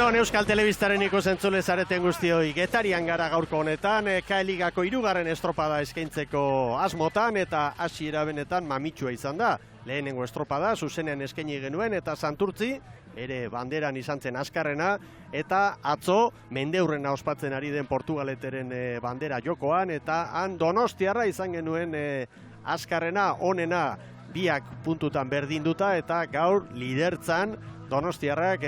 Egunon Euskal Telebistaren ikusentzule zareten guztioi, Getarian gara gaurko honetan, K-Ligako 3. estropada eskaintzeko asmotan eta hasiera benetan mamitsua izan da. Lehenengo estropada zuzenean eskaini genuen eta Santurtzi ere banderan izan zen azkarrena eta atzo mendeurrena ospatzen ari den Portugaleteren bandera jokoan eta han Donostiarra izan genuen azkarrena onena biak puntutan berdinduta eta gaur lidertzan Donostiarrak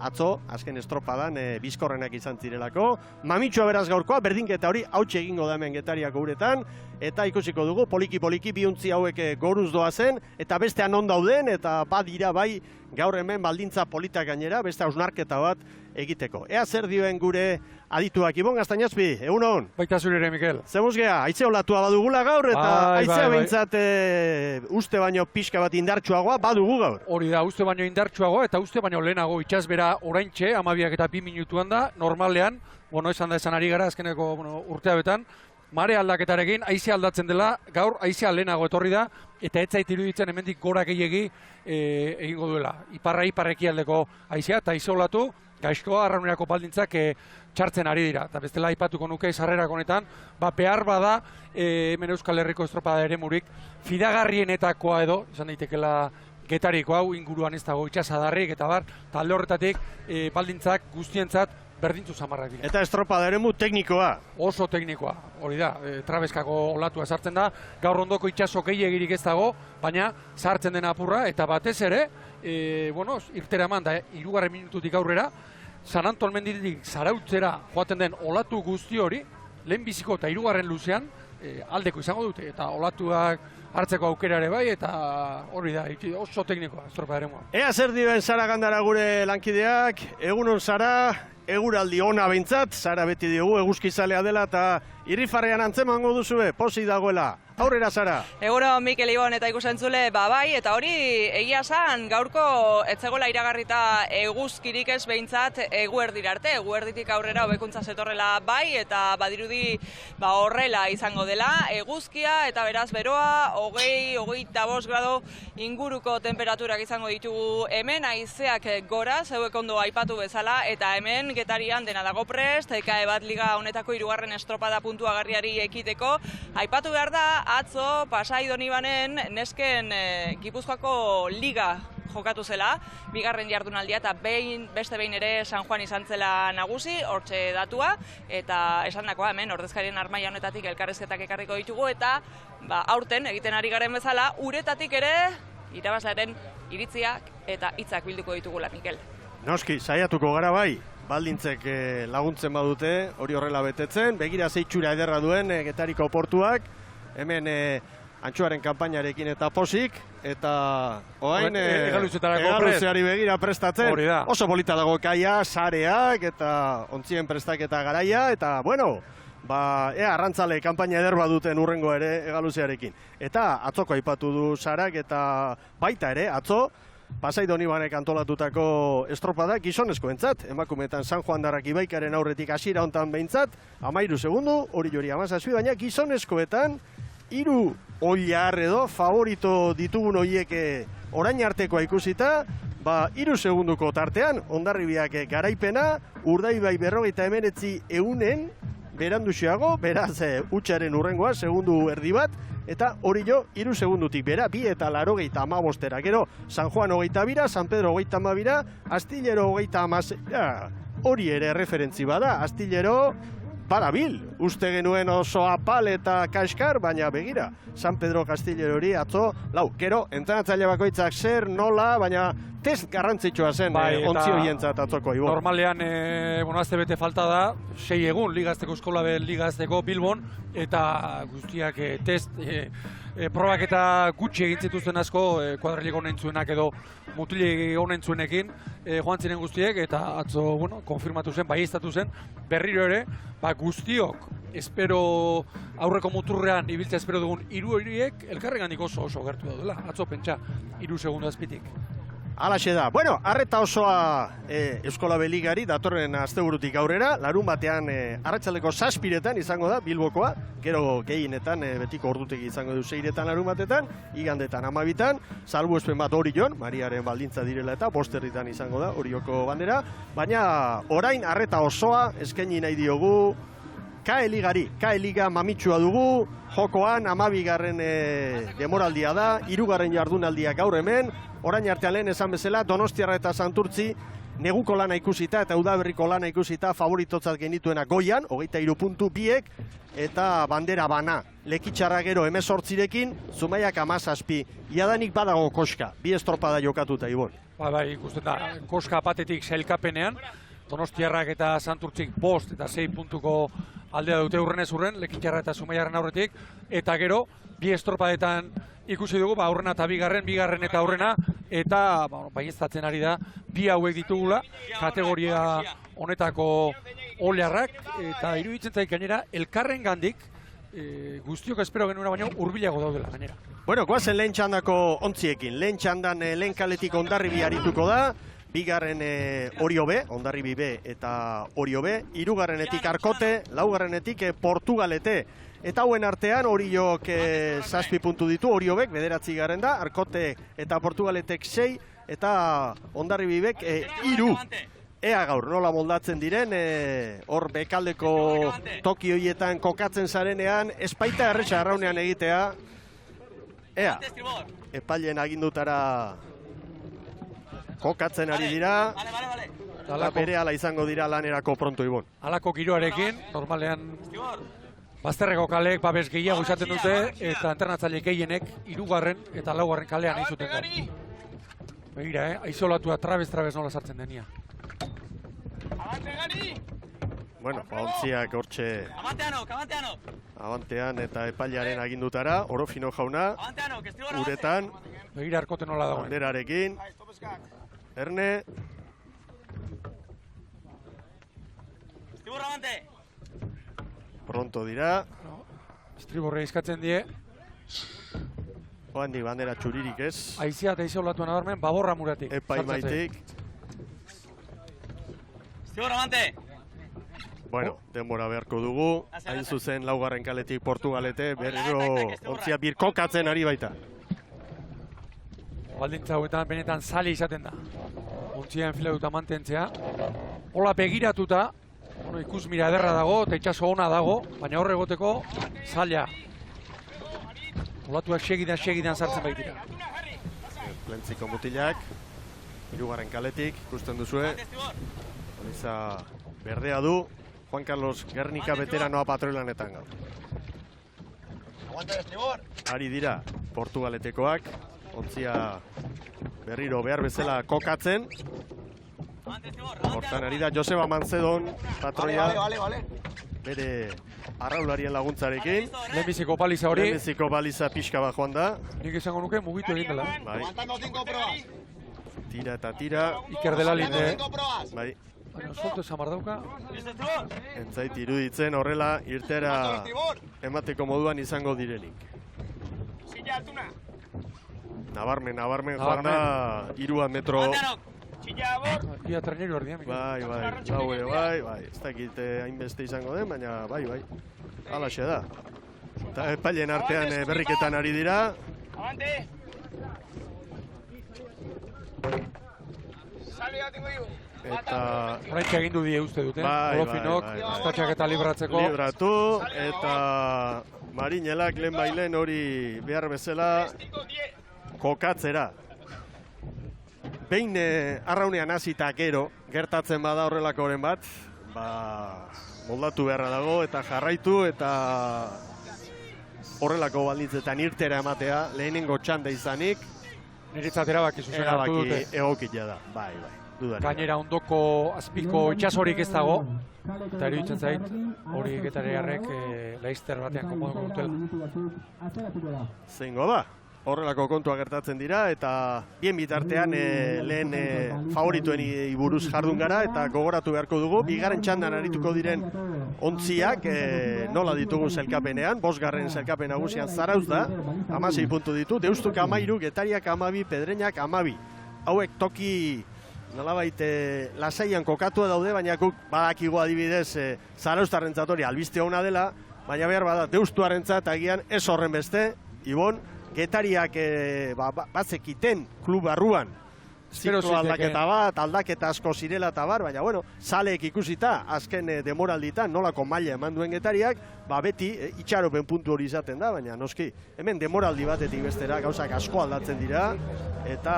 atzo, azken estropadan, bizkorrenak izan zirelako. Mamitsua beraz gaurkoa, berdinketa hori hautsi egingo da hemen Getariako uretan, eta ikusiko dugu, poliki-poliki biuntzi hauek goruz doazen, eta bestean on dauden, eta badira bai gaur hemen baldintza politak gainera, beste hausnarketa bat egiteko. Ea zer dioen gure adituak, Ibon Gaztañazpi, egunon? Baita zure, Mikel. Zemuz geha, haitze olatua badugula gaur, eta haitzea behintzat uste baino pixka bat indartsuagoa badugu gaur. Hori da, uste baino indartsuagoa eta uste baino lehenago itxasbera oraintxe, 12 minutuan da, normalean, esan da esan ari gara azkeneko urtea betan, mare aldaketarekin haize aldatzen dela, gaur haizea lehenago etorri da, eta ez zait iruditzen hemendik gora gehiegi egingo duela. Iparreki aldeko haizea eta isolatu, gaizkoa arraunerako baldintzak txartzen ari dira. Eta bestela aipatuko nuke sarrerak honetan, behar bada hemen Euskal Herriko estropada ere murik fidagarrienetakoa edo, izan daitekela Getariko hau inguruan ez dago itxasadarrik eta bar, talde horretatik baldintzak guztientzat berdintzu samarrak dira. Eta estropada ere teknikoa? Oso teknikoa, hori da, trabeskako olatua sartzen da, gaur ondoko itxaso gehiegirik ez dago, baina sartzen den apurra eta batez ere, irtera eman da, 3. minututik aurrera, San Anton menditik Zarautzera joaten den olatu guzti hori, lehenbiziko eta 3. luzean, aldeko izango dute, eta olatuak hartzeko aukera ere bai, eta hori da, oso teknikoa, estropa ere mua. Ea zer dioen Sara Gandara gure lankideak, egunon Sara, eguraldi ona behintzat, Sara beti diogu eguzkizalea dela, eta irrifarrean antzemango duzue, pozik dagoela. Aurrera, Sara. Egunon, Mikel, Ibon eta ikusentzule, bai, eta hori egia esan gaurko etzegoela iragarrita eguzkirik ez behintzat eguerdira arte, eguerditik aurrera hobekuntza zetorrela bai, eta badirudi horrela izango dela, eguzkia eta beraz beroa, 20-25 grado inguruko temperaturak izango ditugu hemen, haizeak gora, zeuek ondo aipatu bezala, eta hemen Getarian dena dago prest, Kae bat liga honetako 3. estropada puntuagarriari ekiteko, aipatu behar da, atzo Pasai Donibanen nesken Gipuzkoako liga jokatu zela, 2. jardunaldia eta beste behin ere San Juan izan zela nagusi, hortxe datua, eta esandakoa hemen ordezkarien armaia honetatik elkarrizketak ekarriko ditugu, eta aurten egiten ari garen bezala, uretatik ere irabazlearen iritziak eta hitzak bilduko ditugula, Mikel. Noski, saiatuko gara bai, baldintzek laguntzen badute, hori horrela betetzen, begira zeitxura ederra duen Getariko portuak, hemen antxuaren kanpainarekin eta posik, eta oain egaluzeari begira prestatzen. Oso polita dago kaia, sareak eta ontzien prestaketa garaia, eta bueno, arrantzale kanpaina eder baduten urrengo ere egaluzearekin. Eta atzoko aipatu du Sarak eta baita ere, atzo, Pasai Donibanek antolatutako estropada gizonezkoentzat, emakumetan San Juan darrak Ibaikaren aurretik hasiera hontan behintzat, 13 segundu, hori jori 17, baina gizonezkoetan 3 oilar edo favorito ditugun horiek orain artekoa ikusita, 3 segunduko tartean, Hondarribiak garaipena, Urdaibai 59 beranduxeago, beraz hutsaren urrengoa, segundu erdi bat, eta hori jo, 3 segundutik bera, 2 eta 85 gero, San Juan 22, San Pedro 32, Astillero 36, hori ere referentzi bada, Astillero badabil, uste genuen oso apal eta kaskar, baina begira, San Pedro Astillero hori atzo, gero, entrenatzaile bakoitzak zer, nola, baina test garrantzitsua zen ontzi horientzat atzoko, Ibon. Normalean, azte bete falta da, 6 egun, Ligazteko Eskolabel Ligazteko Bilbon, eta guztiak test probak eta gutxi egin zituzten asko, kuadrilik honen zuenak edo mutilik honen zuenekin joan ziren guztiek, eta atzo, konfirmatu zen, baiestatu zen, berriro ere, guztiok, espero aurreko muturrean ibiltzea espero dugun 3 horiek elkarrengandik oso gertu daudela, atzo pentsa, 3 segundu azpitik. Alaxe da. Bueno, arreta osoa Eskola Beligari datorren asteburutik aurrera, larun batean arratsaldeko 7:00 izango da Bilbokoa, gero gehienetan betiko ordutegi izango du 6:00 larun batetan, igandetan 12:00, salbuespen bat Orion, Mariaren baldintza direla eta 5:00 izango da Orioko bandera, baina orain arreta osoa eskaini nahi diogu KE Ligari. KE Liga mamitsua dugu, jokoan 12. demoraldia da, 3. jardunaldia gaur hemen. Orain artean lehen esan bezala, Donostiarra eta Santurtzi neguko lana ikusita eta udaberriko lana ikusita favoritotzat genituena goian, 23 puntu biek, eta bandera bana. Lekitxarra gero 18rekin, Zumaiak 17. Iadanik badago koska, 2 estropada jokatuta, Ibon. Bai, ikusten da, koska patetik sailkapenean, Donostiarrak eta Santurtzik 5 eta 6 puntuko aldea dute urrenez urren, Lekitxarra eta Zumaiarren aurretik, eta gero, 2 estropadetan ikusi dugu, aurrena eta bigarren eta aurrena, eta baieztatzen ari da, 2 hauek ditugula, kategoria honetako olearrak, eta iruditzen zaik gainera, elkarren gandik, guztiok espero genuena baino hurbilago daudela gainera. Bueno, goazen lehen txandako ontziekin. Lehen txandan lehen kaletik Hondarribi arituko da, bigarren Oriobe, Hondarribi B eta Oriobe, 3. Arkote, 4. Portugalete. Eta hauen artean Oriok 7 puntu ditu, Oriobek 9. da, Arkote eta Portugaletek 6 eta Hondarribibek 3. Ea gaur, nola moldatzen diren, hor bekaldeko toki horietan kokatzen zarenean, espaita erretxa arraunean egitea. Ea, epailen agindutara kokatzen ari dira, eta berehala izango dira lanerako pronto, Ibon. Halako giroarekin, normalean bazterreko kaleek babes gehiago izaten dute, eta entrenatzaile gehienek 3. eta 4. kalean izuten da. Begira, aizolatua trabez nola sartzen denia. Bueno, ontziak hortxe abantean eta epailearen agindutara, Orofino jauna, uretan, begira Arkote nola dagoen. banderarekin, Erne, pronto dira, Estriborrea izkatzen die, oandik bandera txuririk ez, aizia eta isolatuan adarmen, baborra muratik. epaimaitik. Bueno, denbora beharko dugu, hain zuzen 4. kaletik Portugalete, berriro ontzia birkokatzen ari baita. Baldintza hauetan benetan zale izaten da. Ontzia enfiladuta mantentzea. Hola begiratuta, ikusmira ederra dago, eta itxaso ona dago, baina horre egoteko zaila. Olatuak segidan sartzen baitira. Plentziko mutilak, 3. kaletik, ikusten duzue. Oliza berdea du, Juan Carlos Gernika veteranoa patroilanetan gaur. Ari dira Portugaletekoak, ontzia berriro behar bezala kokatzen. Hortan ari da Joseba Mancedon patroia, bere arraularien laguntzarekin. Lehenbiziko baliza hori. Lehenbiziko baliza pixka bat joan da. Nik izango nuke mugitu egin dela. Bai. Tira eta tira. Iker dela linde. Bai. Baina solto esamar dauka. Entzait iruditzen horrela irtera emateko moduan izango direnik. Nabarmen joan da 3 metro. Ia traineru erdian. Bai, bai. Ez dakit hainbeste izango den, baina bai. Halaxe da. Eta epailen artean berriketan ari dira. Eta Horaitxe egindu die uste dute. Olofinok, estatxak eta libratzeko. Libratu, eta Marinelak lehen hori behar bezala kokatzera. Behin arraunean hasita gero, gertatzen bada horrelakoren bat, moldatu beharra dago eta jarraitu eta horrelako baldintzetan irtera ematea, lehenengo txanda izanik. Niretzat erabaki zuzen hartu dute. Egokila da, bai. Gainera ondoko azpiko itxasorik ez dago, eta iruditzen zait, hori getariarrek laizter batean komodo dutela. Zeingo da, horrelako kontua gertatzen dira, eta bien bitartean lehen favorituen buruz jardun gara, eta gogoratu beharko dugu, bigarren txandan arituko diren ontziak nola ditugun zelkapenean, 5. zelkapen nagusian Zarauz da, 16 puntu ditu, Deustuk 13, Getariak 12, Pedreñak 12. hauek toki nolabait lasaian kokatua daude, baina guk badakigu adibidez Zarauztarrentzat hori albiste ona dela, baina behar bada Deustuarrentzat agian ez horren beste, Ibon, Getariak bazekiten klub barruan, ziklo aldaketa bat, aldaketa asko zirela eta bar, baina bueno, zaleek ikusita, azken demoralditan nolako maila eman duen Getariak, beti itxaropen puntu hori izaten da, baina noski, hemen demoraldi batetik bestera gauzak asko aldatzen dira, eta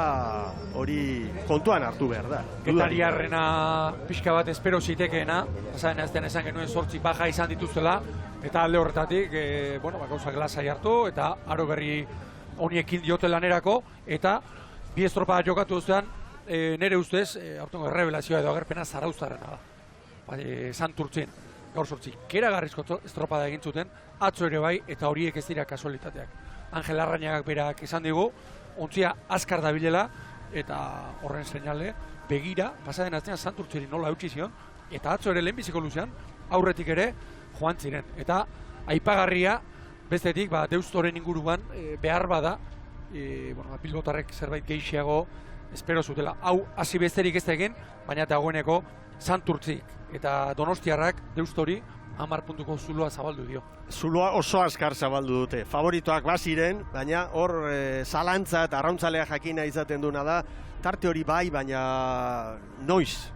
hori kontuan hartu behar da. Getariarrena pixka bat espero zitekeena, esan genuen 8 baja izan dituztela, eta alde horretatik, gauzak lasai hartu, eta aro berri honiekin diote lanerako, eta bi estropada jokatu duzuan, nire ustez, aurtengo errebelazioa edo agerpena Zarauztarrena da. Santurtzin, gaur 8, keragarrizko estropada egin zuten, atzo ere bai, eta horiek ez dira kasualitateak. Angel Arrañagak berak esan digu, ontzia azkar dabilela, eta horren seinale, begira, pasaden astean Santurtziri nola eutsi zion, eta atzo ere lehenbiziko luzean, aurretik ere joan ziren. Eta aipagarria, bestetik, Deustoren inguruan behar bada, Bilbotarrek zerbait gehiago espero zutela. Hau hasi besterik ez da egin, baina dagoeneko Santurtzik eta Donostiarrak Deustori 10 puntuko zuloa zabaldu dio. Zuloa oso azkar zabaldu dute. Favoritoak baziren, baina hor zalantza eta arrauntzalea jakina izaten duna da, tarte hori bai, baina noiz.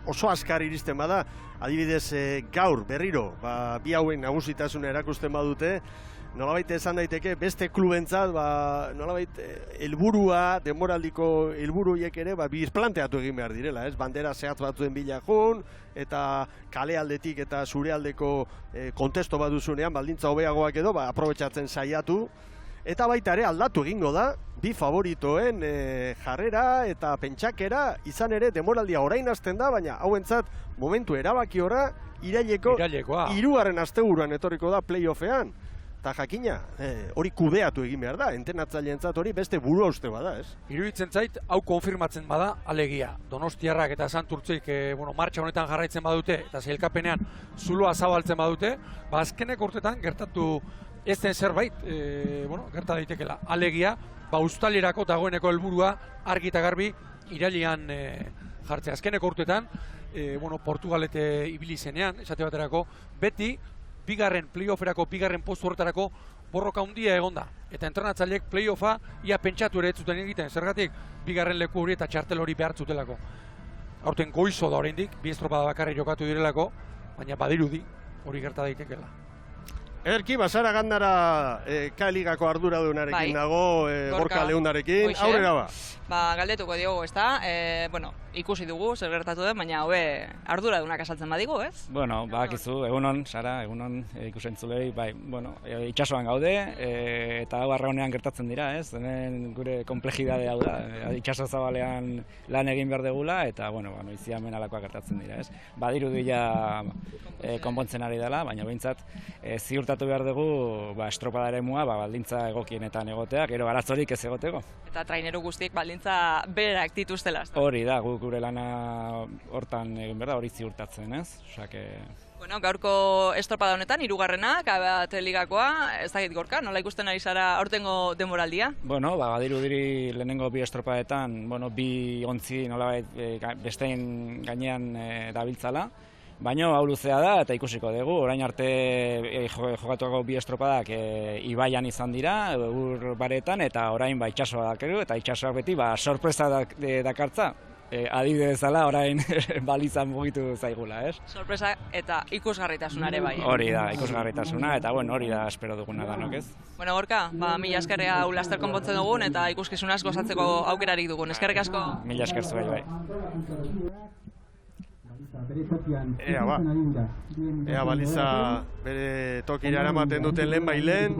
Oso azkar iristen bada, adibidez gaur berriro, bi hauen nagusitasuna erakusten badute, nolabait esan daiteke beste klubentzat, nolabait helburua, denboraldiko helburuiek ere, birplanteatu egin behar direla, ez? Bandera zehatz batzuen bila joan, eta kale aldetik eta zure aldeko kontesto bat duzunean, baldintza hobeagoak edo, aprobetxatzen saiatu, eta baita ere aldatu egingo da, bi favoritoen jarrera eta pentsakera, izan ere demoraldia orain hasten da, baina hauentzat momentu erabakiorra iraileko 3. asteburuan etorriko da playoffean. Eta jakina, hori kudeatu egin behar da, entrenatzaileentzat hori beste buru hauste bada, ez? Iruditzen zait, hau konfirmatzen bada, alegia. Donostiarrak eta Santurtzik martxa honetan jarraitzen badute, eta sailkapenean zuloa zabaltzen badute, azkenek urtetan gertatu ez den zerbait, gerta daitekela. Alegia, ustalerako dagoeneko helburua argi eta garbi irailean jartzea. Azkeneko urtetan, Portugalete ibili zenean, esate baterako, beti playofferako bigarren postu horretarako borroka handia egonda. Eta entrenatzaileek playoffa ia pentsatu ere ez zuten egiten. Zergatik, bigarren leku hori eta txartel hori behar zutelako. Aurten goizo da oraindik, bi estropada bakarri jokatu direlako, baina badirudi hori gerta daitekela. Erki, Basara Gandara K-ligako arduradunarekin dago, Gorka Leundarekin, aurrera ba. Galdetuko diogu, ez da? Ikusi dugu, zer gertatu den, baina hobe arduradunak asaltzen badigu, ez? Badakizu, egunon, Sara, egunon ikusentzulei, itxasoan gaude, eta hau arraunean gertatzen dira, ez? Hemen gure komplejidade hau da, itxaso zabalean lan egin behar degula, eta, izia hemen alakoak gertatzen dira, ez? Badirudi ja konpontzen ari dela, baina behintzat ziurtatu behar dugu estropada eremua baldintza egokienetan egotea, gero arazorik ez egoteko. Eta traineru guztiek baldintza berak dituztela. Hori da, gure lana hortan egin behar da, hori ziurtatzen, ez? Gaurko estropada honetan, 3. K-bat ligakoa, ez dakit Gorka, nola ikusten ari zara aurtengo demoraldia? Badirudiri lehenengo bi estropadetan, bi ontzi nolabait besteen gainean dabiltzala, baina hau luzea da eta ikusiko dugu, orain arte jokatuako bi estropadak ibaian izan dira, ur baretan, eta orain itxasoa dakeru, eta itxasoak beti sorpresa dakartza. Adibidez dela, orain balizan mugitu zaigula, ez? Sorpresa eta ikusgarritasunare bai. Hori da, ikusgarritasuna, eta hori da espero duguna danok, ez? Gorka, mila eskerrea hau laster konpontzen dugun, eta ikuskizunaz gozatzeko aukerarik dugun. Eskerrik asko. Mila esker zuei, bai. Ea baliza bere tokira eramaten duten lehen bailen.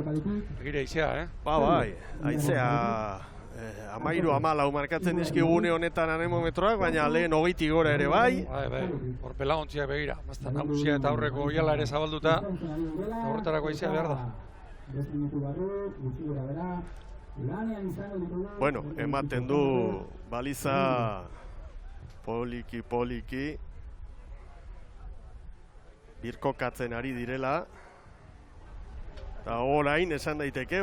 Begira izea, Bai, aizea 13-14 markatzen dizkigune honetan anemometroak, baina lehen 20 gora ere bai. Hor pelagontziak begira, mazta nagusia eta aurreko oiala ere zabalduta, horretarako aizea behar da. Ematen du baliza poliki birkokatzen ari direla, eta orain esan daiteke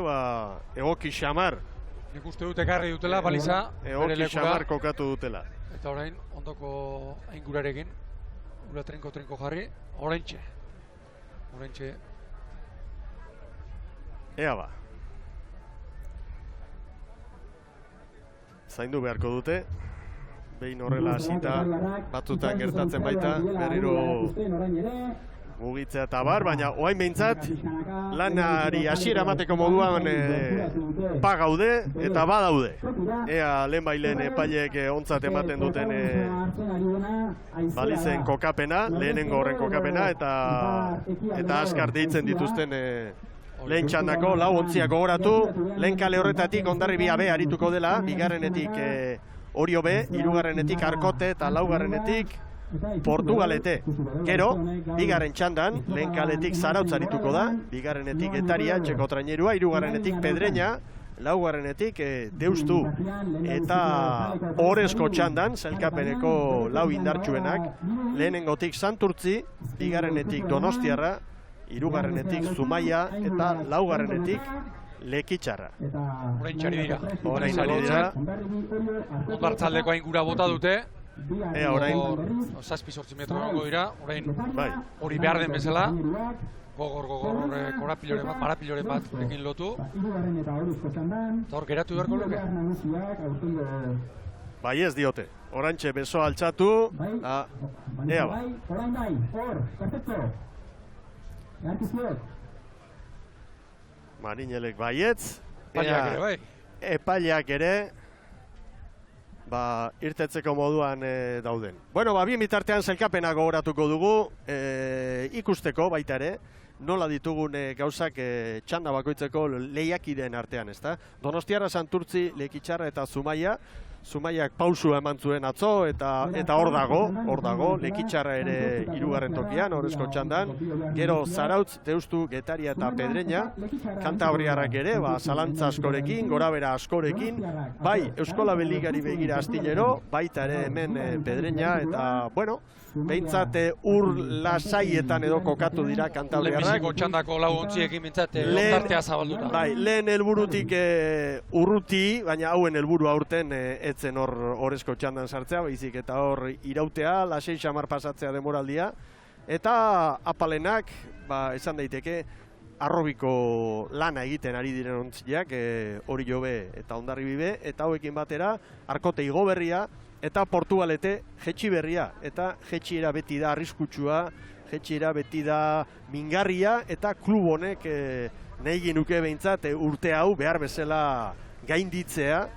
egoki xamar Nik uste dut ekarri dutela, baliza, bere Egoki lekura. xamar kokatu dutela. Eta orain, ondoko aingurarekin, gura trinko jarri, oraintxe. Ea ba. Zaindu beharko dute. Behin horrela hasita batzutan gertatzen baita, berriro mugitzea eta bar, baina oain behintzat lanari hasiera emateko moduan gaude eta badaude. Ea lehenbailen epaileek ontzat ematen duten balizen kokapena, lehenengo horren kokapena, eta askar deitzen dituzten lehen txandako, lau ontziak gogoratu, lehen kale horretatik Hondarribia B arituko dela, bigarrenetik Orio B, hirugarrenetik Arkote eta laugarrenetik Portugalete. Gero, bigarren txandan, lehen kaletik Zarautz arituko da, bigarrenetik Getaria, Txeko Trainerua, hirugarrenetik Pedreña, laugarrenetik Deustu eta Orezko txandan, sailkapeneko lau indartsuenak, lehenengotik Santurtzi, bigarrenetik Donostiarra, hirugarrenetik Zumaia eta laugarrenetik Lekitxarra. Oraintxari dira. Oraintxari dira. Hondartzaldeko aingura bota dute. Ea orain. 7-8 metro gongo dira, orain Bai. hori behar den bezala. Gogor, korapiloren bat, marapiloren bat ekin lotu. Eta hor geratu beharko luke. Bai ez diote. Orantxe beso altxatu. Ea ba. Marinelek baietz. Epaileak ere, bai. Epaileak ere irtetzeko moduan dauden. Bueno, bien bitartean sailkapena gogoratuko dugu, ikusteko baita ere, nola ditugun gauzak txanda bakoitzeko lehiakideen artean, ezta? Donostiarra, Santurtzi, Lekitxarra eta Zumaia. Zumaiak pausua eman zuen atzo eta hor dago, Lekitxarra ere hirugarren tokian, Orezko txandan. Gero Zarautz, Deustu, Getaria eta Pedreña, Kantabriarrak ere, zalantza askorekin, gorabera askorekin, bai Euskola Beligari begira astillero, baita ere hemen Pedreña, eta, bueno, behintzat ur lasaietan edo kokatu dira Kantabriarrak. Lehenbiziko txandako lau ontziekin bintzat ondartea zabalduta. Bai, lehen helburutik urruti, baina hauen helburu aurten etzen hor Orezko txandan sartzea, baizik eta hor irautea, lasei xamar pasatzea demoraldia, eta apalenak, esan daiteke, arrobiko lana egiten ari diren ontziak, Orio B eta Hondarribi B, eta hauekin batera, Arkote Igoberria, eta Portugalete Jetxiberria, eta Jetxiera beti da arriskutsua, Jetxiera beti da mingarria, eta klub honek nahi genuke behintzat urte hau behar bezala gainditzea,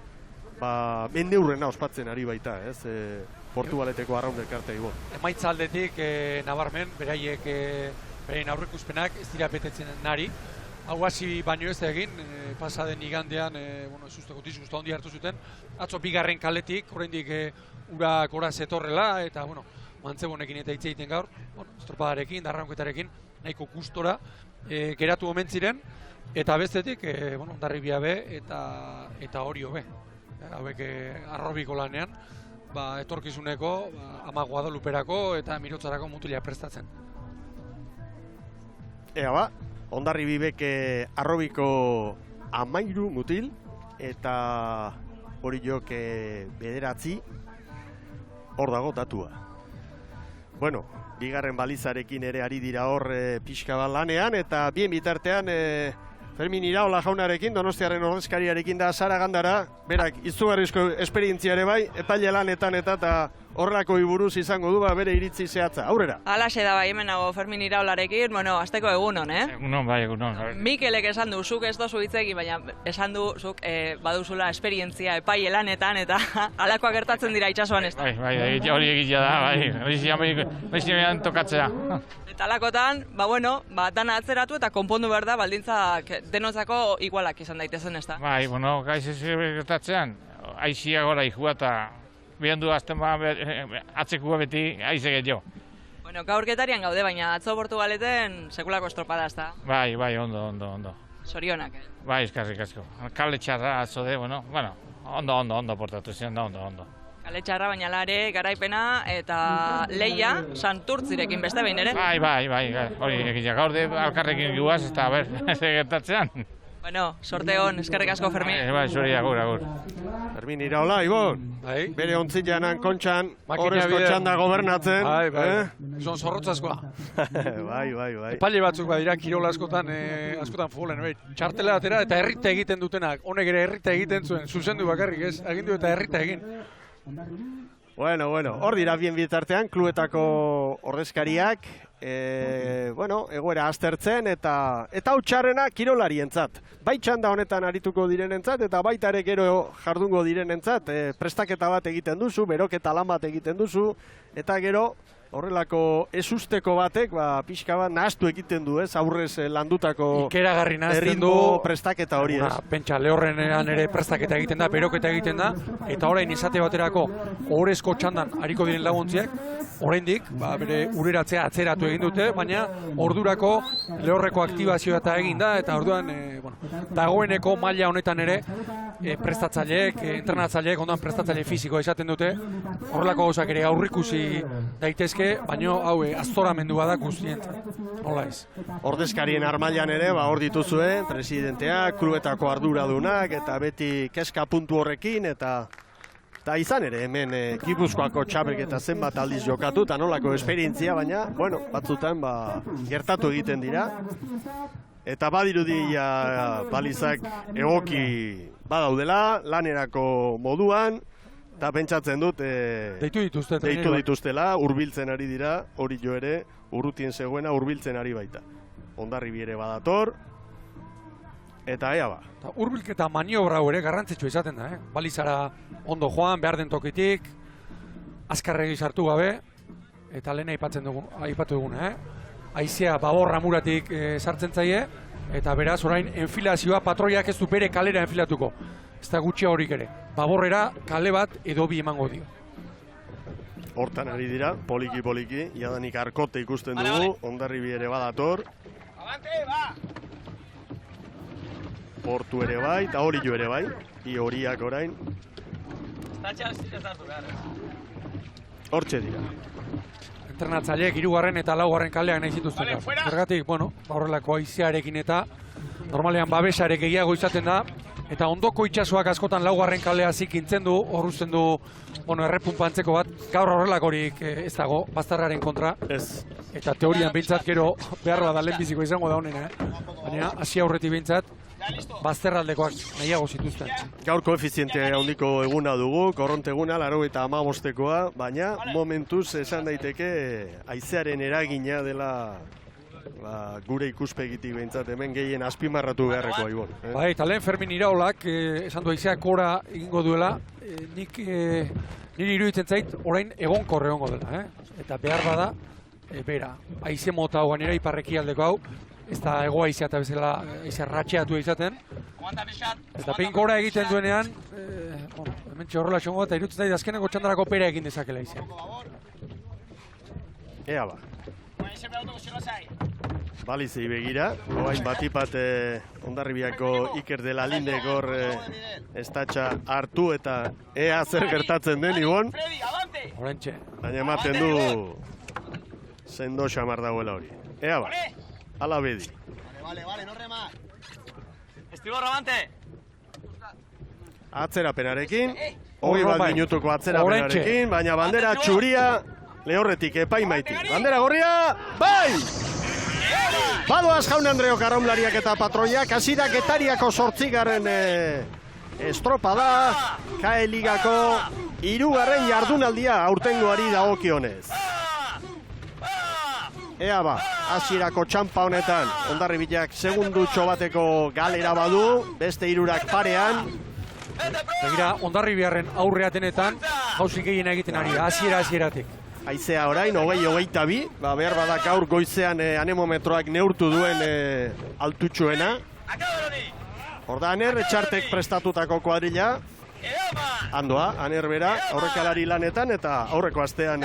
mende hurrena ospatzen ari baita, ez? Portugaleteko arraun elkarte ibo. Emaitza aldetik nabarmen, beraiek beraien aurreikuspenak ez dira betetzen nari. Hau hasi baino ez egin, pasaden igandean, susteko disgustu handi hartu zuten, atzo bigarren kaletik, oraindik urak ora zetorrela, eta, mantzebonekin eta hitz egiten gaur, estropadarekin, darraunketarekin, nahiko gustora geratu omen ziren, eta bestetik, Hondarribia B eta Orio B. Hauek arrobiko lanean, etorkizuneko, Ama Guadaluperako eta Mirotzarako mutila prestatzen. Ea ba, Hondarribi bek arrobiko 13 mutil, eta Oriok 9, hor dago datua. Bueno, bigarren balizarekin ere ari dira hor pixka bat lanean, eta bien bitartean Fermin Iraola jaunarekin, Donostiaren ordezkariarekin da Sara Gandara, berak izugarrizko esperientziare bai, epaile lanetan eta horrelako buruz izango du bere iritzi zehatza. Aurrera. Alaxe da bai, hemen nago Fermin Iraolarekin, azteko egunon, Egunon, bai, egunon. Mikelek esan du, zuk ez dozu hitzekin, baina esan du, zuk baduzula esperientzia epaile lanetan, eta alakoak gertatzen dira itsasoan ez da. Bai, hori egitea da, bai, hori tokatzea. Eta alakotan, dana atzeratu eta konpondu behar da, baldintzak denotzako igualak izan daitezen ez da. Bai, gaiz ez gertatzean, aizia gora ikua eta behan du azten atzekua beti aize gehiago. Gaur Getarian gaude, baina atzo Portugaleten sekulako estropada ez da. Bai, ondo. Sorionak, Bai, eskarrik asko. Kale txarra atzo de, ondo portatu zen, ondo. Kale txarra, baina lare, garaipena eta leia Santurtzirekin beste behin ere. Bai, hori egitea gaur de alkarrekin guaz, eta ez gertatzean. Bueno, sorte hon, eskerrik asko, Fermin. Bai, zuri, agur. Fermin Iraola, Ibon, Bai. bere ontzilanan kontxan, Makina horrezko bide. txanda gobernatzen. Bai. Zon zorrotzazkoa. Bai. Epaile batzuk badira kirola askotan futbolen, txartela atera eta herrita egiten dutenak. Honek ere herrita egiten zuen, zuzendu bakarrik ez, agindu eta herrita egin. Bueno, hor dira bien bitartean, kluetako ordezkariak, egoera aztertzen eta hau txarrena kirolarientzat. Bai txanda honetan arituko direnentzat eta baita ere gero jardungo direnentzat, prestaketa bat egiten duzu, beroketa lan bat egiten duzu, eta gero horrelako ezusteko batek, pixka bat nahaztu egiten du, aurrez landutako Ikeragarri nahazten du. erritmo prestaketa hori, ez? Pentsa, lehorrenean ere prestaketa egiten da, beroketa egiten da, eta orain izate baterako ohorezko txandan hariko diren laguntziak, oraindik bere ureratzea atzeratu egin dute, baina ordurako lehorreko aktibazioa eta egin da, eta orduan dagoeneko maila honetan ere prestatzaileek, entrenatzaileek, ondoan prestatzaile fisikoa izaten dute, horrelako gauzak ere aurrikusi daitezke, baina hau aztoramendua da guztientzat. Nola ez? Ordezkarien armailan ere, hor dituzue, presidenteak, kluetako arduradunak, eta beti keska puntu horrekin, eta izan ere, hemen Gipuzkoako txapelketa zenbat aldiz jokatu, eta nolako esperientzia, baina, batzutan gertatu egiten dira. Eta badirudi balizak egoki badaudela, lanerako moduan, eta pentsatzen dut deitu dituztela, hurbiltzen ari dira, hori jo ere, urrutien zegoena hurbiltzen ari baita. Hondarribi ere badator, eta ea ba. Hurbilketa maniobra ere garrantzitsua izaten da, balizara ondo joan, behar den tokitik, azkarregi sartu gabe, eta lehen aipatu duguna, haizea baborra muratik sartzen zaie, eta beraz orain enfilazioa patroiak ez du bere kalera enfilatuko. Ez da gutxia horik ere. Baborrera kale bat edo bi emango dio. Hortan ari dira, poliki, jadanik arkote ikusten dugu, Hondarribi ere badator. Portu ere bai, eta hori jo ere bai, horiak orain. Hortxe dira. Entrenatzaileek 3. eta 4. kaleak nahi zituzten. Zergatik, horrelako haizearekin eta normalean babesarek gehiago izaten da, eta ondoko itsasoak askotan 4. kalea zikintzen du, horruzten du errepunpantzeko bat, gaur horrelakorik ez dago, bazterraren kontra. Ez. Eta teorian behintzat gero behar da lehenbiziko izango da honen, baina hasi aurretik behintzat, bazterraldekoak nahiago zituzten. Gaur koefiziente handiko eguna dugu, korronte eguna, 95-koa, baina momentuz esan daiteke haizearen eragina dela gure ikuspegitik behintzat hemen gehien azpimarratu beharrekoa, Ibon. Bai, eta lehen Fermin Iraolak esan du haizeak gora egingo duela, niri iruditzen zait orain egonkor egongo dela, eta behar bada, bera, haize mota hau gainera iparreki aldeko hau, ez da ego haizea eta bezala haize ratxeatu izaten, eta pein gora egiten duenean, hemen txorrola xongo eta iruditzen zait azkeneko txandarako pera egin dezakela haizea. Ea ba. Balizei begira, oain batipat Hondarribiako Iker de la Lindek hor estatxa hartu eta ea zer gertatzen den, Ibon. Horentxe. Baina ematen du sendo xamar dagoela hori. Ea ba, ala bedi. Atzerapenarekin, 20 minutuko atzerapenarekin, baina bandera txuria lehorretik epaimaitik. Bandera gorria, bai! Badoaz Jaun Andreok arraunlariak eta patroiak, hasi da Getariako 8. estropada, KAE Ligako 3. jardunaldia aurtengoari dagokionez. Ea ba, hasierako txampa honetan, Hondarribiak segundutxo bateko galera badu, beste 3 parean. Begira, Hondarribiarren aurreatenetan, gauzik egin egiten ari da, hasieratik. Haizea orain, 20-22, behar badak gaur goizean anemometroak neurtu duen altutxuena. Horda, Aner, etxartek prestatutako kuadrilla. Andoa, Aner bera, aurrekalari lanetan, eta aurreko astean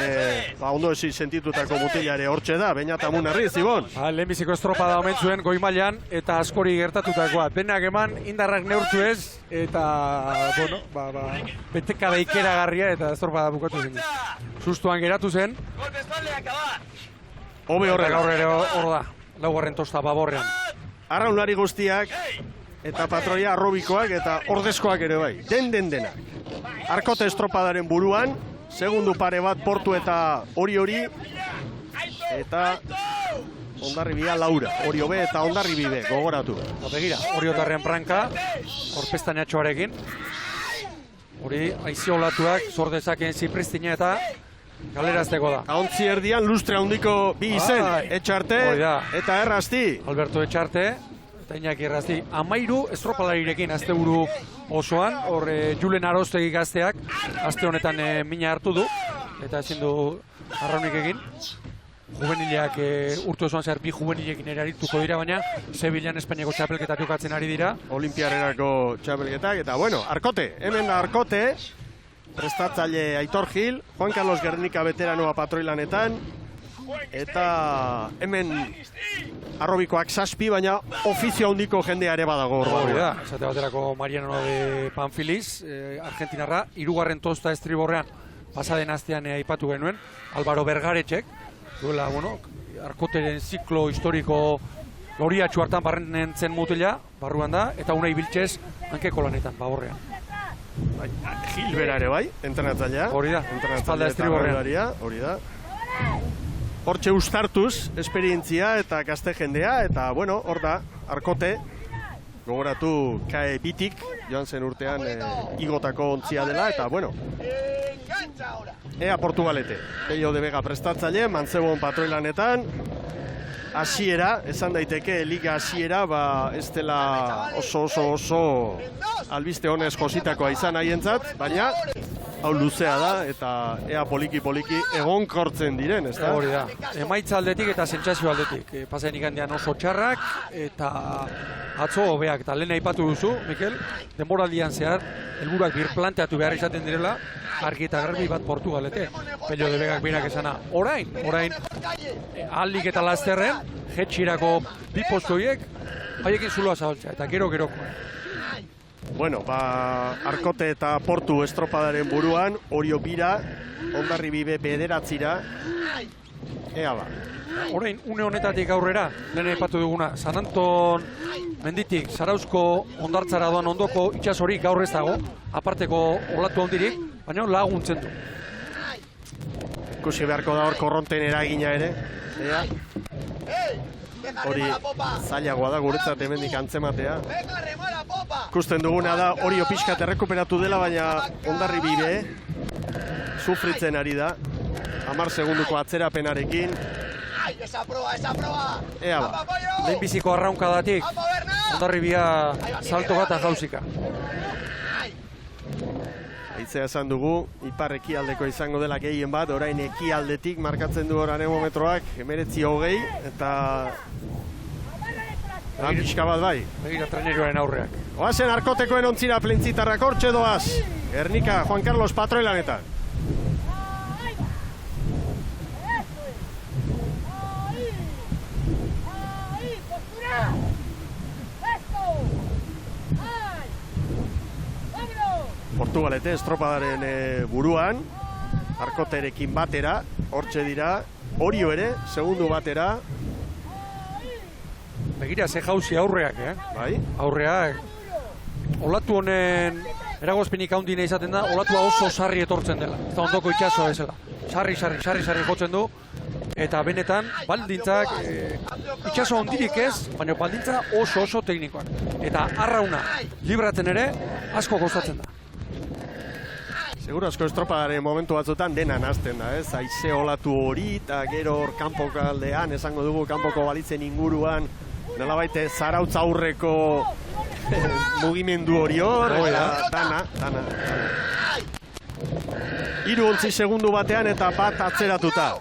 ondo ezi sentitutako mutilare hortxe da, Beñat Amunarriz, Ibon. Lehenbiziko estropada omen zuen goi mailan eta askori gertatutakoa. Denak eman, indarrak neurtu ez, eta, beteka da ikeragarria eta estropada bukatu zen. Sustuan geratu zen. Hobe horrela. Gaur ere hor da, 4. tosta baborrean. Arraunlari guztiak, eta patroia arrobikoak eta ordezkoak ere bai. Denak. Arkote estropadaren buruan, segundu pare bat Portu eta hori, eta Hondarribia Laura. Orio B eta Hondarribi B, gogoratu. Begira, Oriotarrean pranka, orpestanatxoarekin. Hori, aizi olatuak, zordezakeen Zipristina eta galerazteko da. Ahontzi erdian, lustre handiko bi izen, Etxarte eta Errasti. Alberto Etxarte eta Iñaki Errasti. 13 estropalarirekin asteburu osoan, hor Julen Aroztegi gazteak, aste honetan mina hartu du, eta ezin du arraunik egin. Juvenileak urte osoan zehar bi juvenilekin ere arituko dira, baina Sevillan Espainiako txapelketak jokatzen ari dira. Olimpiarerako txapelketak, eta bueno, Arkote, hemen da Arkote, prestatzaile Aitor Gil, Juan Carlos Gernika veteranoa patroilanetan, eta hemen arrobikoak 7, baina ofizio handiko jendea ere badago hor. Hori da, esate baterako Mariano de Panfilis, Argentinarra, 3. tosta estriborrean pasaden astean aipatu genuen, Álvaro Bergaretxek, duela, bueno, Arkoteren ziklo historiko loriatxu hartan barrenentzen mutila, barruan da, eta Unai Biltxez hankeko lanetan, baborrean. Gil bera ere bai, entrenatzailea. Hori da, espalda estriborrean. Hori da. Hortxe ustartuz, esperientzia eta gazte jendea, eta bueno, hor da, Arkote, gogoratu KE bitik, joan zen urtean igotako ontzia dela, eta bueno, ea Portugalete. Pello de Vega prestatzaile, Mantzebon patroilanetan, hasiera, esan daiteke, liga hasiera, ez dela oso albiste honez jositakoa izan haientzat, baina hau luzea da, eta ea poliki egonkortzen diren, ez da? Hori da, emaitza aldetik eta sentsazio aldetik. Pasain igandean oso txarrak, eta atzo hobeak, eta lehen aipatu duzu, Mikel, denboraldian zehar, helburuak birplanteatu behar izaten direla, argi eta garbi bat Portugalete. Pello de Vegak berak esana, orain, ahalik eta lasterren, jetxirako bi postoiek, haiekin zuloa zabaltzea, eta gero. Bueno, Arkote eta Portu estropadaren buruan, Orio bira, Hondarribi B bederatzira, ea ba. Orain, une honetatik aurrera, lehen aipatu duguna, San Anton menditik, Zarauzko hondartzara doan ondoko itxasorik gaur ez dago, aparteko olatu handirik, baina laguntzen du. Ikusi beharko da hor korronten eragina ere, ea. Hori zailagoa da guretzat hemendik antzematea. Ikusten duguna da Orio pixkat errekuperatu dela, baina Hondarribi B sufritzen ari da. 10 segunduko atzerapenarekin. Ea ba. Lehenbiziko arraunkadatik, Hondarribia salto bat jauzika. Aitzea esan dugu, ipar ekialdeko izango dela gehien bat, orain ekialdetik markatzen du anemometroak 19:20, eta lan pixka bat bai. Begira traineroaren aurreak. Oazen Arkotekoen ontzira plentzitarrak hortxe doaz. Gernika, Juan Carlos patroilanetan. Portugalete estropadaren buruan, Arkoterekin batera, hortxe dira, Orio ere, segundu batera. Begira, ze jauzi aurreak, Bai. Aurreak, olatu honen eragozpenik handina izaten da, olatua oso sarri etortzen dela. Ez da ondoko itxasoa bezala. Sarri jotzen du, eta benetan, baldintzak, itxaso handirik ez, baina baldintza oso teknikoak. Eta arrauna libratzen ere, asko gozatzen da. Seguro asko estropadaren momentu batzutan dena nazten da, ez? Haize olatu hori, eta gero hor kanpoko aldean, esango dugu kanpoko balitzen inguruan, nolabait Zarautz aurreko mugimendu hori hor, eta dana. 3 segundu batean eta bat atzeratuta.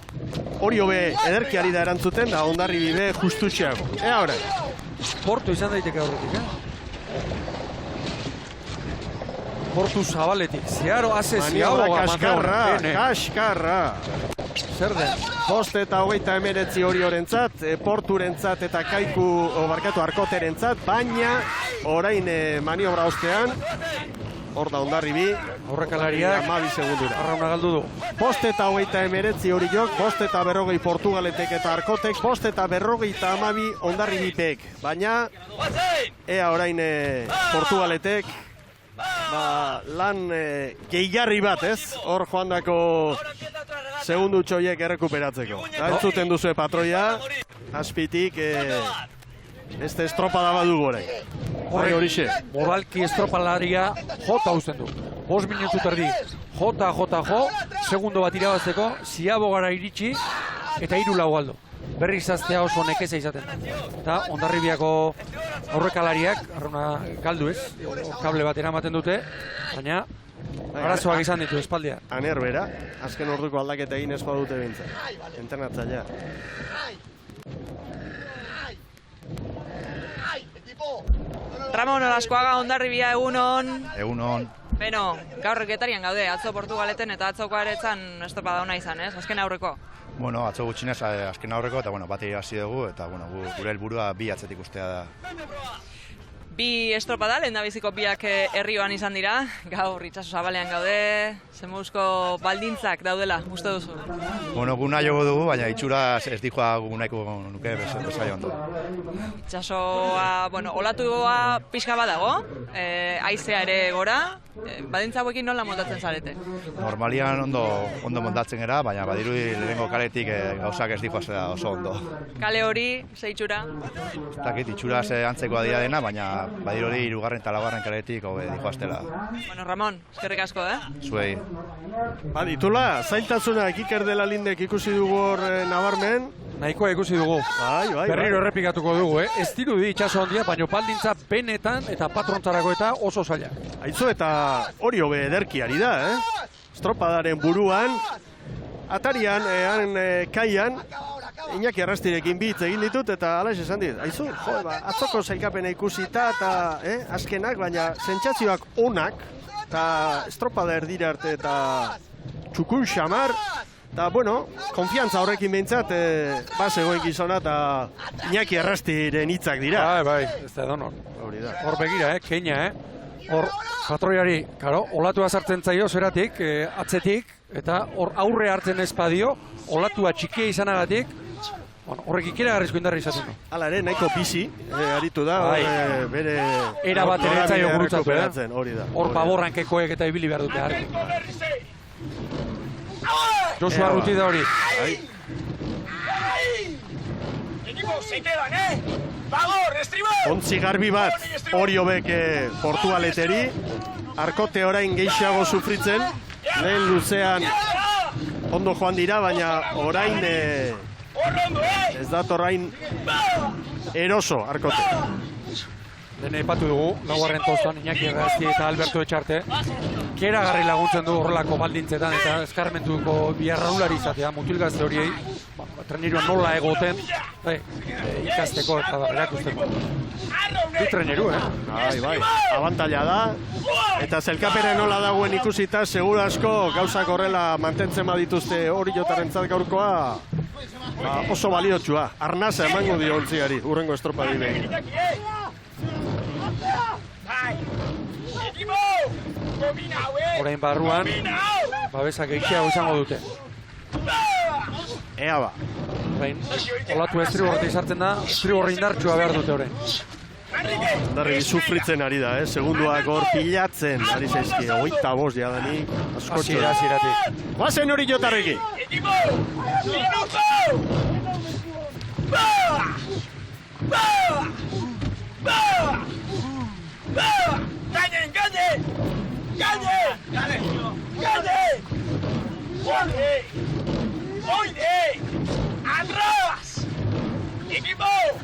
Orio B ederkiari da erantzuten, da Hondarribi B justutxeago. Ea horre. Portu izan daiteke aurretik, Portu zabaletik, zeharo haze ziagoa kaskarra. Zer den? 5:29 Oriorentzat, Porturentzat eta Arkoterentzat, baina orain maniobra ostean hor da Hondarribi. Aurrekalariak 12 segundura. arrauna galdu du. 5:29 Oriok, 5:40 Portugaletek eta Arkotek, 5:52 Hondarribipek. Baina, ea orain Portugaletek, lan gehigarri bat, ez? Hor joandako segundu txoiek errekuperatzeko. Da entzuten duzu patroia, azpitik, beste estropada badu orain. Bai horixe. Moralki estropalaria jota uzten du. 5 minutu terdi. Jota, jo, segundo bat irabazteko, ziabogara iritsi eta 3-4 galdu. Berriz aztea oso nekeza izaten. Eta Hondarribiako aurrekalariak, arrauna galdu ez, kable bat eramaten dute, baina arazoak izan ditu espaldia. Aner bera, azken orduko aldaketa egin ez badute bintzen. Entrenatzailea. Ramon Olaskoaga, Hondarribia, egunon. Egunon. Beno, gaur Getarian gaude, atzo Portugaleten eta atzoko aretzan estropada ona izan, ez? Azken aurreko. Bueno, atzo gutxinez azken aurreko eta bateri hasi dugu eta gure helburua 2 atzetik ustea da. 2 estropada, lehendabiziko 2ak herrioan izan dira, gaur itsaso zabalean gaude, zemuzko baldintzak daudela, uste duzu? Bueno, gu nahi dugu, baina itxuraz ez dikoa gu nahiko nuke bezai ondo. Itsasoa, olatua pixka badago, haizea ere gora, baldintza hauekin nola montatzen zarete? Normalian ondo montatzen gara, baina badirudi lehenengo kaletik gauzak ez dikoa oso ondo. Kale hori, ze itxura? Ez dakit, itxuraz antzekoa dira dena, baina badirudi 3. eta 4. kaletik dikoaztela. Bueno, Ramon, eskerrik asko, Zuei. Ditula, zailtasunak Iker dela Lindek ikusi dugu hor nabarmen. Nahikoa ikusi dugu. Bai. Berriro errepikatuko dugu, Ez dirudi itsaso handia, baina baldintza benetan eta patrontzarako eta oso zaila. Aitzo eta hori hobe ederki ari da, Estropadaren buruan, atarian, kaian, Iñaki Arrastirekin bi hitz egin ditut eta alax esan dit. Aizu, atzoko sailkapena ikusita eta azkenak, baina sentsazioak onak, eta estropada erdira arte eta txukun xamar, eta, konfiantza horrekin behintzat, zegoen gizona eta Iñaki Arrastiren hitzak dira. Bai, ez da edonor. Hor begira, keina, Hor, patroiari, olatua sartzen zaio zeratik, atzetik, eta hor aurre hartzen ezpadio, olatua txikia izanagatik, horrek ikeragarrizko indarra izaten du. Hala ere, nahiko bizi, aritu da, bere... Era bat ere etzaio gurutzatu, hori da. Hor paborrankekoek eta ibili behar dute harri. Josu Arruti da hori. Ontzi garbi bat, hori hobek Portugaleteri, Arkote orain gehiago sufritzen, lehen luzean ondo joan dira, baina orain ez datorrain eroso Arkote. Lehen aipatu dugu, laugarren tostan Iñaki Arrasti eta Alberto Etxarte. Keragarri laguntzen du horrelako baldintzetan eta eskarmentuko biarraulari izatea, mutilgazte horiei, treneruan nola egoten, ikasteko eta erakusteko. Du treneru, Bai, abantaila da, eta zelkapera nola dagoen ikusita, seguru asko gauzak horrela mantentzen badituzte hori jotarentzat gaurkoa, oso baliotsua. Arnasa emango dio ontziari, hurrengo estropadine. Orain barruan, babesa gehiago izango dute. Ea ba. Orain, olatu estriborreta izartzen da, estriborri indartsua behar dute orain. Hondarribi sufritzen ari da, segunduak hor pilatzen ari zaizki, 25 jadanik, askotxo. Hasieratik. Guazen hori jotarreki!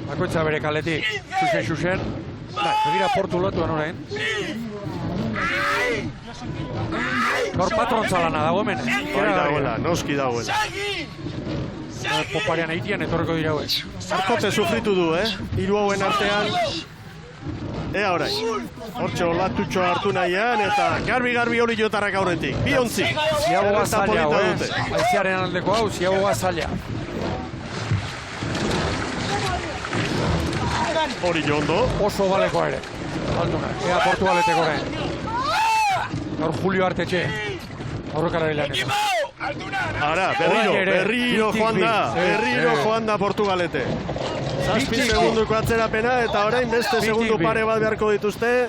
Bakoitza bere kaletik, xuxen. Begira portu lotuan orain. Gaur patrontza lana dago hemen. Bai dagoela, noski dagoela. Poparean eitian etorreko dira hauek. Arkote sufritu du, 3 hauen artean. Ea orain. Hortxe olatutxo hartu nahian eta garbi hori jotarrak aurretik. 2 ontzi. Ziaboga zaila hau, Aiziaren aldeko hau, ziaboga zaila. Hori jo ondo. Oso baleko ere. Alduna, ea Portugaleteko orain. Gaur Julio Artetxe. Aurrekalari lanetan. Ara, Orain ere, berriro tik, joan tik, da, tik. berriro joan da Portugalete. 7 segunduko atzerapena eta orain beste segundu pare bat beharko dituzte.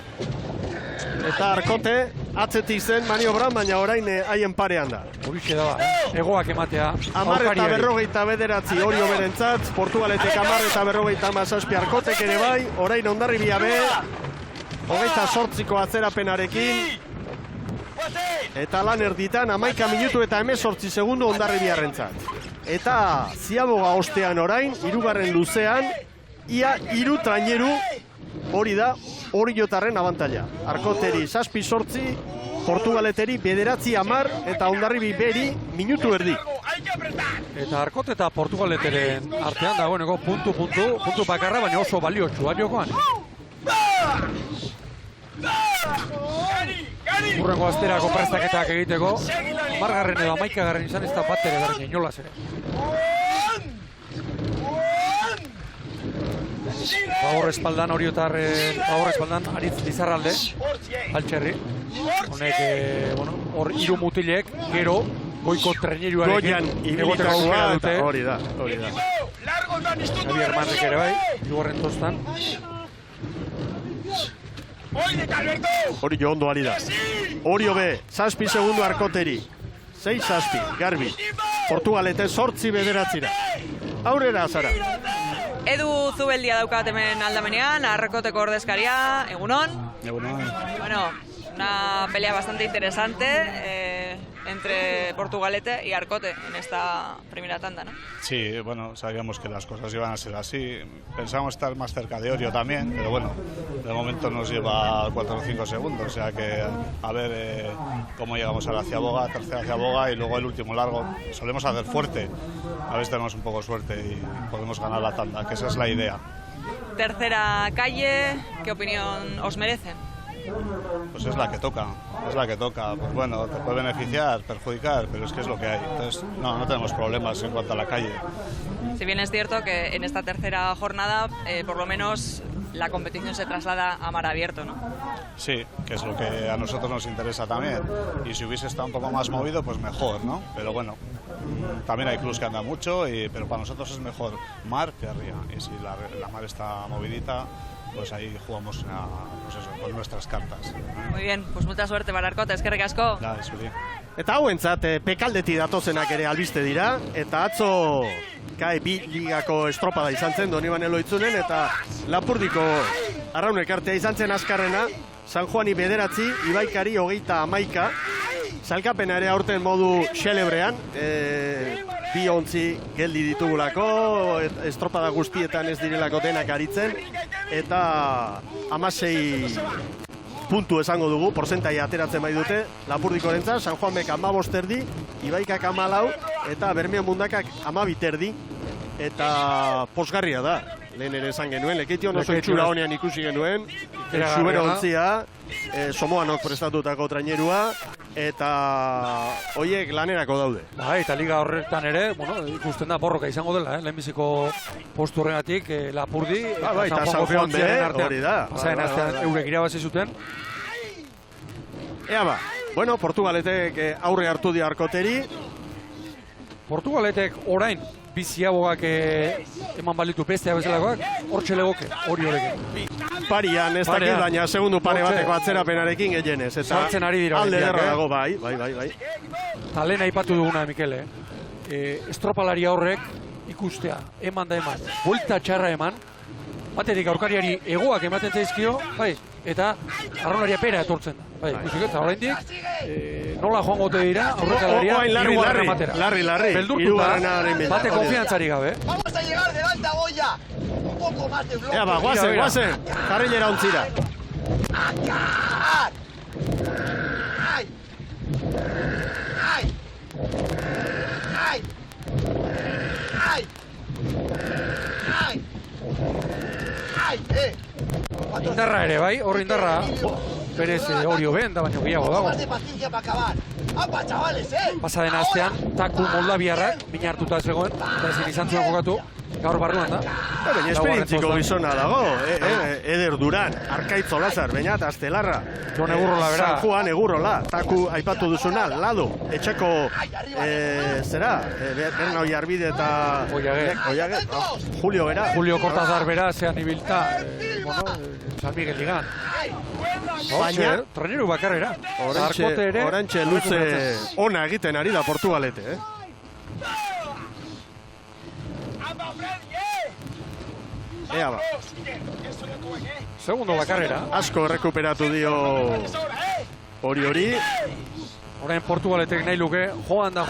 Eta Arkote atzetik zen maniobran, baina orain haien parean da. Horixe da, egoak ematea. 10 eta 59 Orio berentzat, Portugaletek 10 eta 57 Arkotek ere bai, orain Hondarribia be, 28ko atzerapenarekin, eta lan erditan 11 minutu eta 18 segundu Hondarribiarrentzat. Eta Ziaboga ostean orain, 3. luzean, ia 3 traineru, hori da, Oriotarren abantaila. Arkoteri 7-8, Portugaleteri 9-10 eta Hondarribi beri minutu erdi. Eta Arkote eta Portugaleteren artean dagoeneko puntu bakarra, baina oso baliotsua jokoan. Urrengo asterako prestaketak egiteko, 10. edo 11. izan ez da bat ere berdin, inolaz ere. Favor espaldan, Oriotarren favor espaldan, Aritz Lizarralde, Altxerri. Honek, hor 3 mutilek, gero, goiko traineruarekin egoteko aukera dute. Hori da. Javier Marnek ere bai, Igorren tostan. Hori jo ondo ari da. Orio be, 7 segundu Arkoteri. 6-7, garbi. Portugalete 8-9. Aurrera azara. Edu Zubeldia daukat hemen aldamenean, Arkoteko ordezkaria, egunon. Egunon. Bueno, una pelea bastante interesante entre Portugalete y Arkote en esta primera tanda, ¿no? Sí, bueno, sabíamos que las cosas iban a ser así. Pensamos estar más cerca de Orio también, pero bueno, de momento nos lleva 4 o 5 segundos, o sea que a ver cómo llegamos a la Ciaboga, tercera Ciaboga y luego el último largo. Solemos hacer fuerte, a ver si tenemos un poco suerte y podemos ganar la tanda, que esa es la idea. Tercera calle, ¿qué opinión os merecen? Pues es la que toca, Pues bueno, te puede beneficiar, perjudicar, pero es que es lo que hay. Entonces, no tenemos problemas en cuanto a la calle. Si bien es cierto que en esta tercera jornada, por lo menos la competición se traslada a mar abierto, ¿no? Sí, que es lo que a nosotros nos interesa también. Y si hubiese estado un poco más movido, pues mejor, ¿no? Pero bueno, también hay clubs que andan mucho, pero para nosotros es mejor mar que arriba. Y si la mar está movidita, pues ahí jugamos con nuestras cartas. Muy bien, pues mucha suerte para Arkote, eskerrik asko. Nada, zuri. Eta hauentzat, pekaldetik datozenak ere albiste dira, eta atzo KE2 ligako estropada izan zen Donibane Loitzunen, eta Lapurdiko Arraun Elkartea izan zen azkarrena, San Juani 9, Ibaikari 31, salkapena ere aurten modu xelebrean, 2 ontzi geldi ditugulako, estropada guztietan ez direlako denak aritzen, eta 16 puntu esango dugu, porcentaia ateratzen bai dute, Lapurdikorentzat, San Juanbek 15 erdi, Ibaikak 14, eta Bermeon Mundakak 12 erdi, eta posgarria da. Lehen ere esan genuen, Lekeition oso itxura honean ikusi genuen, Zubero ontzia, Somoanok prestatutako trainerua, eta hoiek lanerako daude. Bai, eta liga horretan ere, ikusten da borroka izango dela, lehenbiziko postu horregatik, Lapurdi, eta San Juan be, hori da. Pasaren astean eurek irabazi zuten. Ea ba, bueno, Portugaletek aurre hartu di Arkoteri. Portugaletek orain, Ziabogak eman balitu bestea bezalakoak, hortxe legoke, hori horrekin. Parian, ez dakit, baina segundu pare bateko atzerapenarekin gehienez. Sartzen ari dira. Alde derra dago, bai. Eta lehen aipatu duguna, Mikele, estropalari horrek ikustea, eman da eman, buelta txarra eman, baterik aurkariari egoak ematen zaizkio, bai, eta arraunaria pera etortzen da. Bai, ikusiko, eta oraindik, nola joan gote dira, aurrekalaria, hirugarren matera. Larri, beldurtuta, bate konfiantzari gabe. Vamos a llegar delante a Goya. Un poco más de bloque. Ea ba, guazen, karrilera ontzira. Indarra ere, bai, horri indarra, berez Orio ben, da baino gehiago dago. Pasaden astean, taku moldabiarrak, mina hartuta zegoen, eta ezin izan zuen jokatu. gaur barruan da. Baina esperientziko gizona dago, Eder Duran, Arkaitz Olazar, baina eta Astelarra. Jon Egurrola, bera. San Juan Egurrola, taku aipatu duzuna, Lado, etxeko, zera, Bernau Jarbide eta... Oiage, Julio bera. Julio Cortazar bera, zean ibilta, San Miguel ligan. Baina, treneru bakarrera. Orantxe luze ona egiten ari da Portugalete, Ea ba. Segundo bakarrera. Asko errekuperatu dio hori. Orain Portugaletek nahi luke, joan da.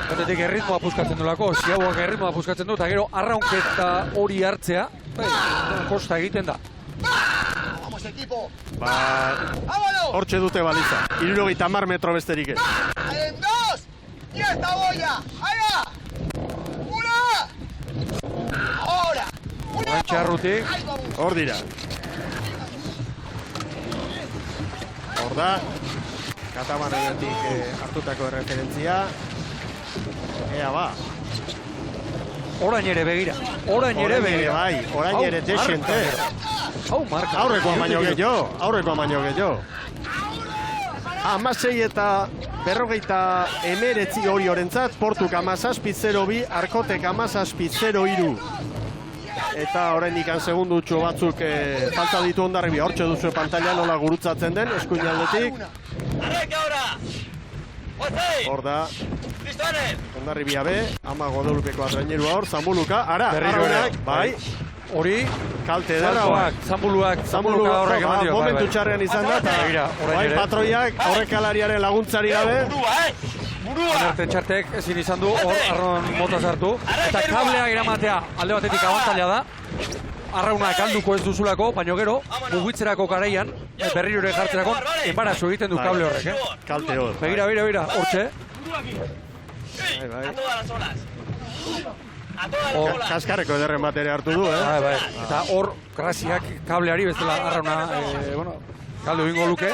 Batetik erritmoa puskatzen duelako, Ziauak erritmoa puskatzen du, eta gero arraunketa hori hartzea, kosta egiten da. Hortxe dute baliza, 70 metro besterik ez. En dos, y esta boya, allá, una, ahora, Orain txarrutik, hor dira. Hor da, Katabanetik hartutako referentzia. Ea ba. orain ere begira. Bai, orain ere desente. Aurrekoa baino gehiago. 16 eta 59 hori orentzat, Portuk 17-0-2, Arkotek 17-0-3. Eta orain ikan segundutxo batzuk falta ditu Hondarribia. Hortxe duzu pantalla nola gurutzatzen den, eskuin aldetik. Hor da. Hondarribia B, ama Godolpeko atrainerua hor, Zambuluka, ara, arraunak, bai. Hori, kalte dara, Zambuluka horrek eman dio. Momentu txarrean izan da, eta bai patroiak aurrekalariaren laguntzari gabe. Onerte txartek ezin izan du, hor arron mota sartu. Eta kableak eramatea alde batetik abantaila da. Arraunak alduko ez duzulako, baino gero, mugitzerako garaian, berriro ere jartzerako, enbarazu egiten du kable horrek, Kalte hor. Begira, hortxe. Kaskarreko ederren bat ere hartu du, Bai. Eta hor, graziak kableari bezala arrauna, galdu egingo luke.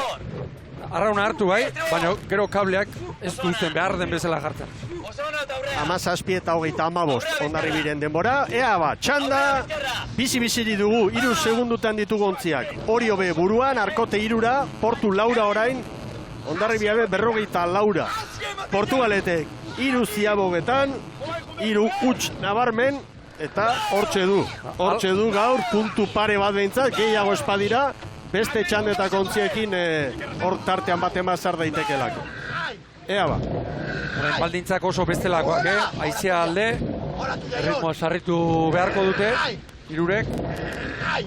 Arrauna hartu bai, baina gero kableak ez duzten behar den bezala jartzen. 17 eta 35 Hondarribiren denbora. Ea ba, txanda, bizi-biziri dugu, 3 segundutan ditugu ontziak. Orio B buruan, Arkote 3, Portu Laura orain, Hondarribia B 44. Portugaletek 3 ziabogetan, 3 huts nabarmen, eta hortxe du gaur, puntu pare bat behintzat, gehiago espadira, beste txandetako ontziekin hor tartean baten bazar daitekelako. Ea ba. Baldintzak oso bestelakoak, haizea alde, erritmoa sarritu beharko dute, hirurek,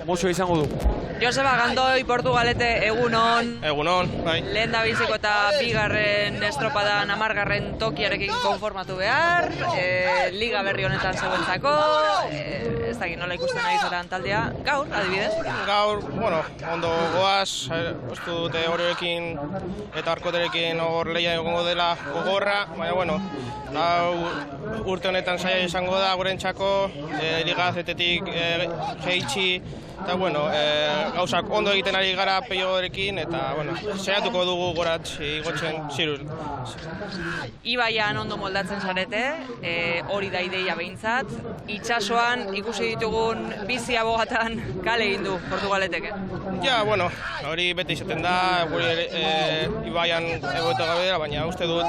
mozioa izango du. Joseba Gandoi, Portugalete, egunon. Egunon, bai. Lehen da biziko eta bigarren estropadan 10. tokiarekin konformatu behar, liga berri honetan zeuentzako, ez dakit nola ikusten ari zaren taldea, gaur, adibidez? Gaur, ondo goaz, uste dute Oriorekin eta Arkoterekin hor lehia egongo dela gogorra, baina, urte honetan saia izango da gurentzako, liga zetetik jeitsi, eta, gauzak ondo egiten ari gara peiorekin, eta, saiatuko dugu goratzi igotzen ziruz. Ibaian ondo moldatzen zarete, hori da ideia behintzat. Itxasoan ikusi ditugun bizi abogatan kale egin du Portugaleteke. Ja, hori beti izaten da, guri Ibaian egoetu gabe, baina uste dut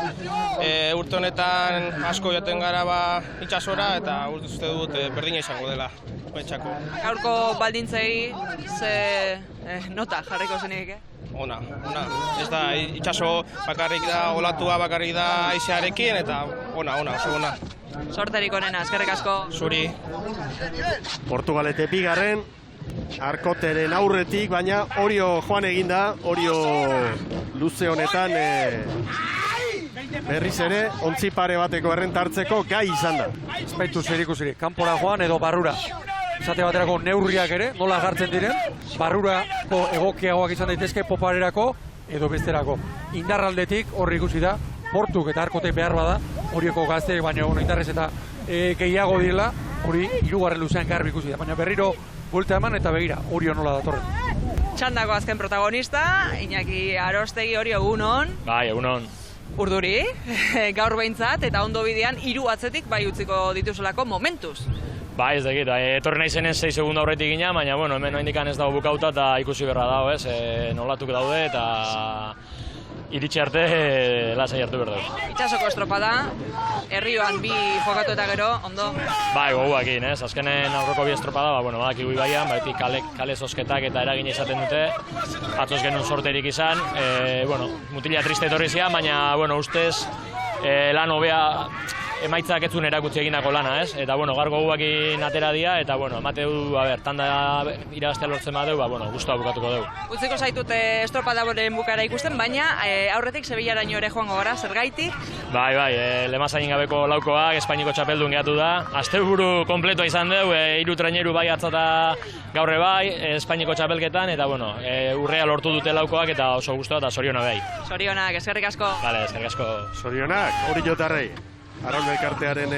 urte honetan asko jaten gara itxasora, eta uste dut berdina izango dela. Gaurko baldintzei ze nota jarriko zenik, Ona. Ez da, itxaso bakarrik da, olatua bakarrik da aizearekin, eta oso ona. Sorterik onena, eskerrik asko. Zuri. Portugalete bigarren, Arkoteren aurretik, baina Orio joan eginda, Orio luze honetan berriz ere, ontzi pare bateko errentartzeko gai izan da. Espaitu zerikusirik, kanpora joan edo barrura. Zate baterako neurriak ere, nola jartzen diren, barrurako egokiagoak izan daitezke poparerako edo besterako. Indarraldetik horri ikusi da, Portuk eta Arkotek behar bada, horieko gazteek baina indarrez eta gehiago direla, hori 3. luzean garbi ikusi da. Baina berriro buelta eman eta begira, Orio nola datorren. Txandako azken protagonista, Iñaki Arostegi, Orio, egunon. Bai, egunon. Urduri, gaur behintzat, eta ondo bidean 3 atzetik bai utziko dituzulako momentuz. Ba, ez dakit, etorri nahi zenez 6 segundo aurretik gina, baina, bueno, hemen oraindik ez dago bukauta eta ikusi berra dago, ez, nolatuk daude eta iritsi arte lasai hartu behar dugu. Itsasoko estropada, herrioan 2 jokatu eta gero, ondo? Bai, goguakin, ez, azkenen aurreko 2 estropada, ba, bueno, badakigu ibaian, beti kale zozketak eta eragin izaten dute, atzoz genuen sorterik izan, bueno, mutila triste etorri zian, baina, bueno, ustez, lan hobea emaitzak ez zuen erakutsi eginako lana, ez? Eta, bueno, gaur goguakin atera dira, eta, bueno, emate du, tanda irabaztea lortzen badeu, ba, bueno, guztua bukatuko dugu. Utziko zaitute estropadaboren bukara ikusten, baina aurretik Sevillaraino ere joango gara, zergaitik? Bai, lemazain gabeko laukoak, Espainiko txapeldun gehatu da. Asteburu kompletua izan dugu, 3 traineru bai atzata gaurre bai, Espainiko txapelketan, eta, bueno, urrea lortu dute laukoak, eta oso guztua eta zoriona bai. Zorionak, eskerrik asko. Vale, eskerrik asko. Zorionak, hori jotarrei. Arraun elkartearen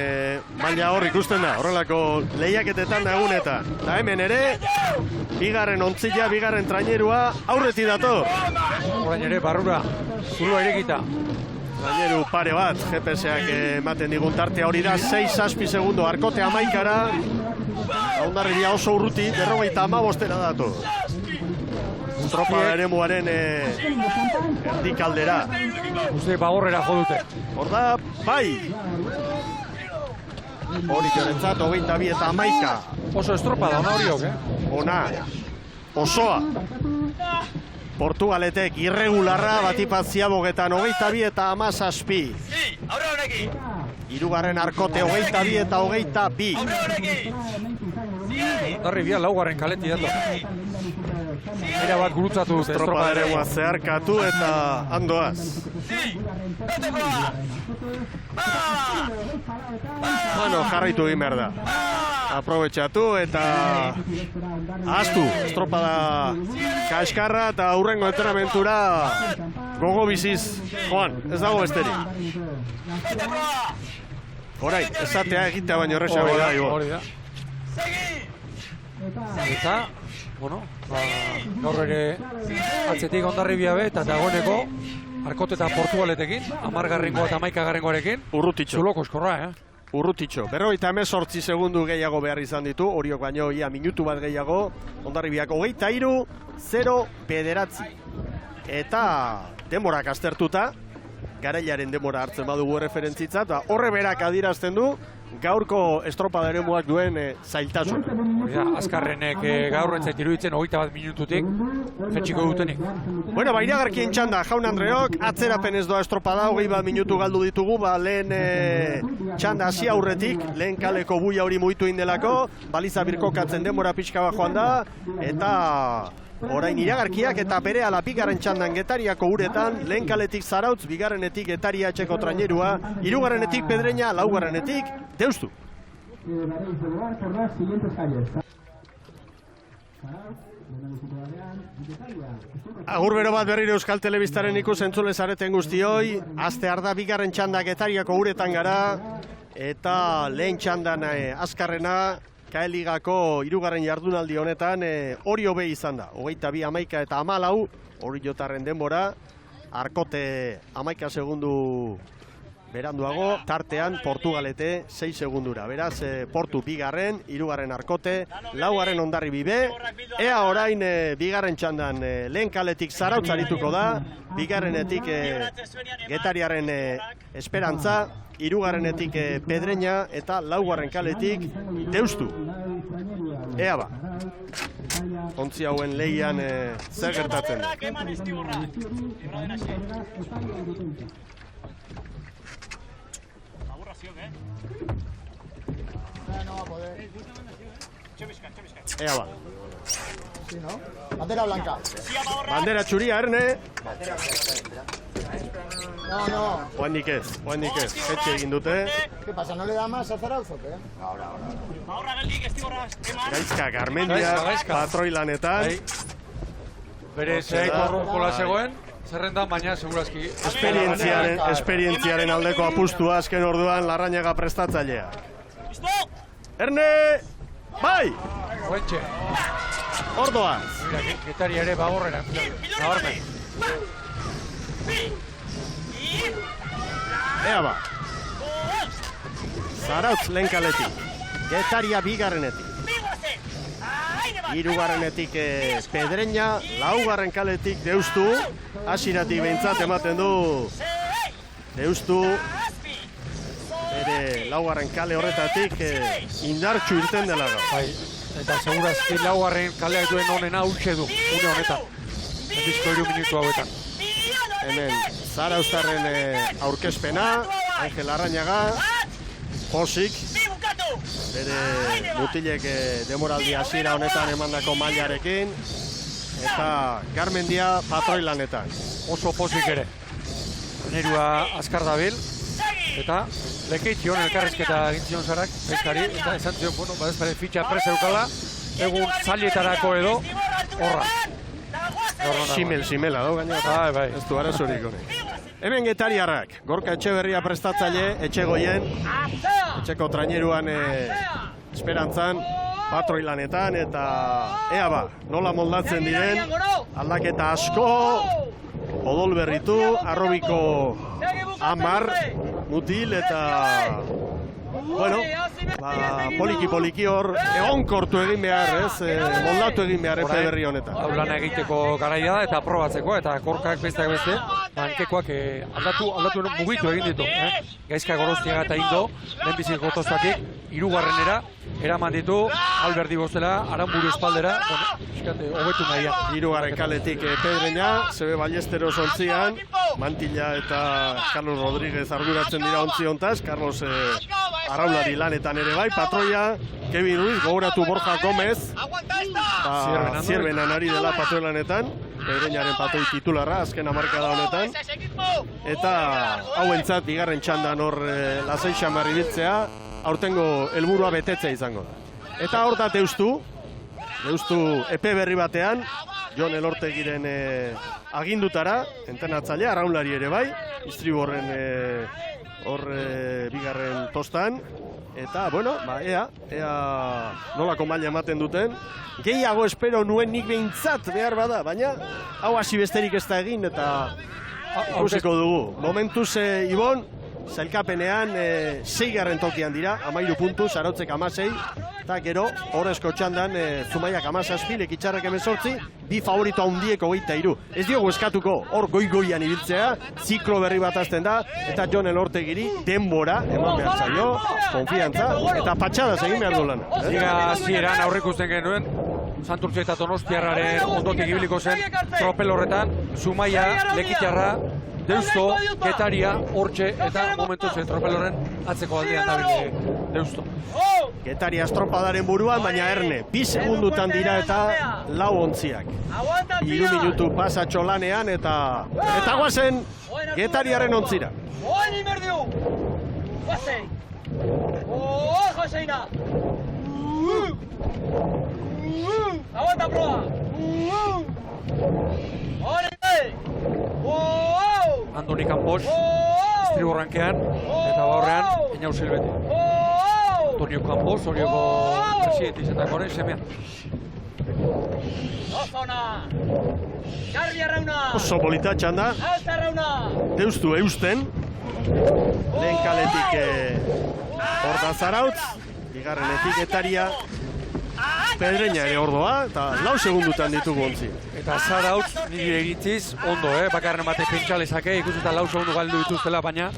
maila hor ikusten da, horrelako lehiaketetan nagunetan. Eta hemen ere, bigarren ontzila, bigarren trainerua aurreti dator. Orain ere, barrura, zulua irekita. Traineru pare bat, GPS-ak ematen digun tartea hori da, 6-6 segundo, arkote 11-ara. Hondarribia oso urruti, 55 dator. Estropada eremuaren erdikaldera. Uste bagorrera jo dute. Hor da, bai! Hori jorentzat, 22 eta 11. Oso estropada, ona horiok, Ona, osoa. Portugaletek irregularra, batipat ziabogetan 22 eta 17. Hirugarren arkote 22 eta 22. Hondarribia laugarren kaleti dato. Era bat gurutzatu dute estropada eremoa zeharkatu eta andoaz. Bueno, jarraitu egin behar da. Aprobetxatu eta ahaztu estropada kaskarra eta hurrengo entrenamentura gogo biziz joan, ez dago besterik. Orain, esatea egitea baino erresago da. Hori da. Eta, bueno, gaur ere atzetik Hondarribia be eta dagoeneko Arkote eta Portugaletekin, 10garrengo eta 11garrengoarekin. Urrutitxo. Zuloko eskorra, Urrutitxo. 58 segundu gehiago behar izan ditu, horiok baino ia minutu bat gehiago. Hondarribiak 23-0 bederatzi. Eta denborak aztertuta, garailaren denbora hartzen badugu referentzitzat, horre berak adirazten du, gaurko estropada eremuak duen zailtasun. Azkarrenek gaur entzait iruditzen 21 minututik jetxiko dutenik. Bueno, iragarkien txanda, jaun Andreok, atzerapen ez doa estropada, 21 minutu galdu ditugu, lehen txanda hasi aurretik, lehen kaleko buia hori mugitu indelako, baliza birkokatzen denbora pixka bat joan da, eta orain iragarkiak eta berehala bigarren txandan Getariako uretan, lehen kaletik Zarautz, bigarrenetik Getaria etxeko trainerua, hirugarrenetik Pedreña, laugarrenetik Deustu. Agurbero bat berriro Euskal Telebistaren ikusentzule zareten guztioi, astear da bigarren txanda Getariako uretan gara, eta lehen txandan azkarrena, Kaeligako hirugarren jardunaldi honetan hori hobe izan da. 22, 11 eta 14, hori jotarren denbora. Arkote 11 segundu beranduago, tartean Portugalete 6 segundura. Beraz, Portu bigarren, hirugarren Arkote, laugarren Hondarribi be. Ea orain bigarren txandan lehen kaletik Zarautz arituko da, bigarrenetik Getariaren Esperantza, hirugarrenetik Pedreña eta laugarren kaletik Deustu. Ea ba, ontzi hauen lehian zer gertatzen da. Ea ba. Bandera blanca. Bandera txuria, Erne. No. Oendik ez, etxe egin dute. ¿Qué pasa, no le da más a Zarautz o qué? Gaizka Garmendia, patroi lanetan. Bere zehaiko jola zegoen, zerrendan baina segurazki. Esperientziaren aldeko apustua azken orduan Larrañaga prestatzailea. Erne! Bai! Oentxe. Ordoaz. Getaria ere bagorrera. Nabarmen. ea ba. Zarautz lehen kaletik. Getaria bigarrenetik. Hirugarrenetik Pedreña, laugarren kaletik Deustu. Hasiratik behintzat ematen du Deustu. Bere laugarren kale horretatik indartxu irten dela gaur. Bai, eta segurazki laugarren kaleak duen onena hutxe du, une honetan. Bizko 3 minutu hauetan. Hemen Zarauztarren aurkezpena, Angel Arrañaga, Josik, bere mutilek demoraldi hasiera honetan emandako mailarekin, eta Garmendia patroi lanetan. Oso pozik ere. Nerua azkar dabil, eta lekeitzion elkarrezketa egin zarak, peskari, eta esan zion, bueno, badezpare fitxa presa eukala, egun zalietarako edo, horra. Simela do, gaina, bai. ez du arazorik honek. Hemen getariarrak, Gorka Etxeberria prestatzaile, Etxegoien, etxeko traineruan esperantzan, patroi lanetan, eta ea ba, nola moldatzen diren, aldaketa asko, odol berritu, arrobiko 10 mutil, eta bueno, poliki hor, egonkortu egin behar, moldatu egin behar epe berri honetan. Hau lana egiteko garaia da eta aprobatzeko, eta Gorkak besteak beste, hankekoak aldatu mugitu egin ditu. Gaizka Gorostiaga eta Indo, lehenbiziko tostatik, 3. eraman ditu, Alberdi Bozela, Aramburu espaldera, hobetu nahian. 3. kaletik Pedreña, Zebe Ballesteros ontzian, Mantilla eta Carlos Rodríguez arduratzen dira ontzi hontaz, Carlos arraulari lanetan ere bai, patroia, Kevin Ruiz, gogoratu Borja Gomez, Zierbenan ari dela patroi lanetan, Pedreñaren patroi titularra, azken hamarkada honetan, eta hauentzat bigarren txandan hor lasai xamarri biltzea, aurtengo helburua betetzea izango da. Eta hor da Deustu epe berri batean, Jon Elortegiren agindutara, entrenatzailea, arraunlari ere bai, Istriborren hor bigarren tostan, eta, bueno, ea nolako maila ematen duten. Gehiago espero nuen nik behintzat behar bada, baina hau hasi besterik ez da egin, eta ikusiko dugu. Momentuz, Ibon, zailkapenean 6. tokian dira, 13 puntu, Zarautzek 16, eta gero, horrezko txandan, Zumaiak 17, Lekitzarrak 18, bi favorito handiek 23. Ez diogu eskatuko, hor goi-goian ibiltzea, ziklo berri bat hasten da, eta Jon Elortegiri denbora, eman behar zaio, konfiantza, eta patxadaz egin behar du lan. Liga hasieran aurrikusten genuen, Santurtzi eta Donostiarraren ondotik ibiliko zen, tropel horretan, Zumaia, Lekitzarra, Deusto, Getaria, Hortxe, eta momentuz tropel horren atzeko aldean dabil Deusto. Getaria estropadaren buruan, baina Erne, 2 segundutan dira eta 4 ontziak. 3 minutu pasatxo lanean eta guazen Getariaren ontzira. Oain inberdiu! Guazen! Joseina! Aguanta proa! Andoni Campos, Istriborrankean, eta baurrean, Eñau Silbeti. Antonio Campos, horioko presidente izatak horrein, semean. Oso polita txanda. Deustu eusten. Lehen kaletik horta Zarautz. Bigarrenetik Getaria. Pedreña ere ordoa, eta 4 segundutan ditugu ontzi. Eta Zarautz, nire iritziz, ondo, bakarren bate pentsalezake, ikusetan 4 segundu galdu dituztela, baina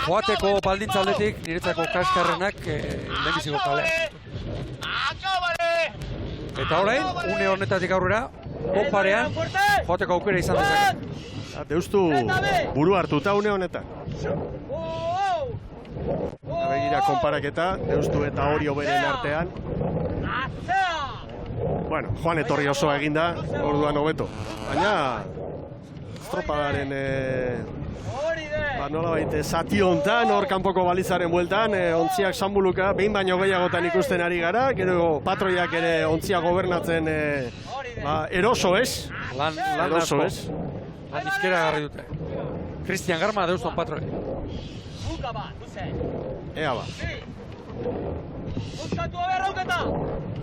joateko baldintzaldetik niretzako kaskarrenak lehenbiziko kalea. Eta orain, une honetatik aurrera, konparean, joateko aukera izan dezake. Deustu buru hartuta une honetan. Begira konparaketa, Deustu eta Orio beren artean. Bueno, Joan etorri osoa eginda, orduan hobeto. Baina, estropadaren nolabait zati hontan, hor kanpoko balizaren bueltan, ontziak sanbuluka, behin baino gehiagotan ikusten ari gara, gero patroiak ere ontzia gobernatzen eroso ez. Lan asko. Lan izkera garri dute. Cristian Garma, Deuston patroi. Ea ba. Buskatu aberrauketa!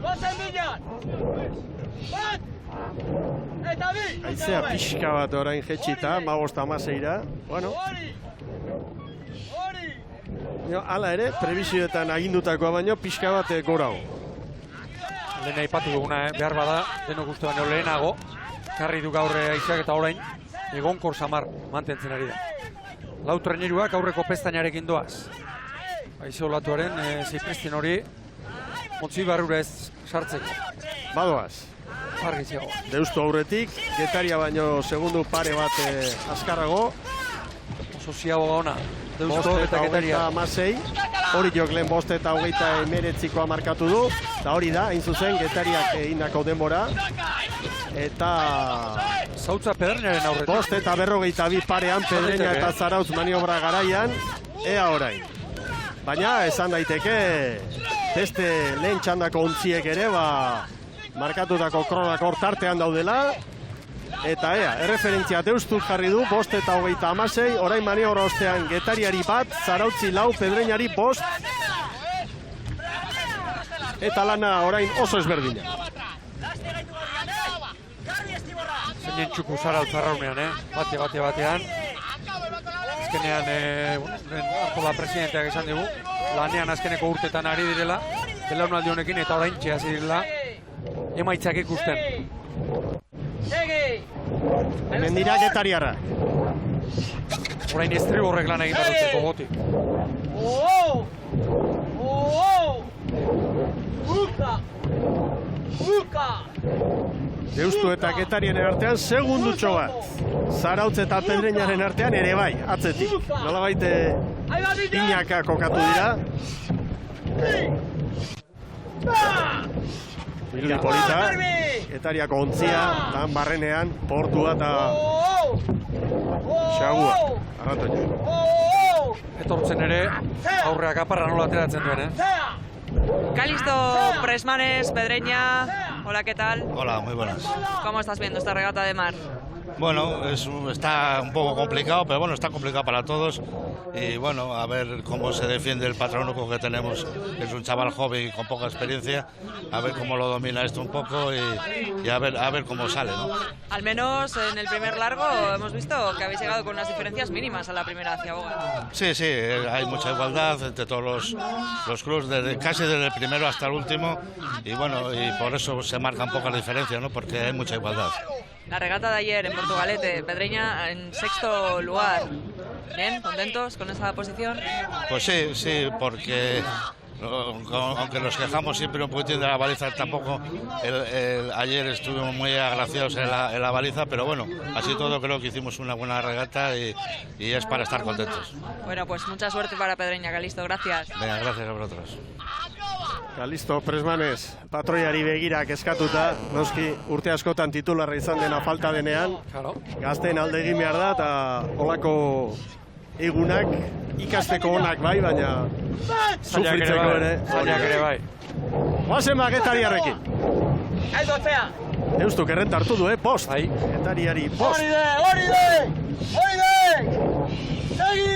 Gozen bilan! Bat! Eta bi! Aizea pixka bat orain jetxita, 15-16. Bueno. Hala ere, prebizioetan agindutakoa baino, pixka bat gorago. Lehen aipatu duguna, behar bada, denok uste baino lehenago, karri du gaur aizeak eta orain, egonkor samar mantentzen ari da. Lau treneruak aurreko pestainarekin doaz. Aize olatuaren Zipristen hori, montzi barrura ez sartzeko. Badoaz. Argi ziago. Deustu aurretik, Getaria baino segundu pare bat azkarrago. Oso ziago ona. Deustu Bost eta Getaria. Amasei, hori jok lehen 5:29 markatu du, eta hori da, hain zuzen, Getariak egindako denbora. Eta... Zautza Pedreñaren aurretik. 5:42 parean, Pedreña eta Zarautz maniobra garaian, ea orain. Baina, esan daiteke, beste lehen txandako ontziek ere, markatutako kronak hor tartean daudela. Eta ea, erreferentzia Deustuk jarri du, 5:26, orain maniobra ostean Getariari bat, Zarautzi 4, Pedreñari 5. Eta lana orain oso ezberdina. Zeinen txuku Zarautz arraunean, batean. Azkenean, Artola presidenteak esan dugu, lanean azkeneko urtetan ari direla, belaunaldi honekin eta orain hasi direla, emaitzak ikusten. Hemen dira Getariarra. Orain estriborrek lan egin dute gogotik. Deustu eta Getariaren artean segundutxo bat. Zarautz eta Pedreñaren artean ere bai, atzetik. Nolabait pinaka kokatu dira. Irudi polita, Getariako ontzia, lan barrenean, portua eta xagua. Etortzen ere, aurreak aparra nola ateratzen duen, Calisto, Presmanes, Pedreña, hola, ¿qué tal? Hola, muy buenas. ¿Cómo estás viendo esta regata de mar? Bueno, está un poco complicado, pero bueno, está complicado para todos. Y bueno, a ver cómo se defiende el patronuco que tenemos. Es un chaval joven y con poca experiencia. A ver cómo lo domina esto un poco y a ver cómo sale, ¿no? Al menos en el primer largo hemos visto que habéis llegado con unas diferencias mínimas a la primera ciaboga. Sí, hay mucha igualdad entre todos los clubes, casi desde el primero hasta el último. Y bueno, y por eso se marcan pocas diferencias, ¿no? Porque hay mucha igualdad. La regata de ayer en Portugalete, Pedreña en 6º lugar. ¿Bien? ¿Contentos con esa posición? Pues sí, porque aunque nos quejamos siempre un poquitín de la baliza, tampoco ayer estuvimos muy agraciados en la baliza, pero bueno, así todo creo que hicimos una buena regata y es para estar contentos. Bueno, pues mucha suerte para Pedreña, Calisto, gracias. Venga, gracias a vosotros. Calisto Presmanes, patroiari begirak eskatuta, noski urte askotan titularra izan dena falta denean, gazten alde egin behar da, eta olako egunak ikasteko onak bai, baina sufritzeko ere. Zailak ere bai. Oazen ba Getariarrekin. Deustuk errenta hartu du, post. Getariari post. Hori de! Segi!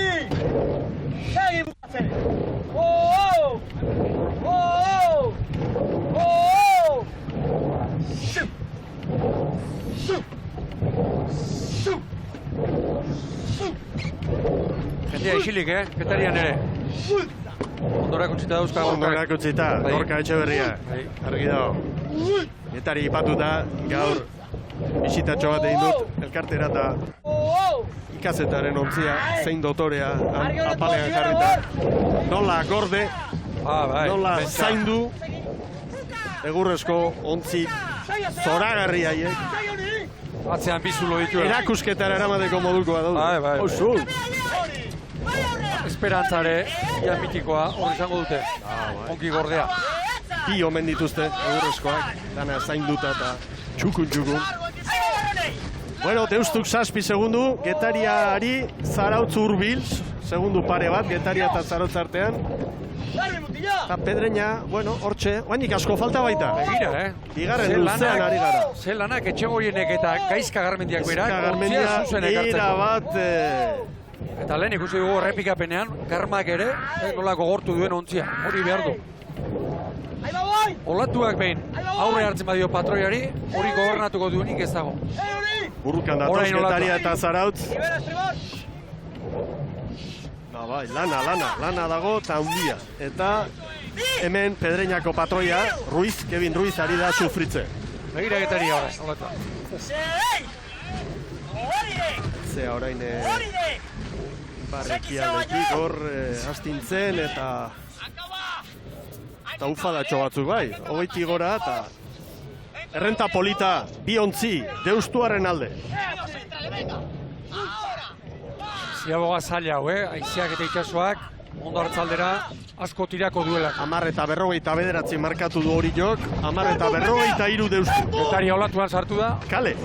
Jendia isilik, Getarian ere. Ondorak utzita dauzka. Ondorak utzita, Gorka Etxeberria. Argi dago. Getari ipatuta, gaur bisitatxo bat egin dut elkartera eta ikazetaren ontzia, zein dotorea apalean jarrita. Nola gorde, nola zaindu, egurrezko ontzi zoragarri haiek. Atzean bizulo ditu. Erakusketara eramateko modukoa daude. Bai. Oso. Esperantzare, ia mitikoa, hori izango dute. Onki gordea. Bi omen dituzte, egurrezkoak, dana zainduta eta txukun. Bueno, Deustuk 7 segundu, Getariari Zarautz hurbil, segundu pare bat, Getaria eta Zarautz artean. Eta Pedreña, bueno, hortxe, oainik asko falta baita. Begira, Bigarren luzean ari gara. Ze lanak Etxegoienek eta Gaizka Garmendiak berak, Garmendia ira bat... Eta lehen ikusi dugu errepikapenean, Garmak ere, nola gogortu duen ontzia, hori behar du. Olatuak behin, aurre hartzen badio patroiari, hori gobernatuko duenik ez dago. Burrukan datoz Getaria eta Zarautz. Bai, lana dago eta handia. Eta hemen Pedreñako patroia, Kevin Ruiz ari da sufritze. Begira Getari horre, holeta. Zea orain barrekialdetik hor astintzen eta ufadatxo batzuk bai, hogeiti gora eta errenta polita, bi ontzi, Deustuaren alde. Ziaboga zaila hau, aizeak eta itxasoak, ondo hartzaldera, asko tirako duela. 10:49 markatu du Oriok, 10:53 Deustu. Getari olatuan sartu da. Kale.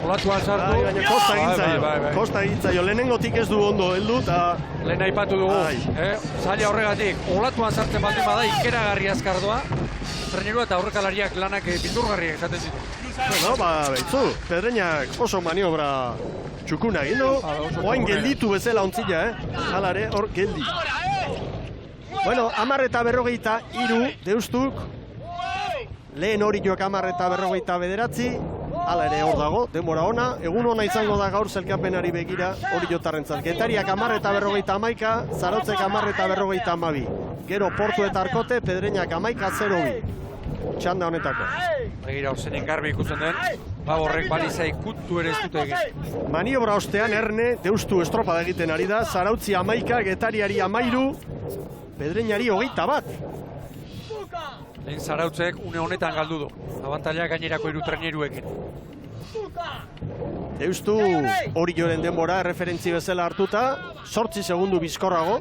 Olatuan sartu. Baina kosta egin zaio, lehenengotik ez du ondo heldu eta... Lehen aipatu dugu, zaila horregatik, olatuan sartzen baldin bada, ikeragarri azkardoa, trenerua eta aurrekalariak lanak bildurgarriak esaten ditu. Bueno, behitzu, Pedreñak oso maniobra txukuna egin du, oain gelditu bezala ontzila, Halare, hor geldi. Bueno, 10:53 Deustuk, lehen Oriok 10:59, hala ere hor dago, denbora ona, egun ona izango da gaur zelkapenari begira Oriotarrentzat. Getariak 10:51, Zarautzek 10:52. Gero Portu eta Arkote, Pedreñak 11:02. Txanda honetako. Begira, ozenin garbi ikusten den, horrek baliza ikutu ere ez dute egin. Maniobra ostean Erne, Deustu estropada egiten ari da, Zarautzi 11, Getariari 13, Pedreñari 21. Lehen Zarautzek une honetan galdu du, abantaila gainerako hiru treneruekin. Deustu Orioren denbora referentzi bezala hartuta, 8 segundu bizkorrago,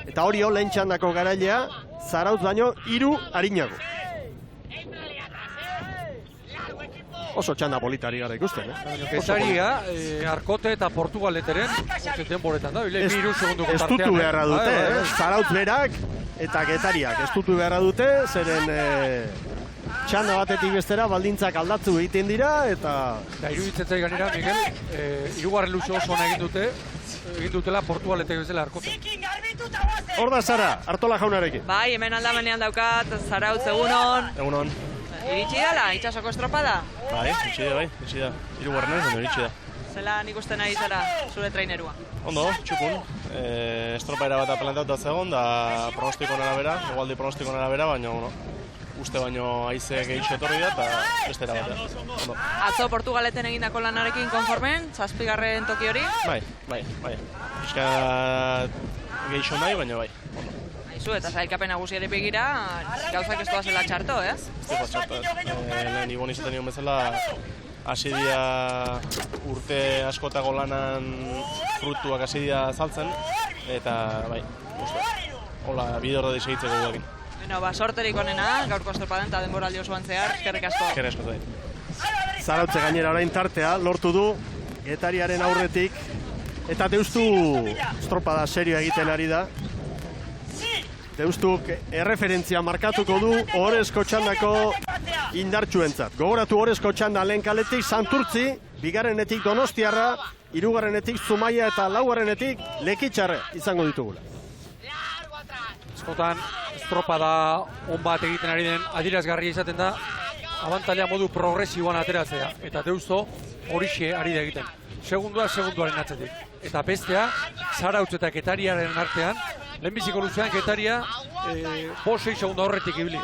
eta Orio lehen txandako garailea, Zarautz baino 3 arinago. Oso txanda politari gara ikusten, Getaria, Arkote eta Portugaleteren, denboretan da, bile 3 segundoko tartean. Estutu beharra dute, Zarautz berak eta Getariak estutu beharra dute, zeren txanda batetik bestera baldintzak aldatzu egiten dira, eta... Iruditzen zai ganera, Miguel, hirugarren luze oso ona egin dutela Portugaletek bezala Arkote. Hor da Sara, Artola jaunarekin. Bai, hemen aldamenean daukat, Zarautz egunon. Egunon. Iritsi dala, itxasoko estropada? Bai, iritsi da. Hirugarrenez, baina iritsi da. Zelan ikusten nahi zara zure trainerua? Ondo, txukun. Estropaera bat apelantauta zegoen, da pronostikoen arabera, egualdi pronostikoen arabera, baina, uste baino haize gehitxo etorri da, eta bestera batean. Ondo. Atzo Portugaleten egindako lanarekin konformen, 7. toki hori? Bai. Euskat gehitxo nahi, baina bai. Ondo. Aizu, eta zailkapen nagusiari begira, gauzak ez doazela txarto, ez? Ez doaz txarto, lehen Ibon izaten nion bezala, hasi dira urte askotako lanan frutuak hasi dira saltzen, eta bai, hola, bide horre segitzeko guekin. Bueno, sorterik onena, gaurko estropadan eta denboraldi osoan zehar, eskerrik asko. Eskerrik asko zait. Zarautze gainera orain tartea, lortu du, Getariaren aurretik, eta Deustu estropada serioa egiten ari da. Deustuk erreferentzia markatuko du Ohorezko txandako indartsuentzat. Gogoratu Ohorezko txanda lehen kaletik Santurtzi, bigarrenetik Donostiarra, hirugarrenetik Zumaia eta laugarrenetik Lekitxarre izango ditugula. Askotan estropada on bat egiten ari den adierazgarria izaten da, abantaila modu progresiboan ateratzea, eta Deusto horixe ari da egiten. Segunduaren atzetik. Eta bestea, Zarautz eta Getariaren artean, lehenbiziko luzean Getaria 5-6 segundu horretik ibili.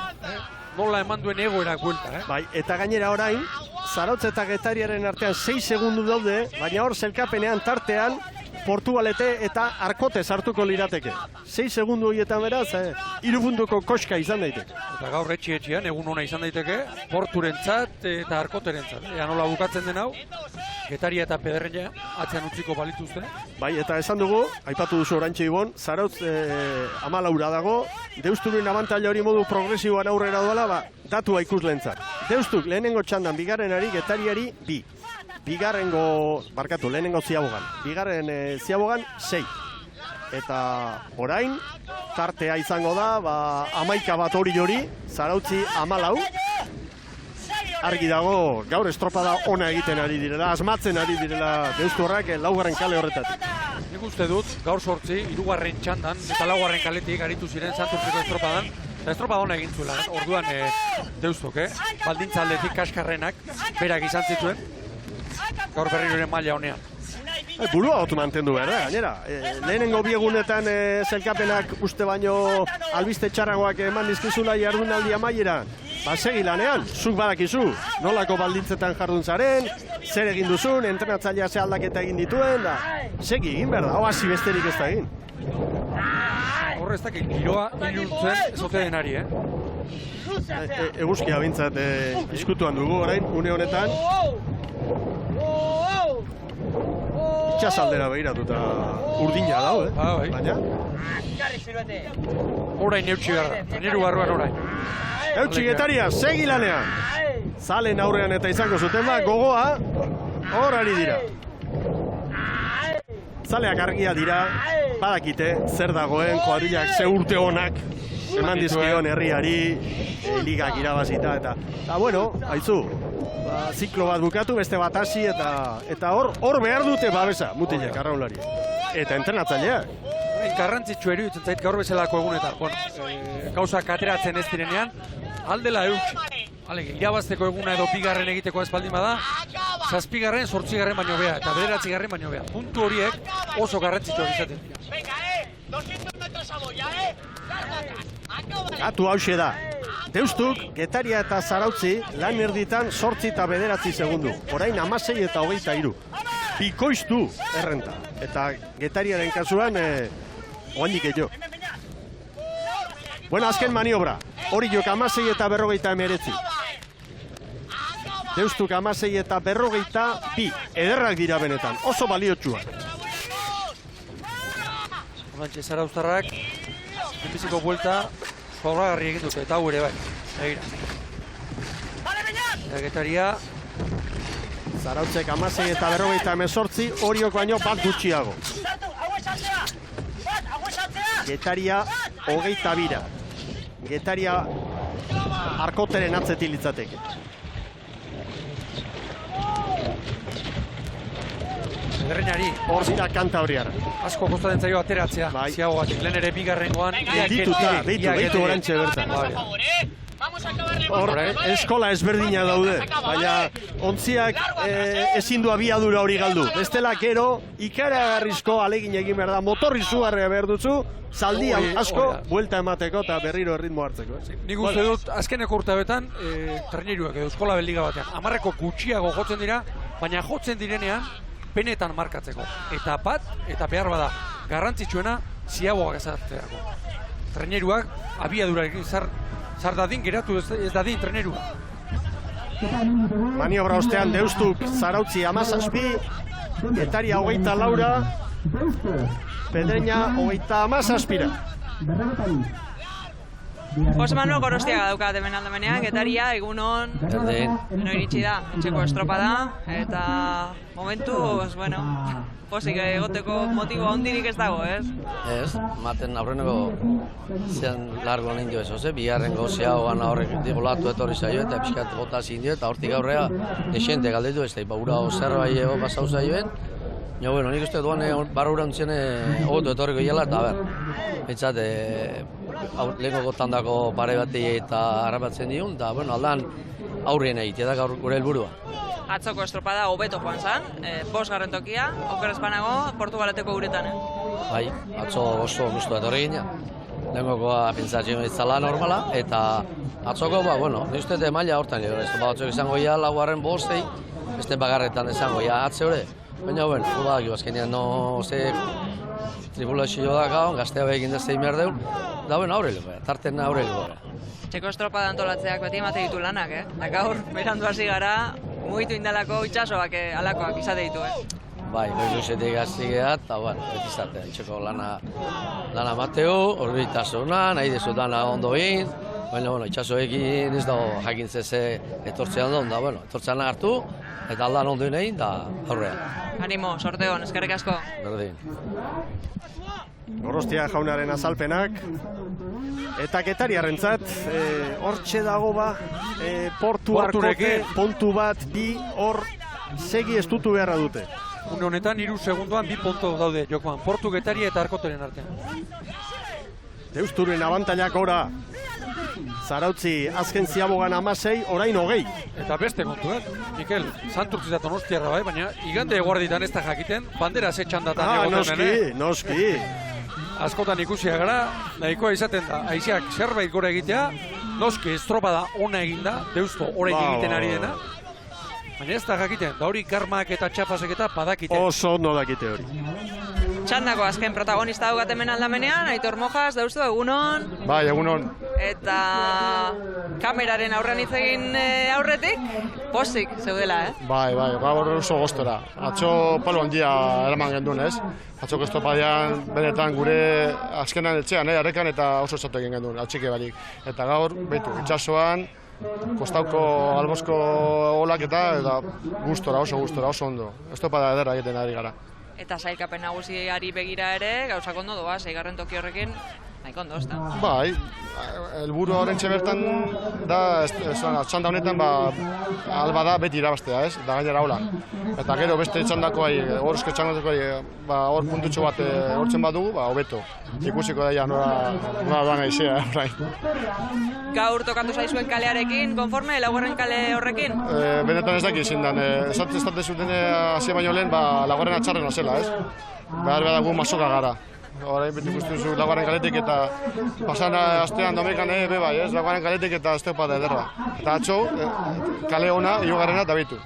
Nola eman duen egoerak buelta. Bai, eta gainera orain, Zarautz eta Getariaren artean 6 segundu daude, baina hor zelkapenean tartean Portugalete eta Arkote sartuko lirateke. 6 segundu horietan beraz, 3 puntuko koska izan daiteke. Eta gaur etxean egun ona izan daiteke, Porturentzat eta Arkoterentzat. Ea nola bukatzen den hau, Getaria eta Pedreña atzean utziko balituzte. Bai, eta esan dugu, aipatu duzu oraintxe Ibon, Zarautz 14 dago, Deusturen abantaila hori modu progresiboan aurrera doala, datua ikuslentzat. Deustuk lehenengo txandan bigarrenari, Getariari 2. Lehenengo Ziabogan. Bigarren Ziabogan 6. Eta orain, tartea izango da, 11 bat hori, Zarautzi 14. Argi dago, gaur estropada ona egiten ari direla, asmatzen ari direla Deusturrak laugarren kale horretatik. Nik uste dut, gaur 8, hirugarren txandan eta laugarren kaletik aritu ziren Santurtziko estropadan. Eta estropada ona egin zuela, orduan Deustok, baldintza aldetik kaskarrenak berak izan zituen. Gaur berriroren maila honean. Burua hot mantendu behar da, gainera. Lehenengo biegunetan zelkapenak uste baino albiste txarragoak eman dizkizula jardunaldi amaieran. Segi lanean, zuk badakizu, nolako baldintzetan jardun zaren, zer egin duzun, entrenatzailea ze aldaketa egin dituen, da segi egin behar da, oasi besterik ez da egin. Horre ez dakit, giroa iluntzen ezote denari, Eguzkia bintzat izkutuan dugu orain, une honetan. Itxasaldera behiratuta urdina dau, baina. Orain eutxi behar da, treneru barruan orain. Eutxi Getaria, segi lanean. Zalen aurrean eta izango zuten ba, gogoa, hor ari dira. Zaleak argia dira, badakite, zer dagoen, kuadrilak ze urte honak, eman dizkion herriari, ligak irabazita, eta bueno, haizu, ziklo bat bukatu, beste bat hasi, eta hor behar dute babesa, mutilek, arraunlari. Eta entrenatzaileak. Garrantzitsu iruditzen zait gaur bezalako egunetan. Gauzak ateratzen ez direnean, aldela eutxi. Irabazteko eguna edo bigarren egiteko ez baldin bada, 7garren, 8garren baino bea, eta 9garren baino bea. Puntu horiek oso garrantzitsuak izaten dira. Gatu hause da. Deustuk, Getaria eta Zarautzi lan erditan 8 eta 9 segundu. Orain 16 eta 23. Bikoiztu errenta. Eta Getariaren kasuan, oandik edo. Bueno, azken maniobra. Hori jok 16 eta 59. Deustuk 16 eta 52. Ederrak dira benetan. Oso baliotsuak. Horantxe Zarauztarrak, enbiziko buelta, zobragarri egin dute, eta hau ere bai. Eta Getaria, Zarautzek 16 eta 58, Oriok baino bat gutxiago. Getaria 22. Getaria arkoteren atzetik litzateke. Berreinari. Hor dira kanta horiara. Asko kostatzen zaio ateratzea, ziagogatik. Lehen ere bigarrengoan. Beitu orantxe bertan. Hor, eskola ezberdina daude, baina ontziak ezin du abiadura hori galdu. Bestela gero, ikaragarrizko alegin egin behar da, motorri zugarrea behar duzu, zaldi asko, buelta emateko eta berriro erritmo hartzeko. Nik uste dut, azkeneko urtebetan, traineruak edo eskola belliga batean, 10 gutxiago jotzen dira, baina jotzen direnean, penetan markatzeko. Eta bat, eta behar bada, garrantzitsuena, ziagoak ezartzerako. Traineruak, abiadurarekin zar dadin, geratu ez dadin trainerua. Maniobra ostean Deustuk, Zarautzi 17, Getaria 24, Pedreña 37. Jose Manuel Gorostiaga daukat hemen aldamenean, Getaria, egunon, no iritsi da, etxeko estropada, eta momentu, bueno, posik egoteko motibo handirik ez dago, ez? Ez, maten aurreneko zean largo nahi dio ez, bigarren gozeagoan horrek digolatu etorri zaio, eta pixkat gota zin dio, eta hortik aurrea desente galdetu ez, eta ura zerbait ego pasau zaioen, ja, bueno, nik uste duan barra untzen ogotu etorriko hiela, eta behintzat, lehenko gotandako pare batei eta harrapatzen diun, eta, bueno, aldan aurrien egitea da gaur gure helburua. Atzoko estropada hobeto joan zan, 5. tokia, okeraz banago, Portugaleteko uretan. Bai, atzo oso guztu etorri gina. Lehenkoa pentsatzen ez normala, eta atzoko, bueno, nik uste maila hortan jo, ez batzuk izango ja, 4. bostei, beste bagarretan izango ja, atze hori. Baina, bueno, azkenean no, tribulazio da gau, gaztea behin daztein behar deun, da, bueno, aurreleko, tarten aurreleko. Txeko estropada antolatzeak beti emate ditu lanak, Da gaur, berandu hasi gara, mugitu indalako itxasoak alakoak izate ditu, Bai, luzetik hasi gehat, eta, bueno, beti izate, txeko lana mateu, horbitasuna, nahi dezu dana ondo egin, baina, bueno, itxasoekin ez dago jakintzeze etortzean duen, da, bueno, etortzean hartu, eta aldan ondo egin, da, aurrean. Animo, sorte hon, eskerrik asko. Berdin. Gorostia jaunaren azalpenak, eta Getariarrentzat, hortxe dago ba, portu arkote, pontu bat, bi, hor, segi estutu beharra dute. Une honetan, 3 segundoan 2 puntu daude, jokoan, Portu, Getaria eta Arkoteren artean. Deusturen abantailak ora, Zarautzi azken ziabogan 16, orain 20. Eta beste kontu, Mikel, Santurtzi da Donostiarra bai, baina igande eguerditan ez da jakiten, bandera ze txandatan egoten noski. Askotan ikusia gara, nahikoa izaten da, aiziak zerbait gora egitea, noski estropada ona eginda, Deusto orain egiten ari dena. Baina ez da jakiten, da hori karmak eta txapasek eta badakiten. Oso ondo dakite hori. Txandako azken protagonista daugat hemen aldamenean, Aitor Mojas, Deusto, egunon. Bai, egunon. Eta kameraren aurrean hitz egin aurretik, pozik zeudela, Bai, gaur oso goztora. Atzo palo handia eraman gendun, ez? Atzoko estopadian, benetan gure azkenan etxean, arrekan eta oso esatu egin gendun, atxike barik. Eta gaur, behitu, itxasoan, kostauko albozko olak eta gustora, oso ondo. Estopada ederra egiten ari gara. Eta sailkapen nagusiari begira ere, gauzak ondo doa, 6. toki horrekin, nahiko ondo, ez da? Bai, helburu horrentxe bertan da, txanda honetan, alba da beti irabaztea, ez? Da gainera hola. Eta gero beste txandako, horrezko txandako, hor puntutxo bat hortzen badugu, hobeto. Ikusiko daia nola doan aizea, orain. Gaur tokatu zaizuen kalearekin, konforme, laugarren kale horrekin? Benetan ez daki zindan, esate zuten hasi baino lehen, laugarren atxarren zela, ez? Behar gu masoka gara. Horain beti ikusten zu laugarren kaletik eta pasan astean domekan bai, ez? Laugarren kaletik eta estopada ederra. Eta atxo, kale ona, hirugarrena eta bitu.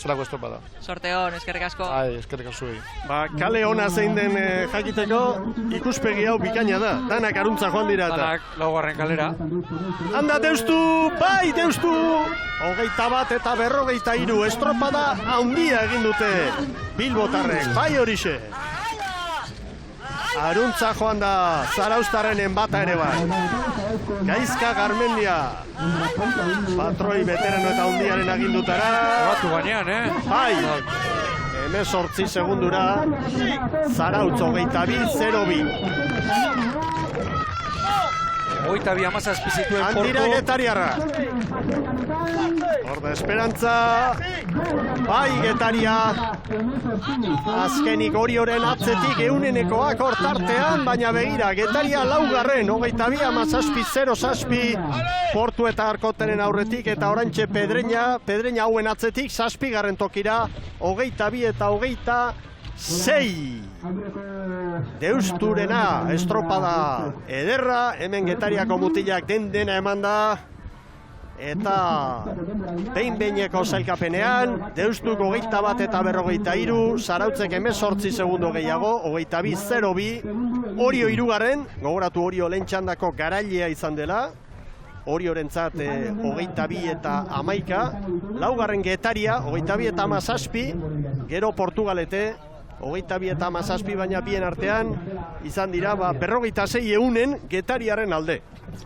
Zelako estopada. Sorte hon, eskerrik asko. Eskerrik asko. Kale ona zein den jakiteko ikuspegi hau bikaina da. Danak aruntza joan dira eta. Danak laugarren kalera. Handa Deustu, bai Deustu! 21 eta 43 estropada handia egin dute bilbotarrek, bai horixe. Aruntza joan da Zarauztarrenen bata ere bai. Gaizka Garmendia. Patroi veterano eta hundiaren agindutara. Batu gainean, Bai. 18 segundura. Zarautz 22-0-2. 22 amazazpi zituen portu. Handira Getariarra. Horda Esperantza. Bai Getaria. Azkenik Orioren atzetik eunenekoak hortartean, baina begira Getaria laugarren, 22-amazazpi-0-zazpi portu eta arkoteren aurretik, eta orantxe Pedreña hauen atzetik, 7. tokira, 22 eta 26. Deusturena estropada ederra, hemen Getariako mutilak dena eman da. Eta behin-behineko zailkapenean, Deustuk 21 eta 43, Zarautzek 18 segundo gehiago, 22-0-2, Orio hirugarren, gogoratu Orio lehen txandako garailea izan dela, Oriorentzat 22 eta 11, laugarren Getaria, 22 eta 17, gero Portugalete, 22 eta 17, baina bien artean, izan dira, 46 eunen Getariaren alde.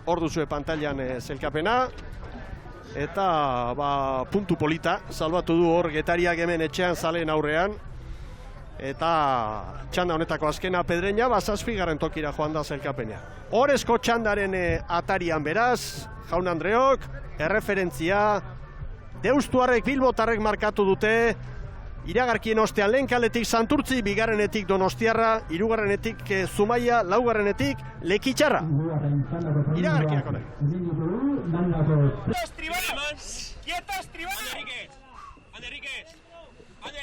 Hor duzue pantailan zailkapena. Eta puntu polita, salbatu du hor Getariak hemen etxean zaleen aurrean. Eta txanda honetako azkena Pedreña, 7. tokira joan da zailkapenean. Horezko txandaren atarian beraz, Jaun Andreok, erreferentzia, Deustuarrek bilbotarrek markatu dute, iragarkien ostean lehen kaletik Santurtzi, bigarrenetik Donostiarra, hirugarrenetik Zumaia, laugarrenetik Lekitxarra. Iragarkiak honek.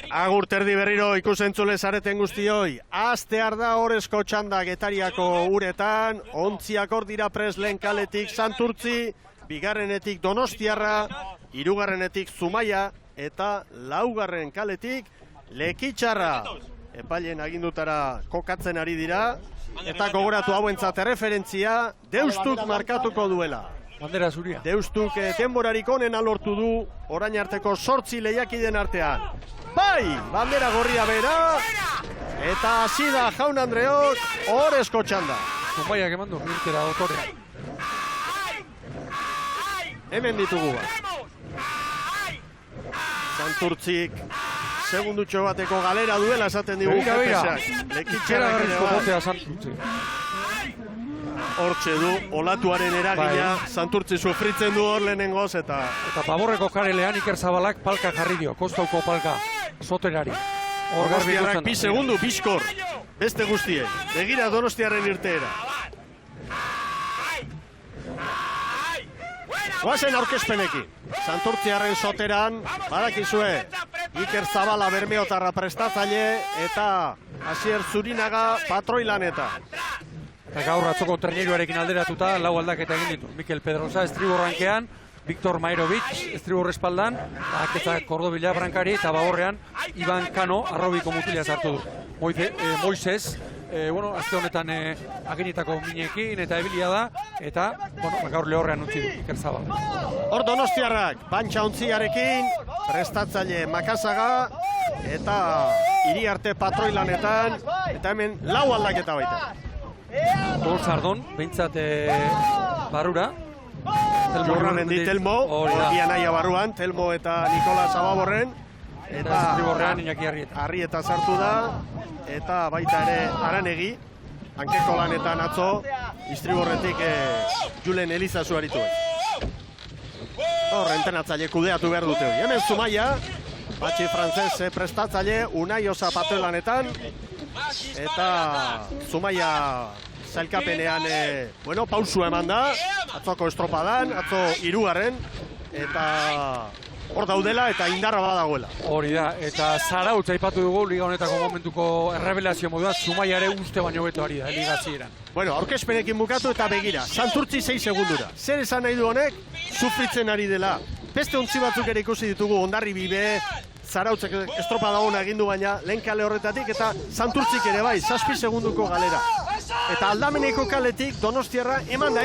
Agur terdi berriro ikusentzule zareten guztioi. Astear da horrezko txanda Getariako uretan, ontziak hor dira pres lehen kaletik Santurtzi, bigarrenetik Donostiarra, hirugarrenetik Zumaia, eta laugarren kaletik Lekitxarra. Epailen agindutara kokatzen ari dira, eta gogoratu hauentzat erreferentzia, Deustuk markatuko duela. Bandera zuria. Deustuk denborarik onena lortu du, orain arteko 8 lehiakideen artean. Bai, bandera gorria bera, eta hasi da Jaun Andreok, horrezko txanda. Zumaiak eman du, mirtera dotorea. Hemen ditugu bat. Santurtzik, segundutxo bateko galera duela esaten digu GPSak. Lekitxarra garrizko botea Santurtzi. Hortxe du, olatuaren eragina, Santurtzi sufritzen du hor lehenengoz eta... Eta Paborreko karelean Iker Zabalak palka jarri dio, kostauko palka, soterari. Donostiarrak 2 segundu, bizkor, beste guztien, begira Donostiarren irteera. Goazen aurkezpenekin. Santurtziarren soteran, badakizue, Iker Zabala Bermeotarra prestatzaile eta Asier Zurinaga patroilaneta. Eta gaur atzoko traineruarekin alderatuta, lau aldaketa egin ditu. Mikel Pedrosa estriborrankean, Viktor Mairovic estribor espaldan, Akeza Kordobila Brankari eta Bagorrean Iban Kano arrobiko mutila sartu du. Moises, azte honetan aginitako minekin eta ebilia da, eta gaur lehorrean utzi du Iker Zabala. Hor Donostiarrak, Bantxa Ontziarekin, prestatzaile Makasaga, eta Iriarte patroilanetan, eta hemen lau aldaketa baita. Gol Sardon, behintzat barrura. Jorranendi Telmo, Ordia Naia barruan, Telmo eta Nikola Zababorren. Eta estriborrean Iñaki Arrieta sartu da, eta baita ere Aranegi, hankeko lanetan atzo, istriborretik Julen Elizazu aritu. Hor, entrenatzaile kudeatu behar dute hori. Hemen Zumaia, Patxi Frantzes prestatzaile, Unai Osa patroilanetan, eta Zumaia zailkapenean pausua eman da, atzoko estropadan, atzo 3. eta hor daudela eta indarra badagoela. Hori da, eta Zarautz aipatu dugu liga honetako momentuko errebelazio modua, Zumaia ere uste baino beto ari da, liga zieran. Aurkezpenekin bukatu eta begira, Santurtzi 6 segundura. Zer esan nahi du honek, sufritzen ari dela. Beste ontzi batzuk ere ikusi ditugu, Ondarri Bibe, Zarautzek estropada ona egin du baina lehen kale horretatik, eta Santurtzik ere bai, 7 segunduko galera. Eta aldameneko kaletik Donostiarra eman da.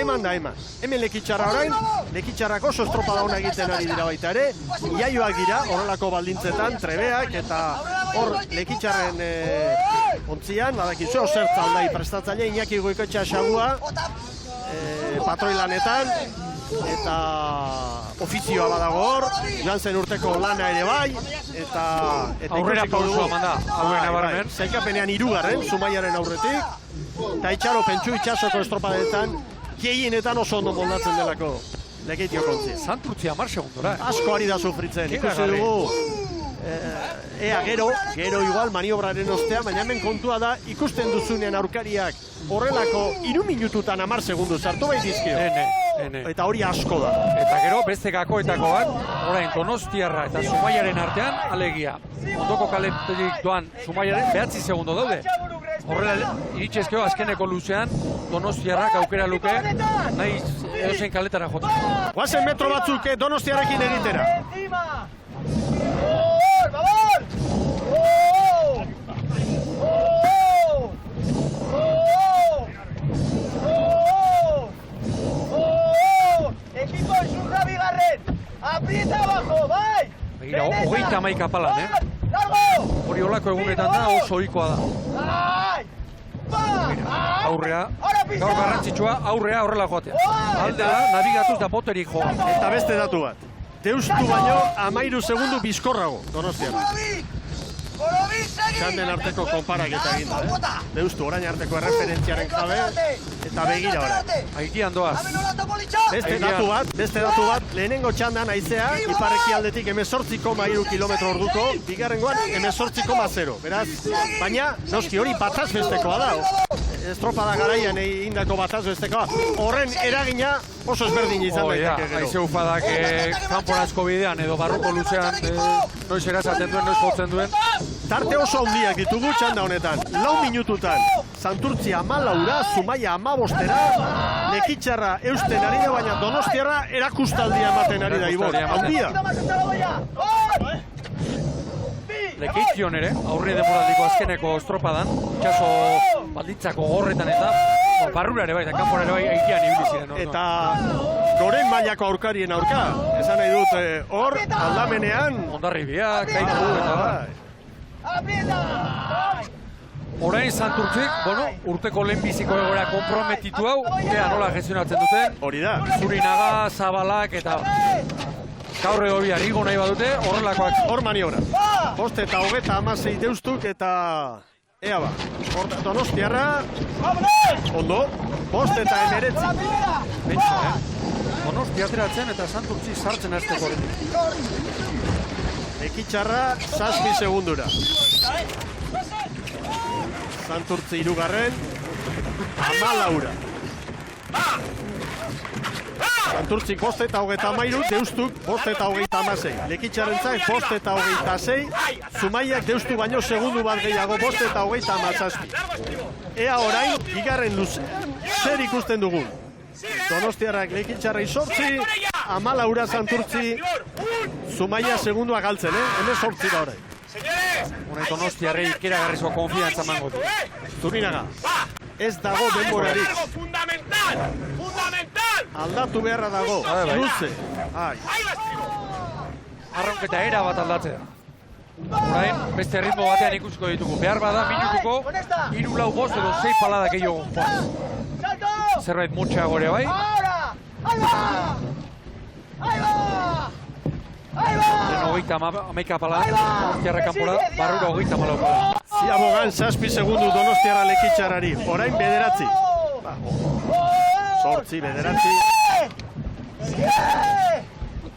Hemen Lekitxarra orain, Lekitxarrako oso estropada ona egiten ari dira baita ere, iaioak dira, horrelako baldintzetan, trebeak, eta hor Lekitxarren ontzian, badakizu, osertza aldai prestatzaile, Iñaki Goikoetxea Xagua, patroilanetan, eta ofizioa badago hor, joan zen urteko lana ere bai, eta aurrera pausua manda, aurrena barren. Zailkapenean 3. Zumaiaren aurretik, eta Itxaro Pentsu itxasoko estropadetan, gehienetan oso ondo moldatzen delako Lekeitio kontzi. Santurtzi 10 segundora. Asko ari da sufritzen, ikusi dugu, ea gero igual maniobraren ostean, baina hemen kontua da, ikusten duzunean aurkariak horrelako 3 minututan 10 segundu sartu bai dizkio. Eta hori asko da. Eta gero beste gakoetako bat, orain Donostiarra eta Zumaiaren artean, alegia. Ondoko kaletik doan Zumaiaren 9 segundo daude. Horrela iritsezkeo azkeneko luzean, Donostiarrak aukera luke, nahi edozein kaletara jota. Guazen metro batzuk Donostiarrekin egitera. Equipo Zurra bigarren, aprieta abajo, bai! Begira, 31 palan, Hori olako egunetan da, oso ohikoa da. Aurrea, gaur garrantzitsua, aurrea horrela joatea. Aldela, nabigatuz da boterik joa. Eta beste datu bat. Deustu baino 13 segundu bizkorrago, Donostiara. Txanden arteko konparaketa egin da, Deustu orain arteko erreferentziaren jabe, eta begira orain. Haitian doaz. Beste datu bat, lehenengo txandan haizea, iparreki aldetik 18,3 kilometro orduko, bigarrengoan 18,0. Beraz, baina, noski hori bataz bestekoa da. Estropada garaian egindako bataz bestekoa. Horren eragina oso ezberdin izan daiteke gero. Haize ufadak kanporazko bidean edo barruko luzean noiz erasaten duen, noiz jotzen duen. Tarte oso handiak ditugu txanda honetan. 4 minututan, Santurtzi 14, Zumaia 15, Lekitxarra eusten ari da, baina Donostiarra erakustaldia ematen ari da, Ibor. Handia! Lekeition ere, aurre demoraldiko azkeneko estropadan, itxaso baldintzako gorretan eta barrura ere bai, eta kanpora ere bai aikian ibili ziren. Eta goren mailako aurkarien aurka, esan nahi dut hor, aldamenean... Ondarri biak, Kaiku eta bai. Orain Santurtzik, urteko lehenbiziko egoera konprometitu hau, ea nola gestionatzen duten. Hori da. Zurinaga, Zabalak eta... Gaur edo bihar igo nahi badute, horrelakoak. Hor maniobra. 5 eta 26 deustuk eta... Ea ba, Donostiarra... Ondo, 5 eta 19. Bentsa, Donosti ateratzen eta Santurtzi sartzen azteko horretik. Lekitxarra 7 segundura. Santurtzi 3. 14. Santurtzik 5:23, Deustuk 5:36. Lekitxarrentzak 5:26, Zumaiak Deustu baino segundu bat gehiago 5:37. Ea orain, bigarren luze, zer ikusten dugun. Donostiarrak Lekitxarrei 8, 14 Santurtzi, Zumaia segundua galtzen, hemen 8 da orain. Horai Donostiarrei ikeragarrizko konfiantza emango du. Zurinaga, ez dago denborarik. Aldatu beharra dago, luze. Arraunketa era bat aldatzea. Orain, beste ritmo batean ikusiko ditugu. Behar bada, minutuko, 3-4 edo 6 palada gehiago. Zerbait motxa gore bai. Hogeita amaika palada, Donostiarra kanpora, barrura hogeita amalau palada. Ziabogan 7 segundu Donostiarra Lekitxarrari, orain 9. 8, 9.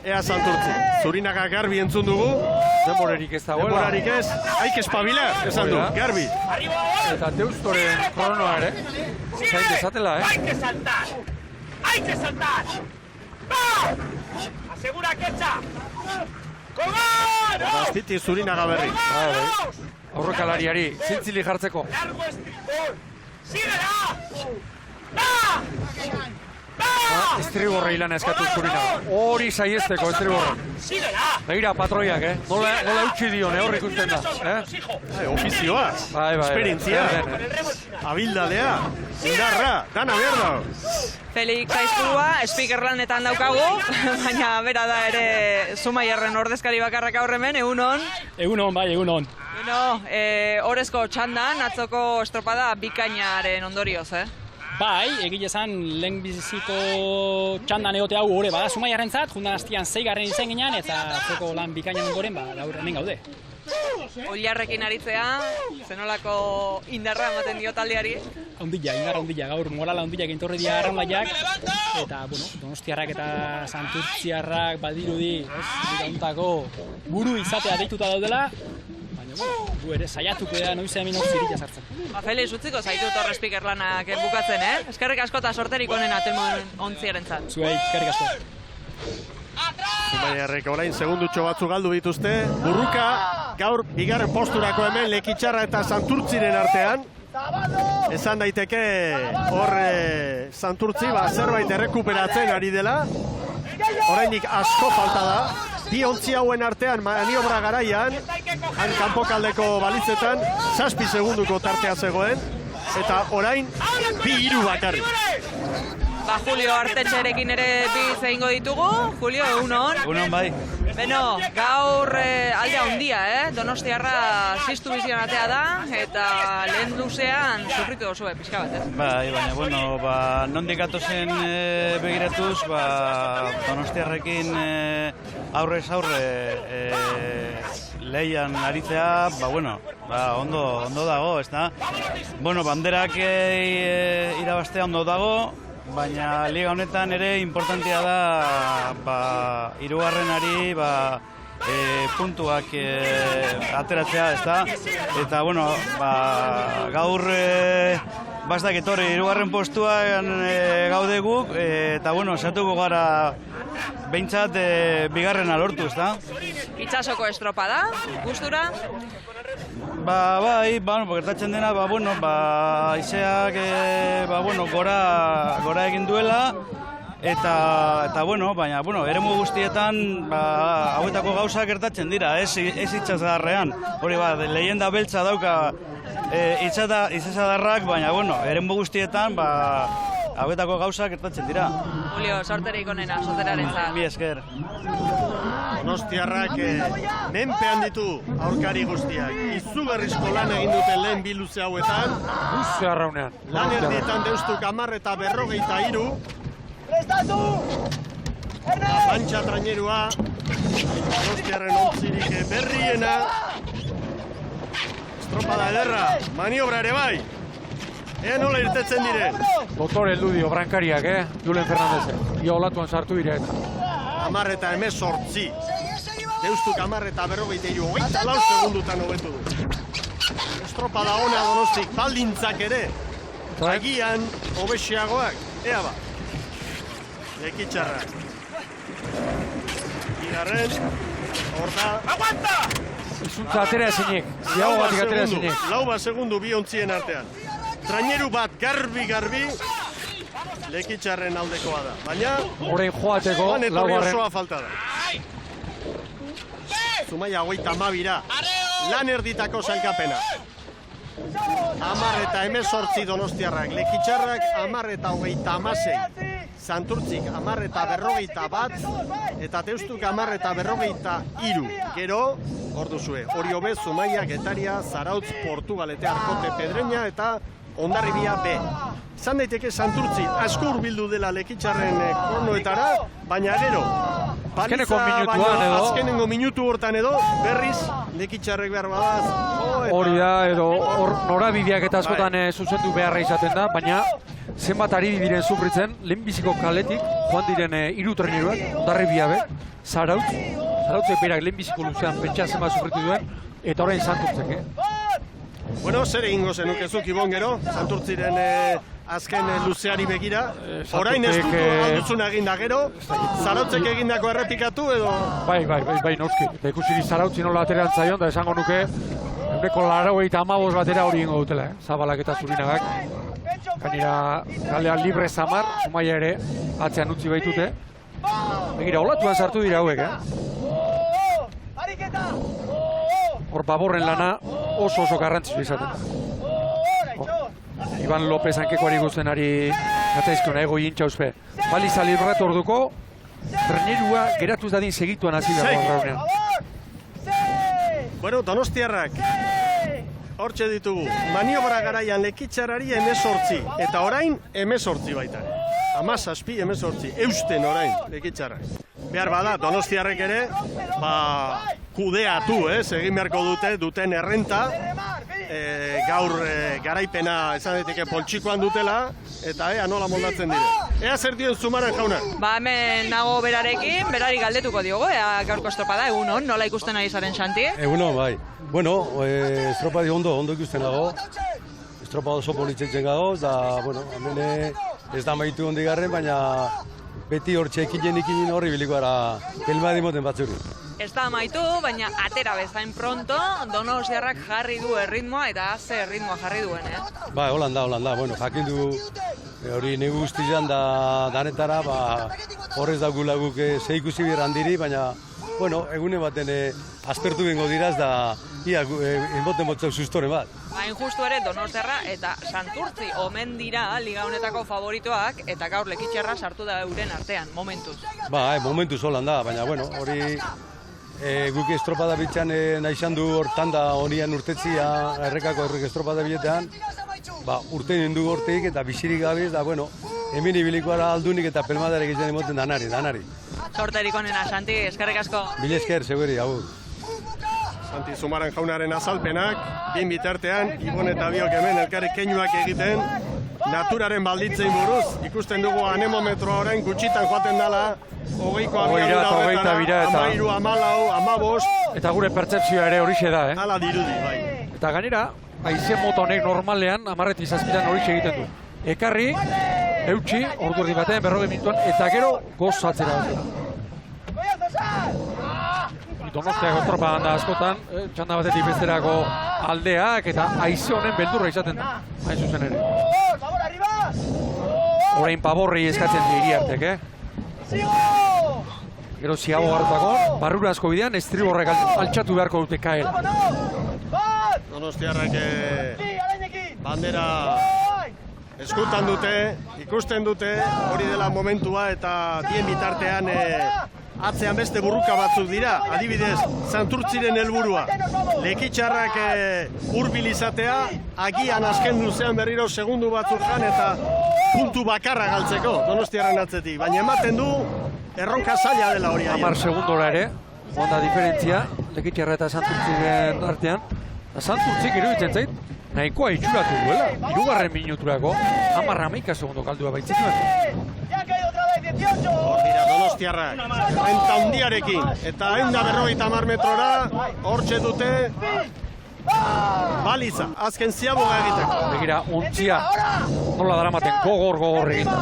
Ea Santurtzi, Zurinaga Garbi entzun dugu. Denborarik ez dagoela. Denborarik ez, haik espabila, esan du, Garbi. Eta Deustoren kronoa ere, zain dezatela, Hay que saltar, hay que saltar. ¡Va! Asegura que echa. ¡Cogón! Gaztiti Zurinaga berri. Aurrekalariari, zintzili jartzeko. Largo estribor. ¡Síguela! Estriborra hilana eskatu Zurinaga. Hori saiesteko estriborra. Begira patroiak, nola utzi dion, hor ikusten da. Ofizioa, esperientzia, abildadea, indarra, dana behar da. Felix Aizpurua, speakerlanetan daukagu, baina bera da ere Zumaiarren ordezkari bakarrak aurremen, egunon. Egunon, bai, egunon. Horezko txandan, atzoko estropada bikainaren ondorioz, Bai, egile esan lehen biziko txandan egote hau hori bada Zumaiarrentzat, jundan hastian 6. izan ginean, eta atzoko lan bikainan ondoren, gaur hemen gaude. Oilarrekin aritzea, zenolako indarra ematen dio taldeari? Indarra ondila, gaur morala ondila gintorri dira arraunlaiak, eta, Donostiarrak eta Santurtziarrak badirudi, digauntako buru izatea deituta daudela, gu ere saiatuko da noiz hemen zirila sartzen. Felix, utziko zaitut horre speakerlanak bukatzen, Eskerrik asko eta sorterik onena telmoen ontziarentzat. Zuei, eskerrik asko. Zumaiarrek orain segundutxo batzu galdu dituzte. Burruka, gaur bigarren posturako hemen Lekitxarra eta Santurtziren artean. Esan daiteke hor Santurtzi zerbait errekuperatzen ari dela. Orainik asko falta da. Bi ontzi hauen artean maniobra garaian, han kanpokaldeko balitzetan, 7 segunduko tartea zegoen, eta orain 2-3 bakarrik. Julio Artetxerekin ere biz egingo ditugu. Julio, egunon. Egunon, bai. Beno, gaur alde handia, Donostiarra ziztu bizion atea da, eta lehen luzean sufritu dozue, pixka bat, Bai, baina, nondik atozen begiratuz, Donostiarrekin aurrez aurre lehian aritzea, ondo dago, ez da? Banderak irabaztea ondo dago, baina liga honetan ere importantea da hirugarrenari puntuak ateratzea, ez da? Eta, gaur bastak etorri hirugarren postuan gaude guk, eta, satuko gara behintzat bigarrena lortu, ez da? Itsasoko estropada, gustura? Bai, gertatzen dena, izeak gora egin duela, eta baina, eremu guztietan hauetako gauzak gertatzen dira, ez itsasadarrean. Hori lehenda beltza dauka itsasadarrak, baina, eremu guztietan hauetako gauzak gertatzen dira. Julio, sorterik onena, soterarentzat. Mi esker. Donostiarrak menpean ditu aurkari guztiak. Izugarrizko lan egin duten lehen bi luze hauetan. Luze arraunean. Lan erdietan Deustuk 10 eta 53. Prestatu! Pantxa trainerua. Donostiarren ontzirik berriena. Estropada ederra. Maniobra ere bai. Ea nola irtetzen diren. Dotore heldu dio brankariak, Julen Fernandez. Ia olatuan sartu dira eta. 10 eta 18. Deustuk 10 eta 53. 24 segundutan hobetu du. Estropada ona Donostik, baldintzak ere. Agian, hobesiagoak. Ea ba. Lekitxarra. Bigarren, hor da. Aguanta! Izuntza atera ezinik, ziago batik atera ezinik. Lau bat segundu bi ontzien artean. Traineru bat garbi, Lekitxarren aldekoa da. Baina, orain joateko, joan etorri laugarren. osoa falta da. Zumaia 32ra, lan erditako sailkapena. 10 eta 18 Donostiarrak, Lekitxarrak 10 eta 36. Santurtzik 10 eta 41, eta Teustuk 10 eta 43. Gero, hor duzue, Oriobe, Zumaia, Getaria, Zarautz, Portugalete, Arkote, Pedreña eta Hondarribia B. Zan daiteke Santurtzi asko hurbildu dela Lekitxarren kronoetara, baina gero, Azkeneko minutuan edo. Azkenengo minutu hortan edo, berriz, Lekitxarrek behar badaz. Hori da, edo norabideak eta askotan zuzendu beharra izaten da, baina zenbat ari diren sufritzen, lehenbiziko kaletik, joan diren hiru traineruak, Hondarribia be, Zarautzek berak lehenbiziko luzean pentsa zenbat sufritu duen, eta orain Santurtzek, Bueno, zer egingo zenukezuk Ibon gero, Santurtziren azken luzeari begira. Orain ez dut alduzuna eginda gero, Zarautzek egindako errepikatu edo... Bai, noski. Eta ikusi Zarautzi nola ateran zaion, da esango nuke, eureko 85 batera hori ingo dutela, Zabalak eta Zurinagak. Gainera, kalean libre Zamar, Zumaia ere, atzean utzi baitute. Begira, olatuan sartu dira hauek, Hor baborren lana oso garrantzitsu izaten. Iban López hankekoari guztenari gatzaizkona ego intxauzpe. Baliza libratu orduko, trainerua geratuz dadin segituan hasi dago raunean. Bueno, Donostiarrak, hortxe ditugu. Maniobra garaian Lekitxarrari 18, eta orain 18 baita. 17, 18, eusten orain Lekitxarrak. Behar bada, Donostiarrek ere, kudeatu, egin beharko duten errenta, gaur garaipena esan daiteke poltsikoan dutela, eta nola moldatzen dire. Ea zer dioen Zumaran jauna? Hemen nago berarekin, berari galdetuko diogo, gaurko estropada, egunon, nola ikusten ari zaren Xanti? Egunon, bai. Bueno, estropadi ondo ikusten nago. Estropada oso politzen gago, da, bueno, hemen ez da maitu ondigarren, baina beti hor txekinen horri biliko gara pelma dimoten batzuri. Ez da amaitu, baina atera bezain pronto, Donostiarrak jarri du erritmoa eta ze erritmoa jarri duen, Ba, holanda, bueno, jakin du hori negu guztian da danetara, horrez daugula guk ze ikusi bir handiri, baina, bueno, egune baten aspertu bengo diraz da, ia, enboten botzeu sustore bat. Hain justu ere Donostiarra eta Santurtzi omen dira liga honetako favoritoak eta gaur Lekitxarra sartu da euren artean, momentuz. Ba, momentuz holanda, baina, bueno, hori guk estropada bitxan nahi du hortan da honian urtetzia errekako estropada biletean, urtein du hortik eta bizirik gabiz da, bueno, hemen ibilikoara aldunik eta pelmadarek izan emoten danari. Sorterik onena, Santi, eskerrik asko. Mil esker, seguri, agur. Santi Zumaran jaunaren azalpenak, bin bitartean, Ibon eta biok hemen elkarrik keinuak egiten, naturaren balditzein buruz, ikusten dugu anemometroa orain gutxitan joaten dela, 20ko abiadura horretara, 13, 14, 15. Eta gure pertzepzioa ere horixe da, Hala dirudi, bai. Eta gainera, haize mota honek normalean, 10 zazpitan horixe egiten du. Ekarri, eutxi, ordurri batean, 40 minutuan, eta gero gozatzera dutela. Donostiako estropaganda askotan, txanda batetik besterako aldeak eta haize honen beldurra izaten da, hain zuzen ere. Orain paborri eskatzen diri artek, Gero ziago garutako, barrura asko bidean, estriborrek altxatu beharko dute kaela. Donostiarrak bandera eskutan dute, ikusten dute, hori dela momentua eta bien bitartean atzean beste burruka batzuk dira, adibidez, Santurtziren helburua. Lekitxarrak hurbil izatea, agian azken luzean berriro segundu batzuk jan eta puntu bakarra galtzeko Donostiarren atzetik. Baina ematen du, erronka zaila dela hori aien. 10 segundora ere, onda diferentzia, Lekitxarra eta Santurtziren artean. Santurtzik iruditzen zait, nahikoa itxuratu duela, 3. minuturako, 10 segundo kaldua baitzituen. Hor dira Donostiarrak, renta handiarekin, eta 150 metrora, hortxe dute baliza, azken ziaboga egiteko. Begira, ontzia, nola daramaten gogor eginda.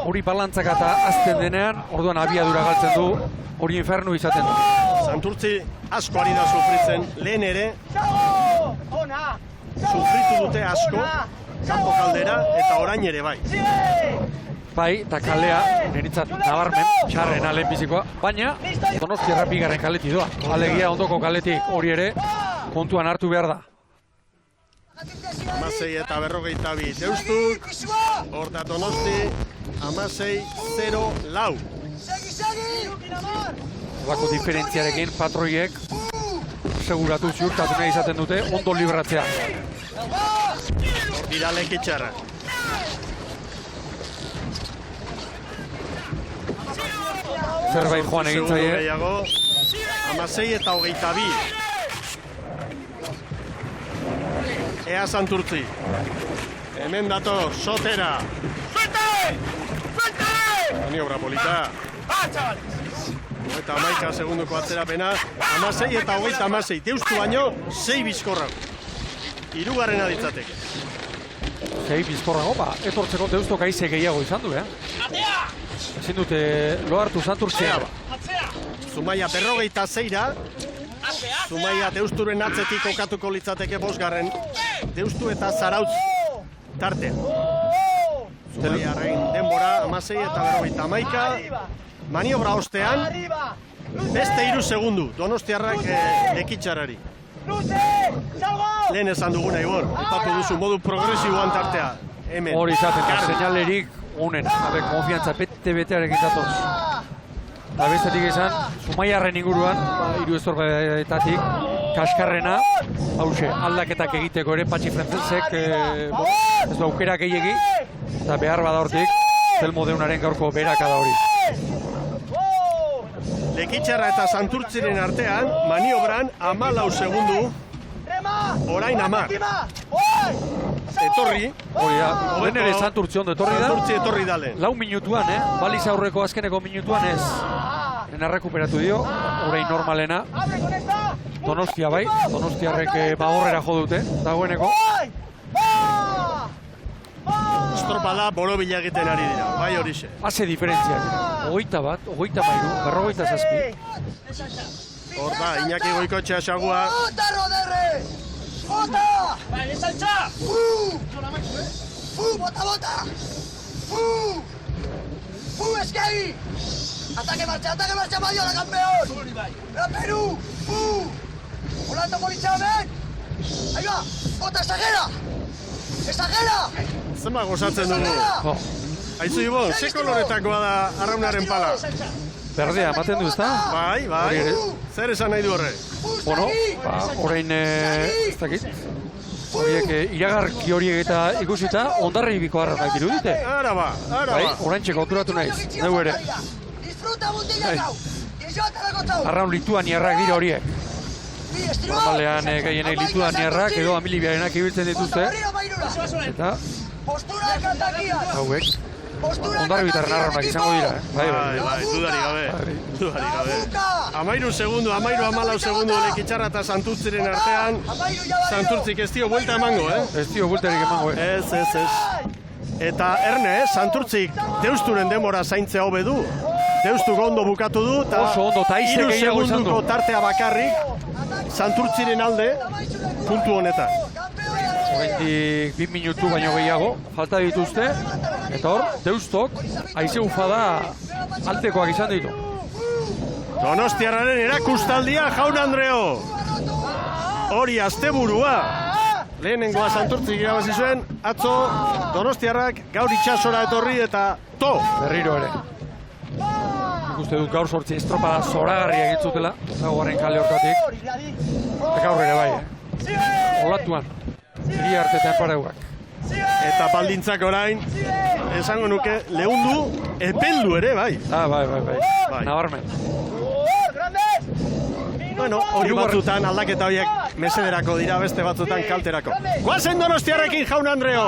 hori balantzaka eta azten denean, orduan abiadura galtzen du, hori infernu izaten du. Santurtzi asko ari da sufritzen, lehen ere, sufritu dute asko, kanpo kaldera eta orain ere bai. Bai, eta kalea, niritzat nabarmen, txarrena lehenbizikoa, baina Donostiarra bigarren kaleti doa. Alegia ondoko kaletik hori ere kontuan hartu behar da. 16 eta 42 Deustuk, hor da Donosti, 16-0 Olako diferentziarekin patroiek seguratu ziurtatu nahi izaten dute ondo libratzea. Dira Lekitxarra. Zerbait joan egin zaie. 16 eta 22. Ea Santurtzi. Hemen dator, Sotera. Maniobra polita. Eta 11 segunduko atzerapena. 16 eta 26. Deustu baino, 6 bizkorra. Hirugarrena ditzateke. 6 bizkorrago, etortzeko Deustok aize gehiago izan du, ezin dute lo hartu Santurtzea. Zumaia 46ra. Zumaia Deusturen atzetik kokatuko litzateke 5. Deustu eta Zarautz tartean. Zumaiarren denbora 16 eta 51. Maniobra ostean, beste 3 segundu, Donostiarrak Lekitxarrari. Lehen esan duguna, Ibor, ipatu duzu modu progresiboan tartea. Hori izaten da, seinalerik unen, konfiantza bete-betearekin datoz. Eta bestetik esan, Zumaiarren inguruan, 3 estorbaetatik, kaskarrena, hause, aldaketak egiteko ere, Patxi Frantzesek, ez du aukerak gehiegi, eta behar bada hortik, Telmo Deunaren gaurko beraka da hori. Lekitxarra eta Santurtziren artean, maniobran 14 segundu, orain 10. Etorri. Hori da, lehen ere Santurtzi ondo etorri da. Santurtzi etorri da lehen. 4 minutuan, baliz aurreko azkeneko minutuan ez. Ena rekuperatu dio, orain normalena. Donostia bai, Donostiarrek bagorrera jo dute, dagoeneko. Estropada borobila egiten ari dira, bai horixe. Haze diferentziak. 21, 23, 47. Hor da, Iñaki Goikoetxea xagua. ¡Jota, Roderre! ¡Jota! ¡Vale, saltza! ¡Fu! ¡Fu, bota! ¡Fu! ¡Fu, eskegi! ¡Ataque marcha, Madiola, campeón! ¡La Perú! ¡Fu! ¡Volando Politxamen! ¡Ahí va! ¡Bota, esagera! ¡Esagera! Zema gozatzen dugu. Aizu Ibon, ze koloretakoa da arraunaren pala? Berdea, ematen du, ezta? Bai. Zer esan nahi du horre? Bueno, orain, ez dakit. Horiek, iragarki horiek eta ikusita, ondarri biko arraunak irudite. Ara ba. Bai, orain txeko konturatu naiz, neu ere. Arraun lituaniarrak dira horiek. Normalean gehienek lituaniarrak edo amilibiarenak ibiltzen dituzte. Eta hauek ondarri bitarren arraunak izango dira, Bai, dudari gabe. 13 segundu, 14 segundu Lekitxarra eta Santurtziren artean. Santurtzik ez dio buelta emango, Ez dio bueltarik emango, Ez. Eta Erne, Santurtzik Deusturen demora zaintzea hobe du. Deustuk ondo bukatu du, eta oso ondo, eta aize gehiago izan du. 3 segunduko tartea bakarrik Santurtziren alde puntu honetan. Horrendik 2 minutu baino gehiago, falta dituzte, eta hor, Deustok, aize ufada altekoak izan ditu. Donostiarraren erakustaldia, Jaun Andreo! Hori asteburua! Lehenengoa Santurtzik irabazi zuen, atzo Donostiarrak gaur itxasora etorri eta berriro ere. Ikuste dut gaur 8 estropada zoragarria egin zutela, laugarren kale hortatik. Eta gaur ere bai, olatuan. Iri arte eta enpareuak. Eta baldintzak orain, esango nuke, lehundu, epeldu ere, bai. Bai. Nabarmen. Bueno, hori batzutan aldaketa horiek mesederako dira, beste batzutan kalterako. Guazen Donostiarrekin, Jaun Andreo!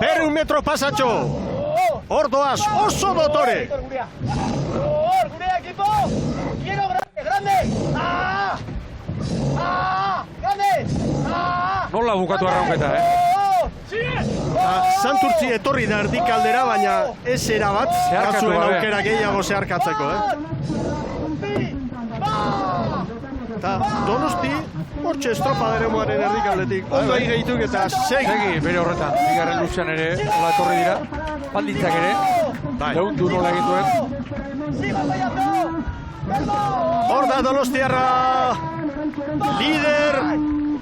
Per 1 metro pasatxo! Hor doaz, oso dotore! ¡Gure equipo! ¡Quiero grande! ¡Grande! Nola bukatu arraunketa, Santurtzi etorri da erdikaldera, baina ez erabat, Zeharkatu zuen gabe. aukera gehiago zeharkatzeko, Eta Donosti, hortxe estropaderemoaren erdikaldetik, ondo egeituk eta Segi bere horretan, bigarren luzean ere, hola etorri dira, baldintzak ere, lehundu nola egin duen. Hor da Donostiarra, lider,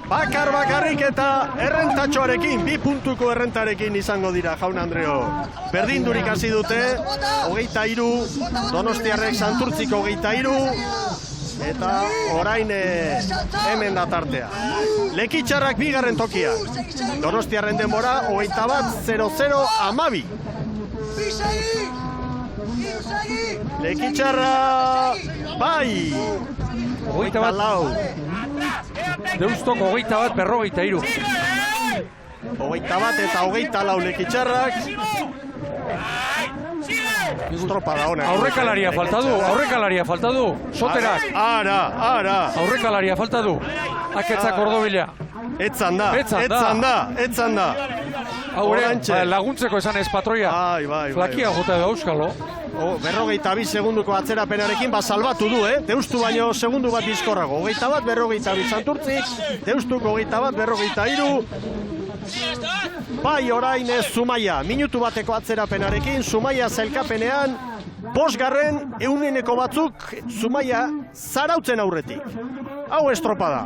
bakarrik eta errentatxoarekin, 2 puntuko errentarekin izango dira, jaun Andreo. Berdindurik hasi dute, 23, Donostiarrek Santurtziko 23, eta orain hemen da tartea. Lekitxarrak bigarren tokia. Donostiarren denbora, 21-0-0 12. Lekitxarra, bai! 24. Deustoko 21, 43. 21 eta 24 Lekitxarrak. Estropada ona. Aurrekalaria falta du, Soterak. Ara. Aurrekalaria falta du. Aketza Kordobila. Etzan da. Hau ere, laguntzeko esan ez patroia. Bai. Flakia jota da Euskalo. 52 segunduko atzerapenarekin salbatu du, Deustu baino segundu bat bizkorrago. 21-42 Santurtzik, Deustuko 21-43. Bai orain Zumaia, minutu bateko atzerapenarekin, Zumaia zelkapenean, 5. euneneko batzuk Zumaia zarautzen aurretik. Hau estropada.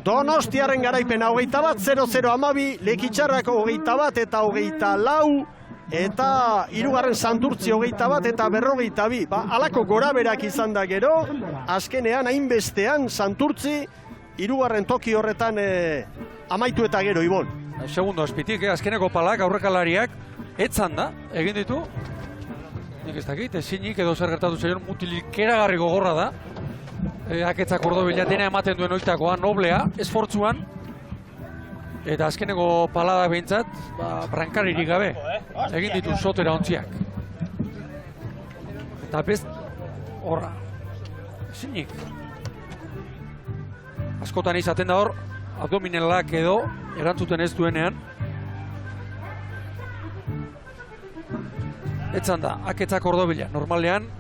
Donostiarren garaipena 21-0-0 12, Lekitxarrak 21 eta 24, eta 3. Santurtzi 21 eta 42. Halako goraberak izan da gero, azkenean hainbestean Santurtzi 3. toki horretan amaitu eta gero, Ibon. Segundo azpitik, azkeneko palak aurrekalariak etzan da, egin ditu. Nik ez dakit, ezinik edo zer gertatu zeion mutilik eragarri gogorra da. Aketza Kordobila dena ematen duen oitakoa, noblea, esfortzuan. Eta azkeneko palada behintzat, brankaririk gabe, egin ditu Sotera ontziak. Eta best, horra, ezinik. Askotan izaten da hor, abdominalak edo erantzuten ez duenean. Etzan da, Aketza Kordobila, normalean,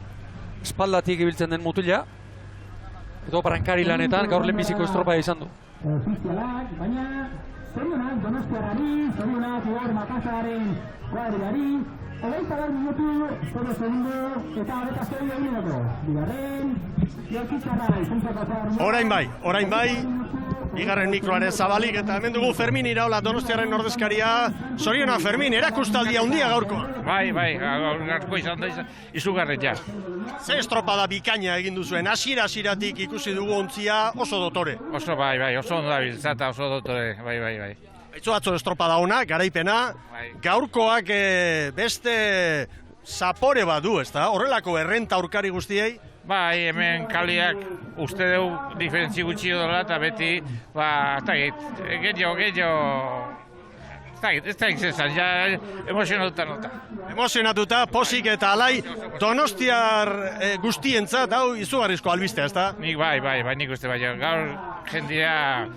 espaldatik ibiltzen den mutila, edo brankari lanetan gaur lehenbiziko estropa izan du. Baina, zorionak Donostiarrari, zorionak Igor Makazaren kuadrilari, 21 minutu, 0 segundo, eta 26 eguneko. Bigarren, Lekitxarra izan pasar. Orain bai, bigarren mikroaren zabalik, eta hemen dugu Fermin Iraola Donostiarren ordezkaria. Zoriona Fermin, erakustaldia handia gaurko. Bai, gaurko izan da izugarri ja. Ze estropada bikaina egin duzuen, hasieratik ikusi dugu ontzia oso dotore. Oso bai, oso ondo dabiltzata, oso dotore, bai. Atzo estropada ona, garaipena, gaurkoak beste zapore bat du, ezta? Horrelako errenta aurkari guztiei? Bai, hemen kaliak uste dugu diferentzi gutxi dola eta beti, ez da zezan, ja emozionatuta. Emozionatuta, posik eta alai, Donostiar guztientzat, hau izugarrizko albistea, ezta? Nik bai, nik uste bai, gaur jendia,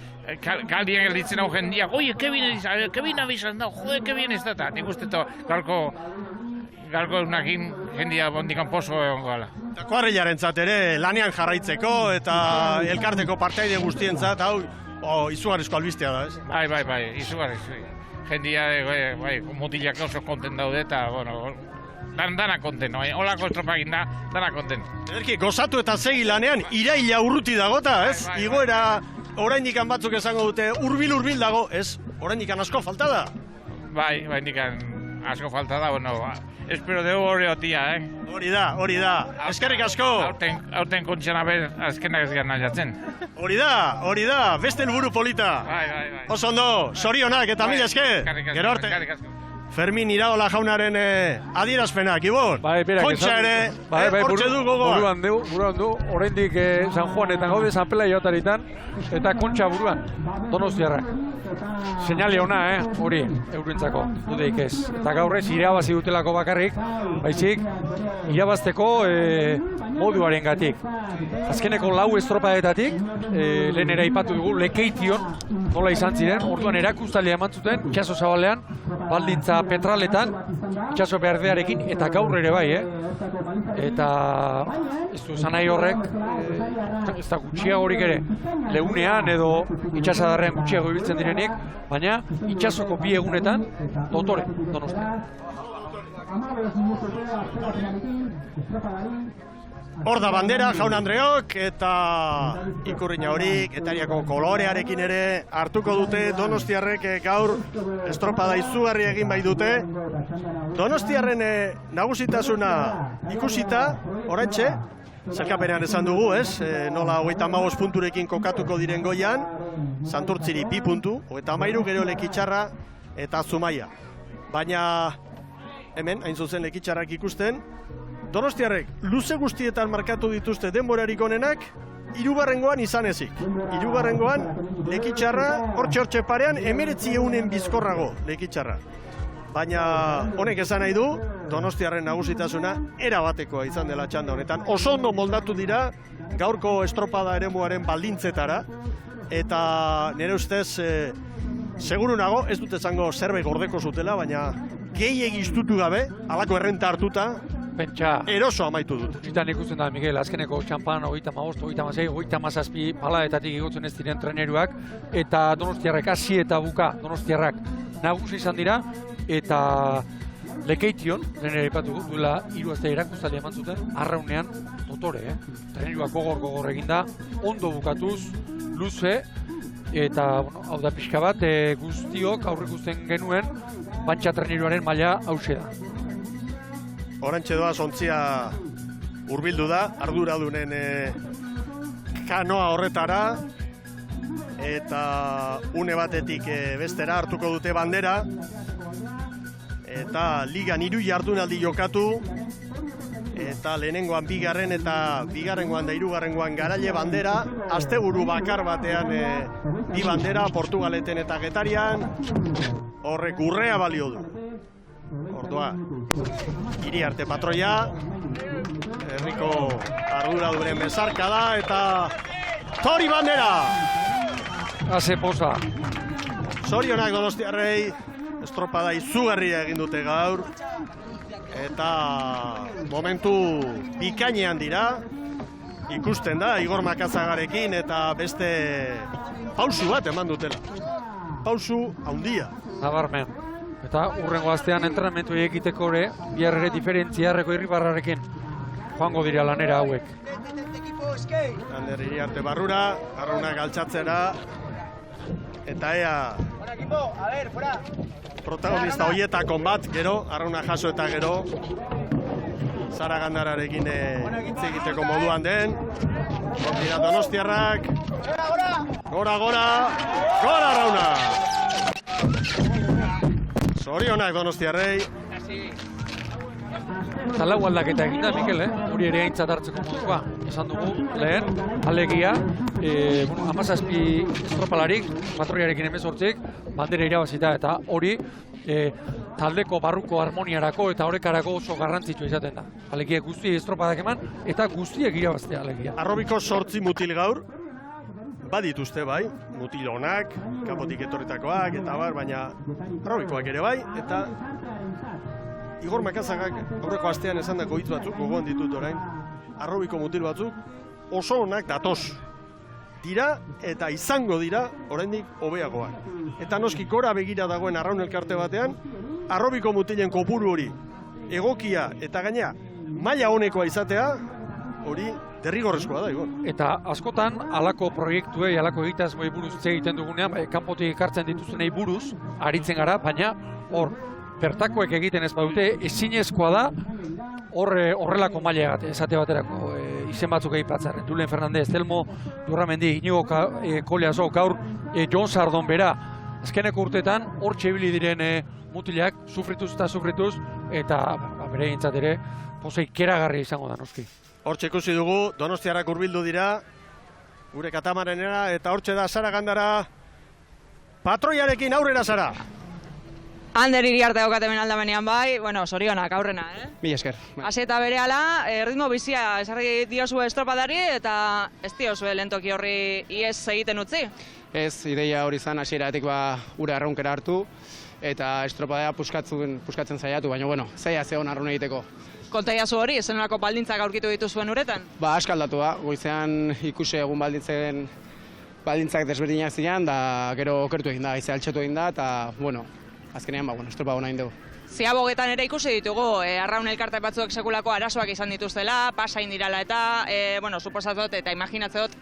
kalien gelditzen hau jendia, oie, kebin abizan da, jode, kebin ez da, nik uste galko unakin jendia bondikan poso egon goala. Eta kuadrilarentzat ere lanean jarraitzeko eta elkarteko partaide guztientzat, hau izugarrizko albistea da, ez? Bai, izugarrizko. Jendia, mutilak oso konten daude eta, dana konten, holako estropagin da, dana konten. Ederki, gozatu eta segi lanean, iraila urruti dagota, ez? Igoera, oraindikan batzuk esango dute, hurbil dago, ez? Oraindikan asko falta da? Bai, asko falta da, espero dugu hori otia, Hori da, eskerrik asko! Hauten kontxan aber, azkenak ez gana jatzen. Hori da, beste helburu polita. Bai. Oso ondo, sorionak eta mila esker. Gero arte. Fermin Iraola jaunaren adierazpenak, Ibon. Kontxa ere, hortxe du gogoa. Buruan du, oraindik San Juanetan gaude, San Pelaio ataritan, eta kontxa buruan, Donostiarrak. Seinale ona, hori, eurentzako, dudeik ez. Eta gaur ez irabazi dutelako bakarrik, baizik, irabazteko moduaren gatik. Azkeneko 4 estropadetatik, lehen aipatu dugu, Lekeition, nola izan ziren, orduan erakustalea eman zuten, itxaso zabalean, baldintza petraletan, itxaso berdearekin, eta gaur ere bai, Eta ez du esan nahi horrek, ez da gutxiagorik ere, leunean edo itxasadarrean gutxiago ibiltzen direnik, baina itxasoko 2 egunetan, dotore, Donostia. Hor da bandera, jaun Andreok, eta ikurriña horik, etariako kolorearekin ere hartuko dute Donostiarrek gaur estropada izugarri egin bai dute. Donostiarren nagusitasuna ikusita, oraintxe, zelkapenean esan dugu, ez? Nola 35 punturekin kokatuko diren goian, Santurtziri 2 puntu, 33 gero Lekitxarra eta Zumaia. Baina hemen, hain zuzen Lekitxarrak ikusten, Donostiarrek luze guztietan markatu dituzte denborarik onenak, 3. izan ezik. 3. Lekitxarra, hortxe parean, 19 bizkorrago Lekitxarra. Baina honek esan nahi du, Donostiarren nagusitasuna erabatekoa izan dela txanda honetan. Oso ondo moldatu dira gaurko estropada eremuaren baldintzetara, eta nire ustez, seguru nago, ez dut esango zerbait gordeko zutela, baina gehiegi iztutu gabe, halako errenta hartuta, Pentsa, eroso amaitu dut. Zitan ikusten da, Miguel, azkeneko txampan 35, 36, 37 palaetatik igotzen ez diren treneruak, eta Donostiarrek hasi eta buka, Donostiarrak nagusi izan dira, eta Lekeition, trenera ipatu duela 3 aste erakustaldia eman zuten, arraunean, dotore, treneruak gogor eginda, ondo bukatuz, luze, eta, hau da pixka bat, guztiok aurrikusten genuen, bantxa treneruaren maila hause da. Orantxe doaz ontzia hurbildu da, arduradunen kanoa horretara, eta une batetik bestera hartuko dute bandera, eta ligan 3 jardunaldi jokatu, eta lehenengoan 2. eta 2. da 3. garaile bandera, asteburu bakar batean 2 bandera, Portugaleten eta Getarian, horrek urrea balio du. Ordua, hiri arte patroia, herriko arduraduren bezarka da, eta tori bandera! Haze poza. Zorionak Donostiarrei, estropada izugarria egin dute gaur, eta momentu bikainean dira, ikusten da, Igor Makazagarekin, eta beste pausu bat eman dutela. Pausu handia. Nabarmen. Eta urrengo astean entrenamentu egiteko ere, bihar ere diferentziarreko Irribarrarekin joango dira lanera hauek. Ander Iriarte barrura, arraunak altxatzera, eta ea protagonista hoietako bat, gero, arrauna jaso eta gero, Zara Gandararekin hitz egiteko moduan den. Dira Donostiarrak, gora arrauna! Zorionak Donostiarrei. Talau aldaketa eginda, Mikel, hori ere aintzat hartzeko modukoa. Esan dugu, lehen, alegia, 17 estropalarik, patroiarekin 18, bandera irabazita, eta hori taldeko barruko harmoniarako eta horrekarako oso garrantzitsua izaten da. Alegia guztiek estropadak eman, eta guztiek irabaztea alegia. Arrobiko 8 mutil gaur, badituzte bai, mutil honak, kanpotik etorritakoak, eta bar, baina arrobikoak ere bai, eta Igor Makazagak aurreko astean esandako hitz batzuk, gogoan ditut orain, arrobiko mutil batzuk oso onak datoz. Dira eta izango dira oraindik hobeagoak. Eta noski gora begira dagoen arraun elkarte batean, arrobiko mutilen kopuru hori egokia eta gainea maila honekoa izatea, hori derrigorrezkoa da, Igor. Eta askotan, halako proiektuei, halako egitasmoei buruz hitz egiten dugunean, kanpotik ekartzen dituztenei buruz, aritzen gara, baina hor, bertakoek egiten ez badute, ezinezkoa da, horrelako maila esate baterako izen batzuk aipatzen. Dulen Fernandez, Telmo Durramendi, Inigo Koliaso, gaur Jon Sardon bera. Azkeneko urtetan, hor txebili diren mutilak, sufrituz, eta bere gintzat ere, pozei keragarria izango da, noski. Hortxe ikusi dugu, Donostiarrak hurbildu dira, gure katamarenera, eta hortxe da Zara Gandara, patroiarekin aurrera zara. Ander Iriarte daukatemen aldamenean bai, bueno, zorionak aurrena, Mila esker. Hasi eta berehala, ritmo bizia esarri diozu estropadari eta ez diozu lentoki horri ies egiten utzi. Ez, ideia hori zan, hasieratik ura arraunkera hartu eta estropadea puskatzen saiatu, baina bueno, zaila zegoen arraun egiteko. Konta jazu hori, zenolako baldintzak aurkitu dituzuen uretan? Askaldatu da, goizean ikusi egun baldintzak desberdinak ziren, da gero okertu egin da, haize altxatu egin da, eta bueno, azkenean, estropa hona egin dugu. Ziabogetan ere ikusi ditugu, arraun elkarte batzuek sekulako arazoak izan dituztela, pasain dirala eta, suposatzot eta imaginatzen dut,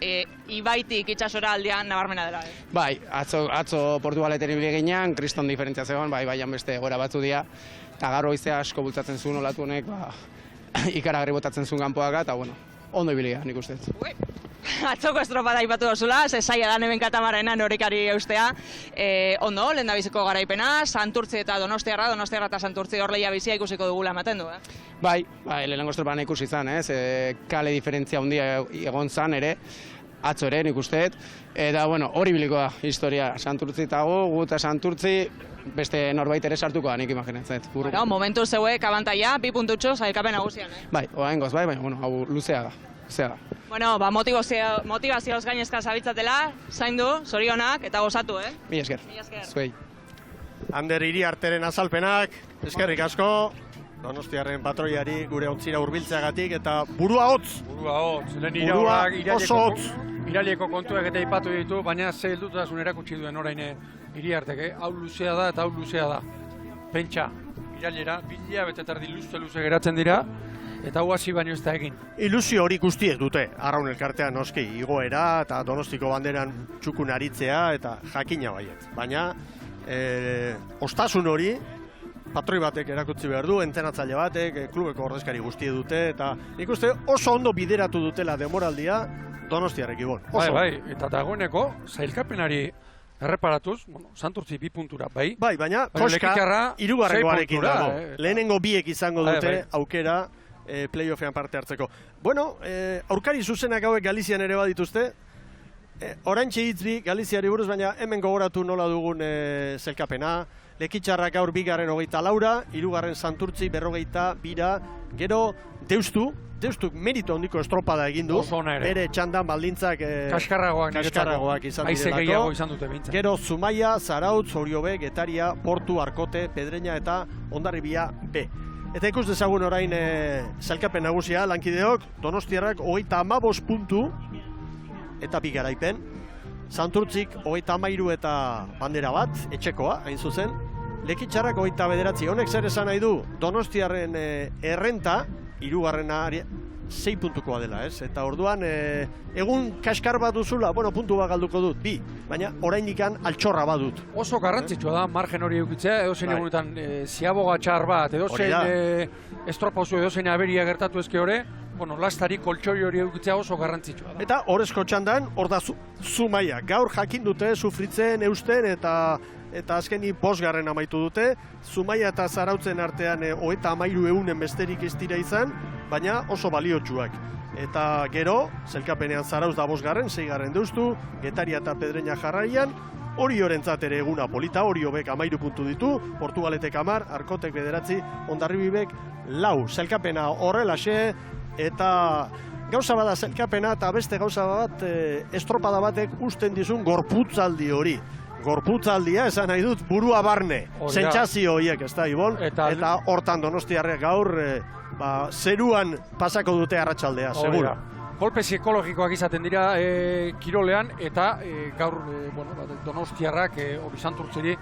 ibaitik itxasora aldean nabarmena dela. Bai, atzo Portugaleten ibili ginean, kriston diferentzia zegoen, baian beste gora batzu dira, eta gaur goizea asko bultzatzen zuen olatu honek, ikaragarri botatzen zuen kanpoak, eta ondo ibilia, nik uste. Atzoko estropada aipatu dozula, zaila da hemen katamarrena norikari eustea. Ondo, lehen da biziko garaipena, Santurtzi eta Donostiarra eta Santurtzi hor lehia bizia ikusiko dugula ematen du, Bai, lehenengo estropadan ikusi izan, kale diferentzia handia egon zan ere, atzo ere nik usteet, eta hori biliko da historia, Santurtzi eta gu eta Santurtzi, beste norbait ere sartuko da, nik imaginatzen. Momentu zeuek abantaia, 2 puntutxo, zailkapen nagusian. Bai, oraingoz bai, baina hau luzea da. Motivazioz gainezka zabitzatela, zaindu, zorionak eta gozatu, Mila esker. Zuei. Ander Iriarteren azalpenak, eskerrik asko, Donostiarren patroiari gure ontzira hurbiltzeagatik eta burua hotz. Burua oso hotz. Iralieko kontuak eta ipatu ditu, baina ze heldutasun erakutsi duen orain Iriartek, hau luzea da eta hau luzea da. Pentsa, iralera, 2 hilabete terdi luze geratzen dira, eta hau hasi baino ez da egin. Ilusio hori guztiek dute, arraun elkartean noski, igoera eta Donostiko banderan txukun aritzea eta jakina baiet. Baina, ostasun hori, patroi batek erakutsi behar du, entrenatzaile batek, klubeko ordezkari guztie dute, eta nik uste oso ondo bideratu dutela demoraldia Donostiarrek ibon. Bai, eta dagoeneko, zailkapenari erreparatuz, Santurtzi 2 puntura, bai. Bai, baina koska 3. dago. Lehenengo 2 izango dute aukera playoffean parte hartzeko. Aurkari zuzenak hauek Galizian ere badituzte, oraintxe hitzbi Galiziari buruz, baina hemen gogoratu nola dugun zelkapena, Lekitxarrak gaur 2. 24, 3. Santurtzi 42, gero Deustuk merito handiko estropada egin du, bere txandan baldintzak kaskarragoak izan direlako. Gero Zumaia, Zarautz, Oriobe, Getaria, Portu, Arkote, Pedreña eta Hondarribia B. Eta ikus dezagun orain zailkapen nagusia, lankideok, Donostiarrak 35 puntu eta 2 garaipen. Santurtzik 33 eta bandera bat, etxekoa, hain zuzen. Lekitxarrak 29, honek zer esan nahi du, Donostiarren errenta, 3. 6 puntukoa dela, ez? Eta orduan, egun kaskar bat duzula, puntu bat galduko dut, 2, baina oraindikan altxorra bat dut. Oso garrantzitsua da, margen hori eukitzea, edozein egunetan ziaboga txar bat, edozein estropozu, edozein aberia gertatu ezke hori, lastari koltsoi hori eukitzea oso garrantzitsua da. Eta horrezko txandan, hor da Zumaia, gaur jakin dute, sufritzen, eusten, eta azkeni 5. amaitu dute, Zumaia eta Zarautzen artean 33 besterik ez dira izan, baina oso baliotsuak. Eta gero, zelkapenean Zarautz da 5., 6. Deustu, Getaria eta Pedreña jarraian, Oriorentzat ere eguna polita, Oriobek 13 puntu ditu, Portugaletek 10, Arkotek 9, Hondarribibek 4. Zelkapena horrelaxe, eta gauza bada zelkapena eta beste gauza bat estropada batek usten dizun gorputzaldi hori. Gorputzaldia esan nahi dut burua barne, sentsazio horiek, ez da, Ibon? Eta hortan Donostiarrek gaur zeruan pasako dute arratsaldea, segura. Kolpe psikologikoak izaten dira kirolean, eta gaur Donostiarrak hori Santurtziri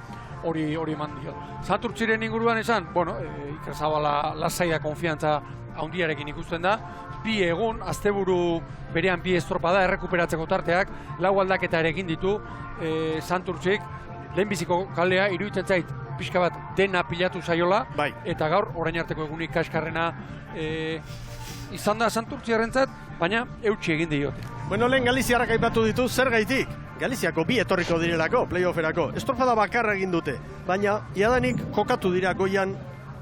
hori eman dio. Santurtziren inguruan esan, Iker Zabala lasaia konfiantza handiarekin ikusten da, 2 egun, asteburu berean 2 estropada errekuperatzeko tarteak, 4 aldaketa ere egin ditu Santurtzik, lehenbiziko kalea iruditzen zait pixka bat dena pilatu zaiola, eta gaur orain arteko egunik kaskarrena izan da Santurtziarrentzat, baina eutsi egin diote. Lehen Galiziarrak aipatu ditu, zer gaitik? Galiziako 2 etorriko direlako, playofferako. Estropada bakarra egin dute, baina iadanik kokatu dira goian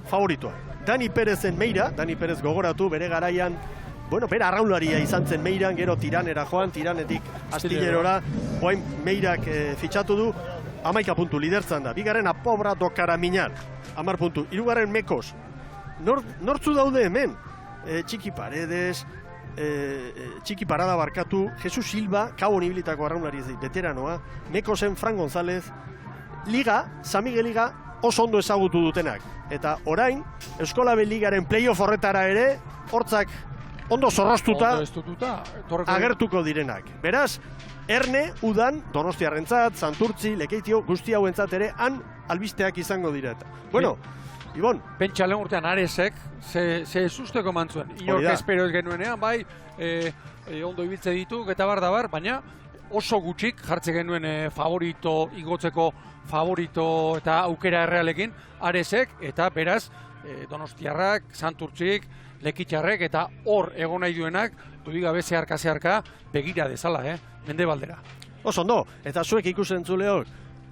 favoritoa. Dani Perezen Meira, Dani Perez gogoratu bere garaian, bere arraunlaria izan zen Meiran, gero Tiranera joan, Tiranetik Astillerora, Meirak fitxatu du, 11 puntu lidertzan da. Bigarrena Pobra do Karamiñan, 10 puntu. Hirugarren Mekos. Nortzu daude hemen? Txiki Paredes, Txiki Parada barkatu, Jesus Silva, Cabo Nibilitako arraunlari veteranoa, Mekosen Fran González, Liga, San Miguel Liga, oso ondo ezagutu dutenak. Eta orain, Eskola B Ligaren playoff horretara ere, hortzak ondo zorroztuta agertuko direnak. Beraz, Erne, Udan, Donostiarrentzat, Santurtzi, Lekeitio, guzti hauentzat ere, han albisteak izango dira. Bueno, Ibon. Pentsa lehen urtean Aresek, ze susteko mantzuen. Inork espero ez genuenean, bai, ondo ibiltze ditu, eta bar, baina oso gutxik jartze genuen favorito, igotzeko favorito eta aukera errealekin Aresek, eta beraz, Donostiarrak, Santurtzik, Lekitxarrek, eta hor egon nahi duenak, dudigabe zeharka begira dezala, Mendebaldera. Oso ondo, eta zuek ikusentzuleok,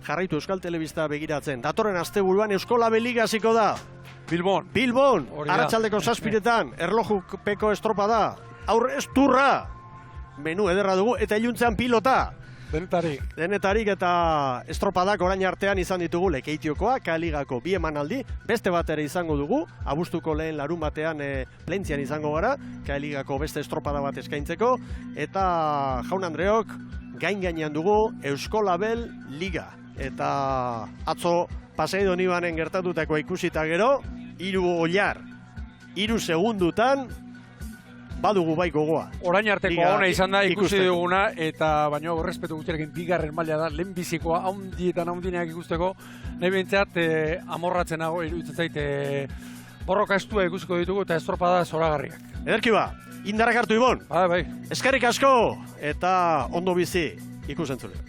jarraitu Euskal Telebista begiratzen. Datorren asteburuan Eskola B Liga hasiko da. Bilbon, arratsaldeko 7:00, erlojupeko estropada, aurre esturra, menu ederra dugu, eta iluntzean pilota. Denetarik eta estropadak orain artean izan ditugu Lekeitiokoa, K-Ligako 2 emanaldi, beste bat ere izango dugu, abuztuko lehen larun batean Plentzian izango gara, K-Ligako beste estropada bat eskaintzeko, eta jaun Andreok, gainean dugu Euskola B Liga. Eta atzo Pasaido Nibanen gertatutako ikusita gero, 3 oilar, 3 segundutan, badugu bai gogoa. Orain arteko ona izan da ikusi duguna, eta baino respetu guztiarekin bigarren maila da, lehenbizikoa haundietan haundineak ikusteko, nahi behintzat amorratzen nago, iruditzen zait, borroka estua ikusiko ditugu eta estropada zoragarriak. Ederki ba, indarrak hartu Ibon. Bai. Eskerrik asko eta ondo bizi ikusentzule.